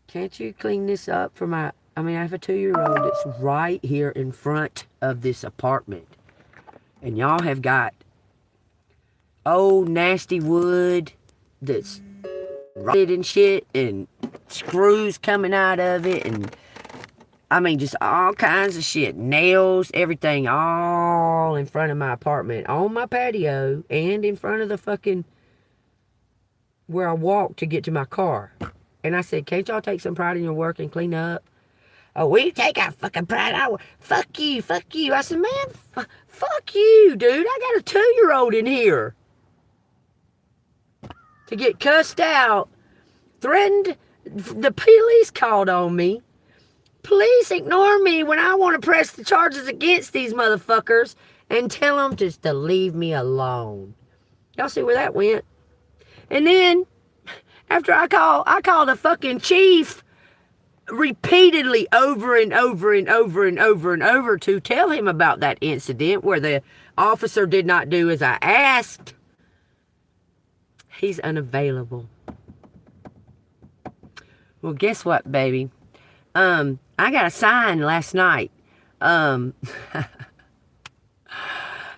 S1: can't you clean this up for my... I have a 2-year-old that's right here in front of this apartment. And y'all have got old nasty wood that's rotted and shit and screws coming out of it and just all kinds of shit. Nails, everything, all in front of my apartment. On my patio and in front of the fucking... where I walk to get to my car. And I said, can't y'all take some pride in your work and clean up? Oh, we take our fucking pride in our work. Fuck you, fuck you. I said, man, fuck you, dude. I got a 2-year-old in here. To get cussed out, threatened, the police called on me. Police ignore me when I want to press the charges against these motherfuckers and tell them just to leave me alone. Y'all see where that went? And then, after I called the fucking chief repeatedly over and over and over and over and over to tell him about that incident where the officer did not do as I asked. He's unavailable. Well, guess what, baby? I got a sign last night. I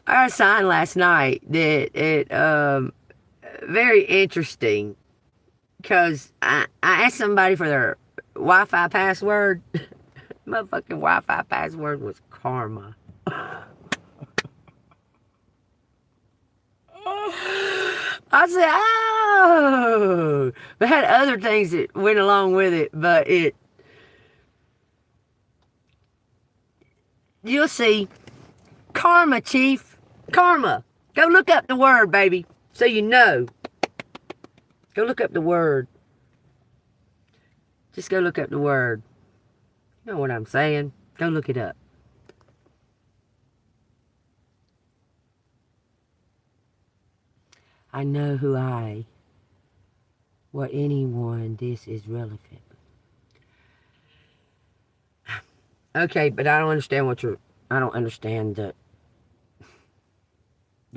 S1: got a sign last night that very interesting, because I asked somebody for their Wi-Fi password. My fucking Wi-Fi password was karma. I said, oh, but had other things that went along with it, but you'll see. Karma, Chief. Karma. Go look up the word, baby, so you know. Go look up the word. Just go look up the word. You know what I'm saying? Go look it up. I know who what anyone, this is relevant. Okay, but I don't understand I don't understand the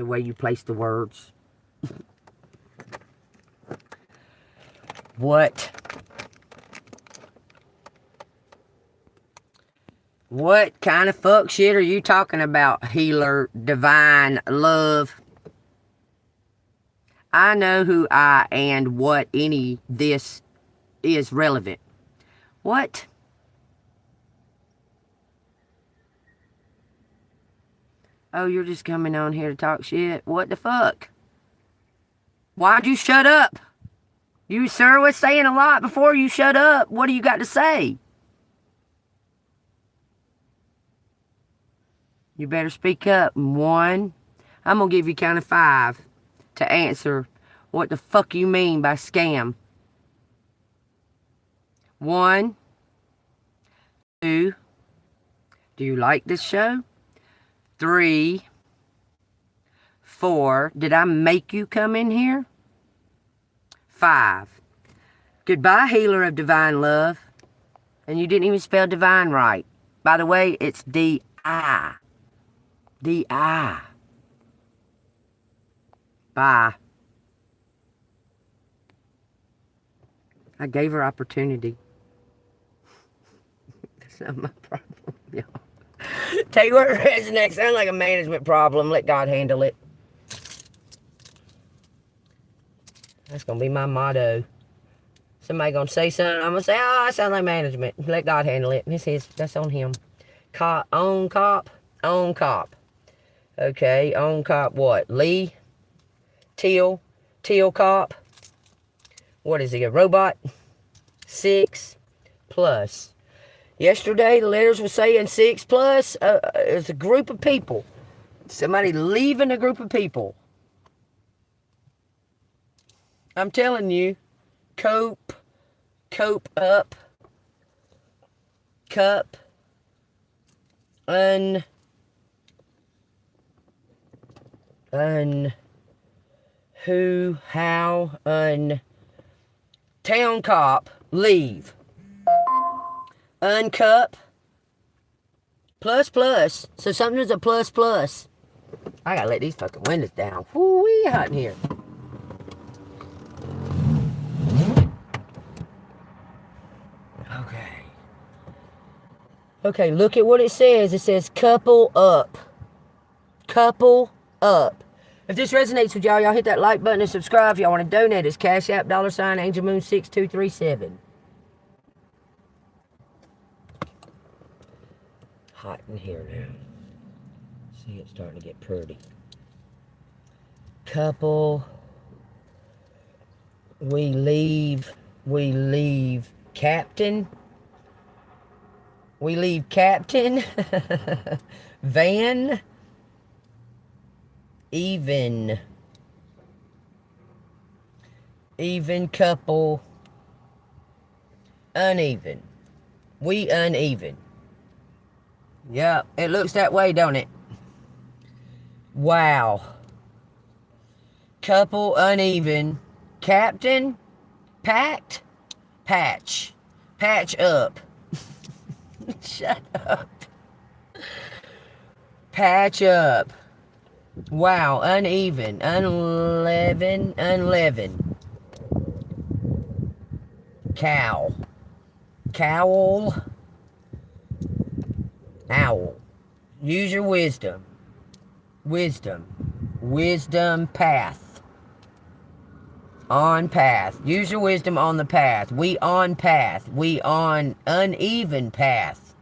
S1: way you place the words. What kind of fuck shit are you talking about, healer, divine, love? I know who and what any this is relevant. What? Oh, you're just coming on here to talk shit? What the fuck? Why'd you shut up? You, sir, was saying a lot before you shut up. What do you got to say? You better speak up. 1, I'm going to give you count of 5 to answer what the fuck you mean by scam. 1, 2, do you like this show? 3, 4, did I make you come in here? 5, goodbye, healer of divine love. And you didn't even spell divine right. By the way, it's D-I. D-I. Bye. I gave her opportunity. That's not my problem, y'all. Take what resonates. Sounds like a management problem. Let God handle it. That's going to be my motto. Somebody going to say something, I'm going to say, oh, that sounds like management. Let God handle it. That's on him. Own cop. Okay, own cop what? Lee? Teal cop? What is he, a robot? 6 plus. Yesterday, the letters were saying 6 plus. It's a group of people. Somebody leaving a group of people. I'm telling you, cope up, cup, town cop, leave, uncup, plus, so something is a plus. I gotta let these fucking windows down. Whoo-wee, hot in here. Okay, look at what it says. It says couple up. Couple up. If this resonates with y'all hit that like button and subscribe. If y'all want to donate, it's Cash App, $angelmoon6237. Hot in here now. See, it's starting to get pretty. Couple. We leave captain. We leave captain. Van. Even couple. Uneven. We uneven. Yep, it looks that way, don't it? Wow. Couple uneven. Captain. Packed. Patch up. Shut up. Patch up. Wow, uneven, unleavened. Cow. Cowl. Owl. Use your wisdom. Wisdom path. On path. Use your wisdom on the path. We on path. We on uneven path.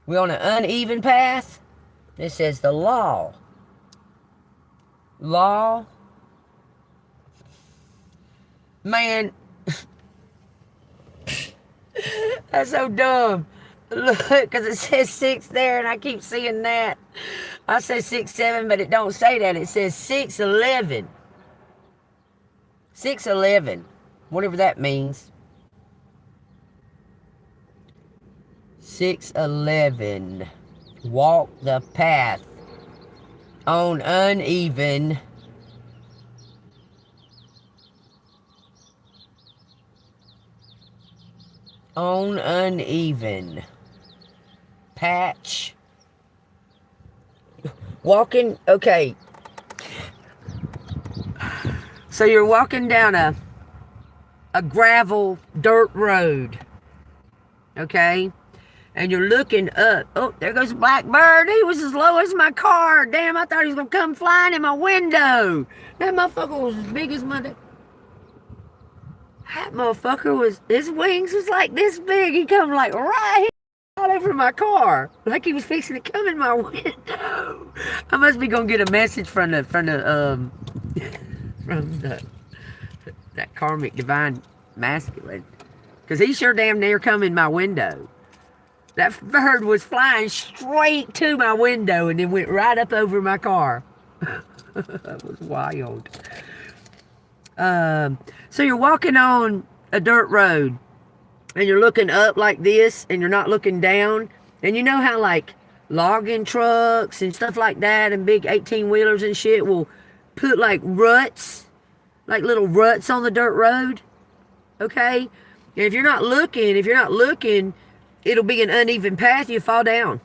S1: We on an uneven path? This says the law. Law. Man. That's so dumb. Look, because it says 6 there, and I keep seeing that. I say 6, 7, but it don't say that. It says 611. 611. Whatever that means. 611. Walk the path on uneven. On uneven patch. Walking, okay. So you're walking down a gravel dirt road. Okay? And you're looking up. Oh, there goes a blackbird. He was as low as my car. Damn, I thought he was going to come flying in my window. That motherfucker was as big as my... That motherfucker was... His wings was like this big. He come like right all over my car. Like he was fixing to come in my window. I must be going to get a message from the that karmic divine masculine. Because he sure damn near come in my window. That bird was flying straight to my window and then went right up over my car. That was wild. So you're walking on a dirt road and you're looking up like this and you're not looking down. And you know how like logging trucks and stuff like that and big 18-wheelers and shit will put like ruts, like little ruts on the dirt road? Okay? And if you're not looking, it'll be an uneven path. You fall down.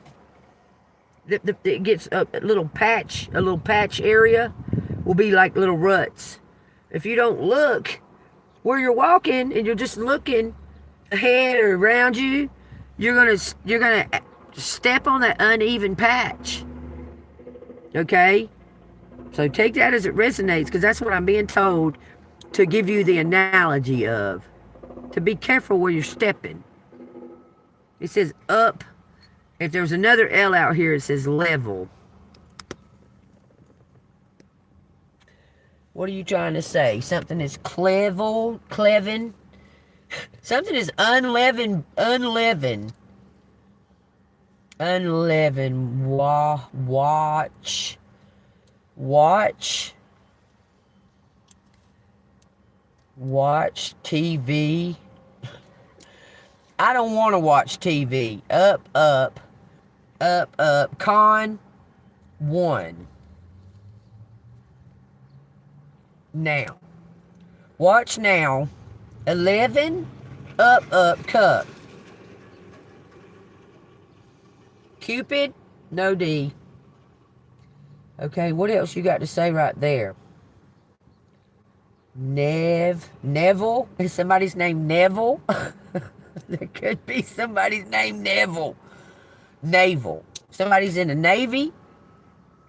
S1: It gets a little patch area will be like little ruts. If you don't look where you're walking and you're just looking ahead or around you, you're gonna step on that uneven patch. Okay? So take that as it resonates, because that's what I'm being told to give you the analogy of. To be careful where you're stepping. It says up. If there's another L out here, it says level. What are you trying to say? Something is cleven. Something is unleavened. Watch TV. I don't want to watch TV. Up. Con 1. Now. Watch now. 11. Up, cup. Cupid. No D. Okay, what else you got to say right there? Neville. Is somebody's name Neville? There could be somebody's name Neville. Naval. Somebody's in the Navy.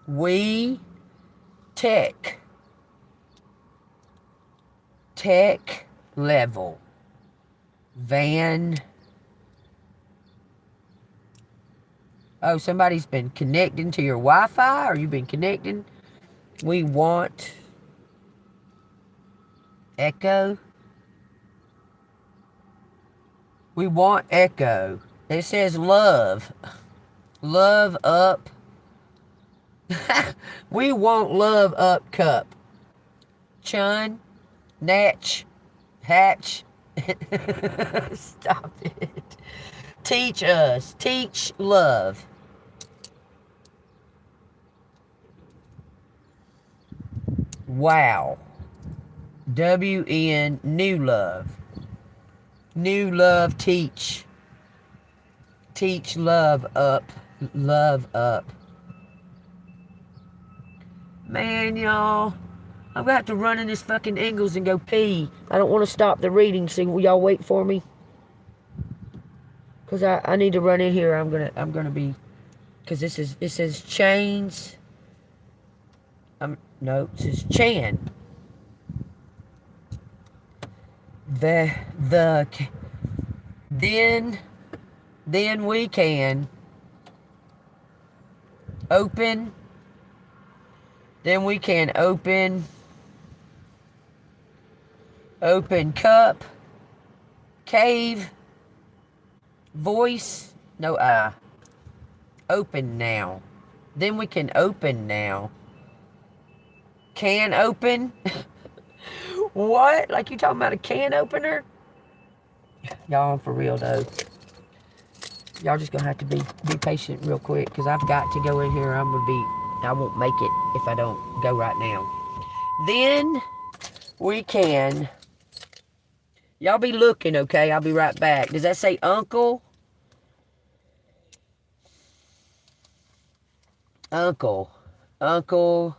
S1: We. Tech level. Van. Oh, somebody's been connecting to your Wi-Fi, or you've been connecting. We want Echo. We want Echo. It says love. Love up. We want love up cup. Chun. Natch. Hatch. Stop it. Teach us. Teach love. Wow. WN. New love. New love. Teach. Teach love up. Love up. Man, y'all. I'm going to have to run in this fucking Ingles and go pee. I don't want to stop the reading, so will y'all wait for me? Because I need to run in here. I'm gonna be, because it says chains. No, it says Chan. The then we can open. Then we can open cup, cave, voice. No, open now. Then we can open now. Can open. What? Like you talking about a can opener? Y'all, for real though. Y'all just gonna have to be patient real quick, because I've got to go in here. I won't make it if I don't go right now. Then we can, y'all be looking, okay? I'll be right back. Does that say uncle? Uncle. Uncle.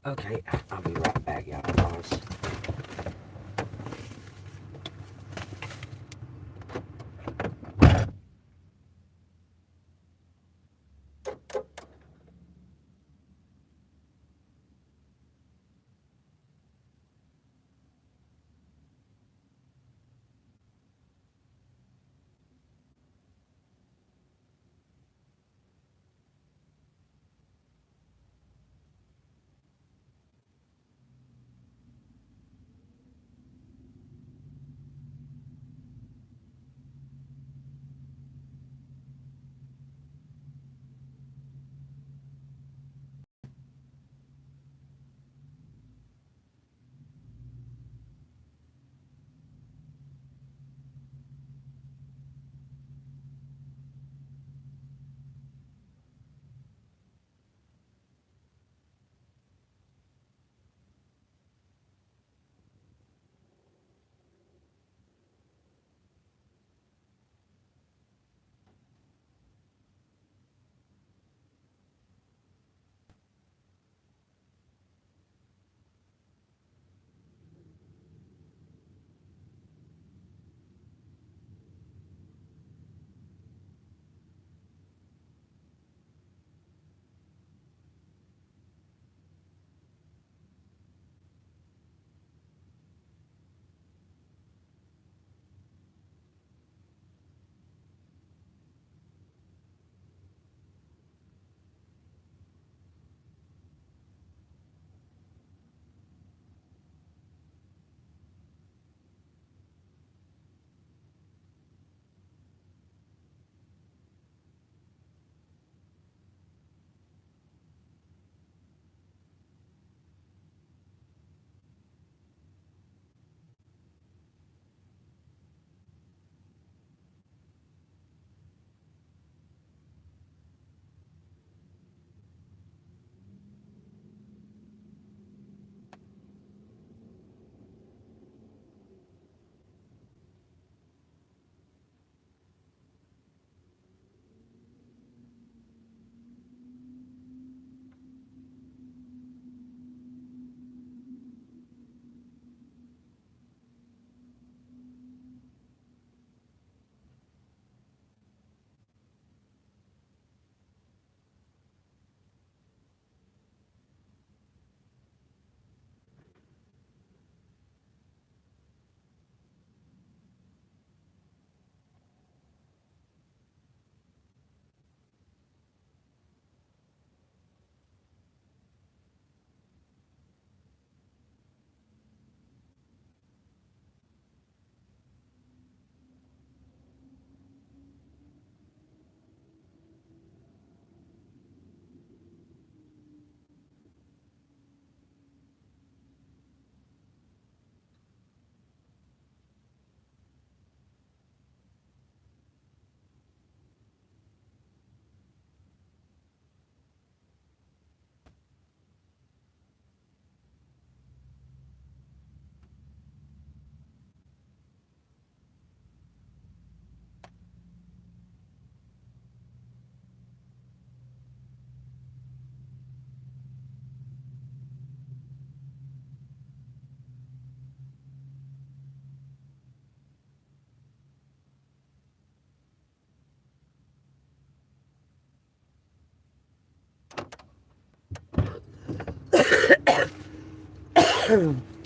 S1: Okay, I'll be right back, y'all. Pause.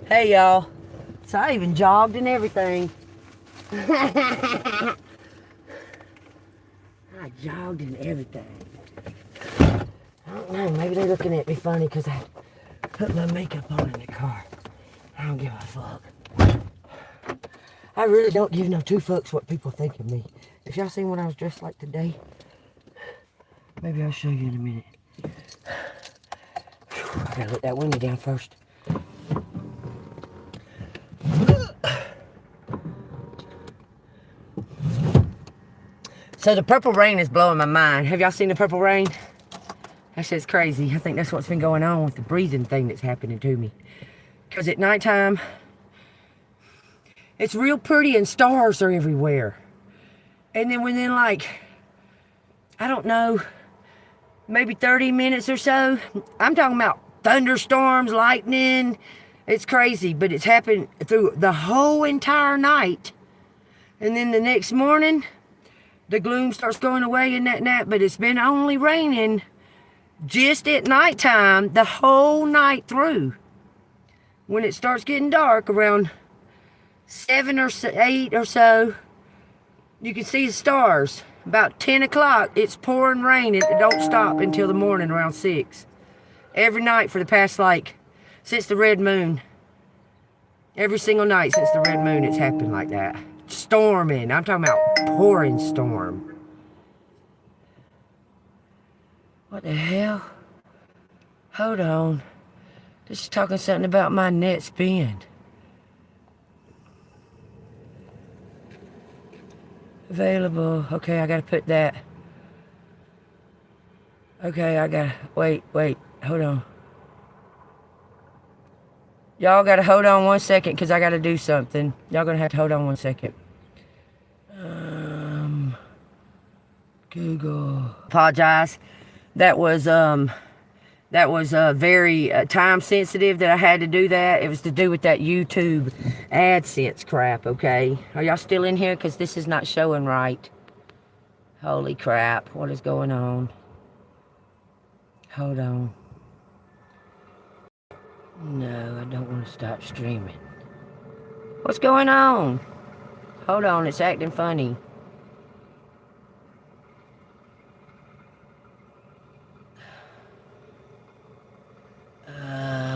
S1: Hey, y'all. So I even jogged and everything. I jogged and everything. I don't know. Maybe they're looking at me funny because I put my makeup on in the car. I don't give a fuck. I really don't give no two fucks what people think of me. If y'all seen what I was dressed like today, maybe I'll show you in a minute. Whew, I gotta let that window down first. So the purple rain is blowing my mind. Have y'all seen the purple rain? That shit's crazy. I think that's what's been going on with the breathing thing that's happening to me. Because at nighttime, it's real pretty and stars are everywhere. And then within like, I don't know, maybe 30 minutes or so, I'm talking about thunderstorms, lightning. It's crazy, but it's happened through the whole entire night. And then the next morning, the gloom starts going away and that, but it's been only raining just at nighttime the whole night through. When it starts getting dark around 7 or 8 or so, you can see the stars. About 10 o'clock, it's pouring rain. It don't stop until the morning around 6. Every night for the past, since the red moon. Every single night since the red moon, it's happened like that. Storming. I'm talking about pouring storm. What the hell? Hold on. This is talking something about my net spend. Available. Okay, I gotta put that. Okay, I gotta... Wait. Hold on. Y'all gotta hold on 1 second because I gotta do something. Y'all gonna have to hold on 1 second. Google. Apologize. That was very time sensitive that I had to do that. It was to do with that YouTube AdSense crap, okay? Are y'all still in here? Because this is not showing right. Holy crap. What is going on? Hold on. No, I don't want to stop streaming. What's going on? Hold on, it's acting funny.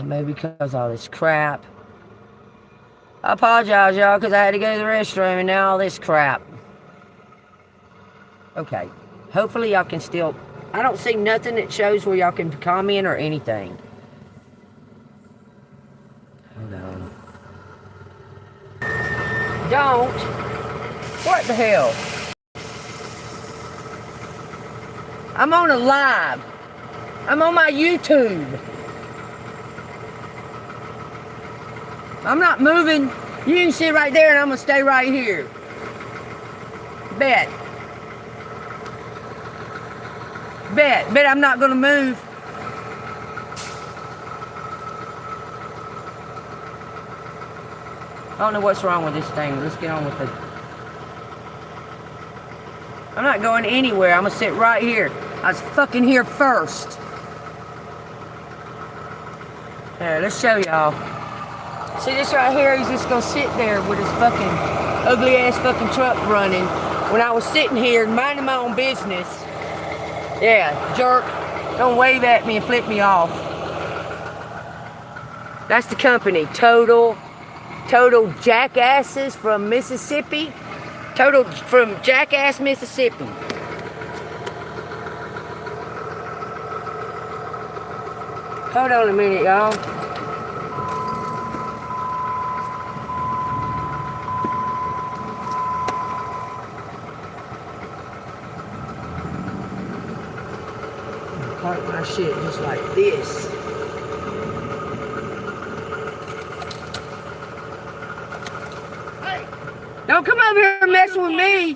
S1: Maybe because all this crap. I apologize, y'all, because I had to go to the restroom and now all this crap. Okay. Hopefully y'all can still... I don't see nothing that shows where y'all can comment or anything. Hold on. Don't. What the hell? I'm on a live. I'm on my YouTube. I'm not moving. You can sit right there and I'm going to stay right here. Bet I'm not going to move. I don't know what's wrong with this thing. Let's get on with it. I'm not going anywhere. I'm going to sit right here. I was fucking here first. There, let's show y'all. See this right here? He's just going to sit there with his fucking ugly ass fucking truck running. When I was sitting here minding my own business. Yeah, jerk. Don't wave at me and flip me off. That's the company. Total jackasses from Mississippi. From Jackass, Mississippi. Hold on a minute, y'all. Park my shit just like this. Hey! Don't come over here and mess with me.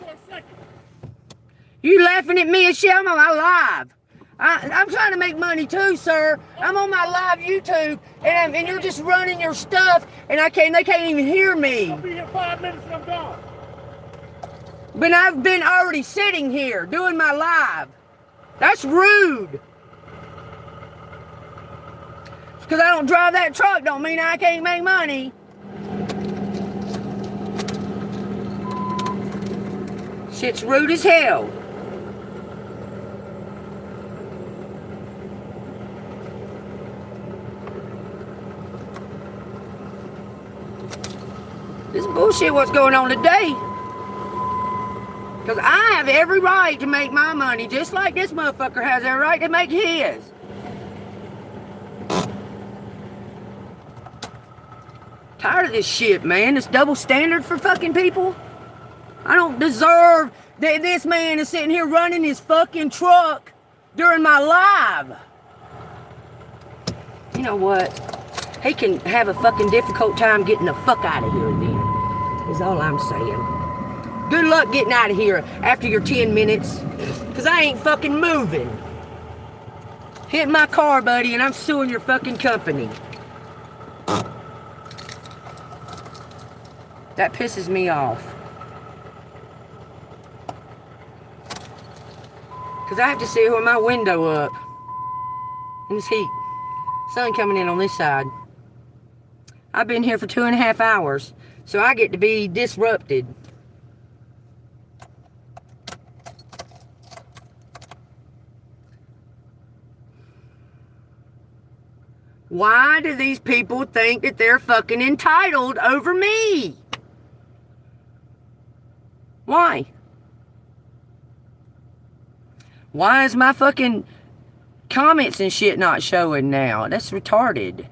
S1: You laughing at me and shit? I'm on my live. I'm trying to make money too, sir. I'm on my live YouTube, and you're just running your stuff, and they can't even hear me.
S2: I'll be here 5 minutes and I'm gone.
S1: But I've been already sitting here doing my live. That's rude. Because I don't drive that truck don't mean I can't make money. Shit's rude as hell. This is bullshit what's going on today. Because I have every right to make my money just like this motherfucker has every right to make his. Tired of this shit, man. This double standard for fucking people. I don't deserve that this man is sitting here running his fucking truck during my live. You know what? He can have a fucking difficult time getting the fuck out of here then. Is all I'm saying. Good luck getting out of here after your 10 minutes. Because I ain't fucking moving. Hit my car, buddy, and I'm suing your fucking company. That pisses me off. Because I have to sit here with my window up. In this heat. Sun coming in on this side. I've been here for 2.5 hours. So I get to be disrupted. Why do these people think that they're fucking entitled over me? Why? Why is my fucking comments and shit not showing now? That's retarded.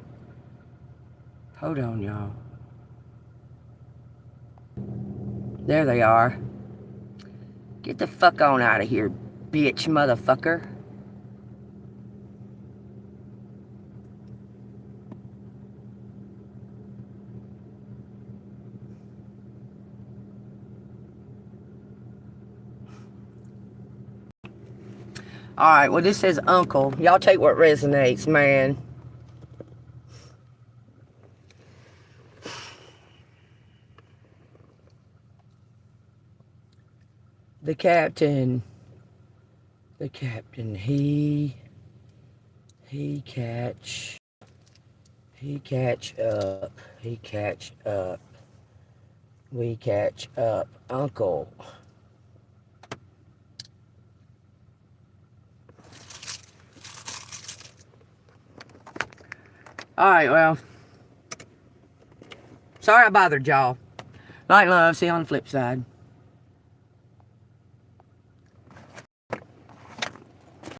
S1: Hold on, y'all. There they are. Get the fuck on out of here, bitch motherfucker. Alright, well this says uncle. Y'all take what resonates, man. The captain, he catch up, we catch up, uncle. Alright, well, sorry I bothered y'all. Light and love, see you on the flip side.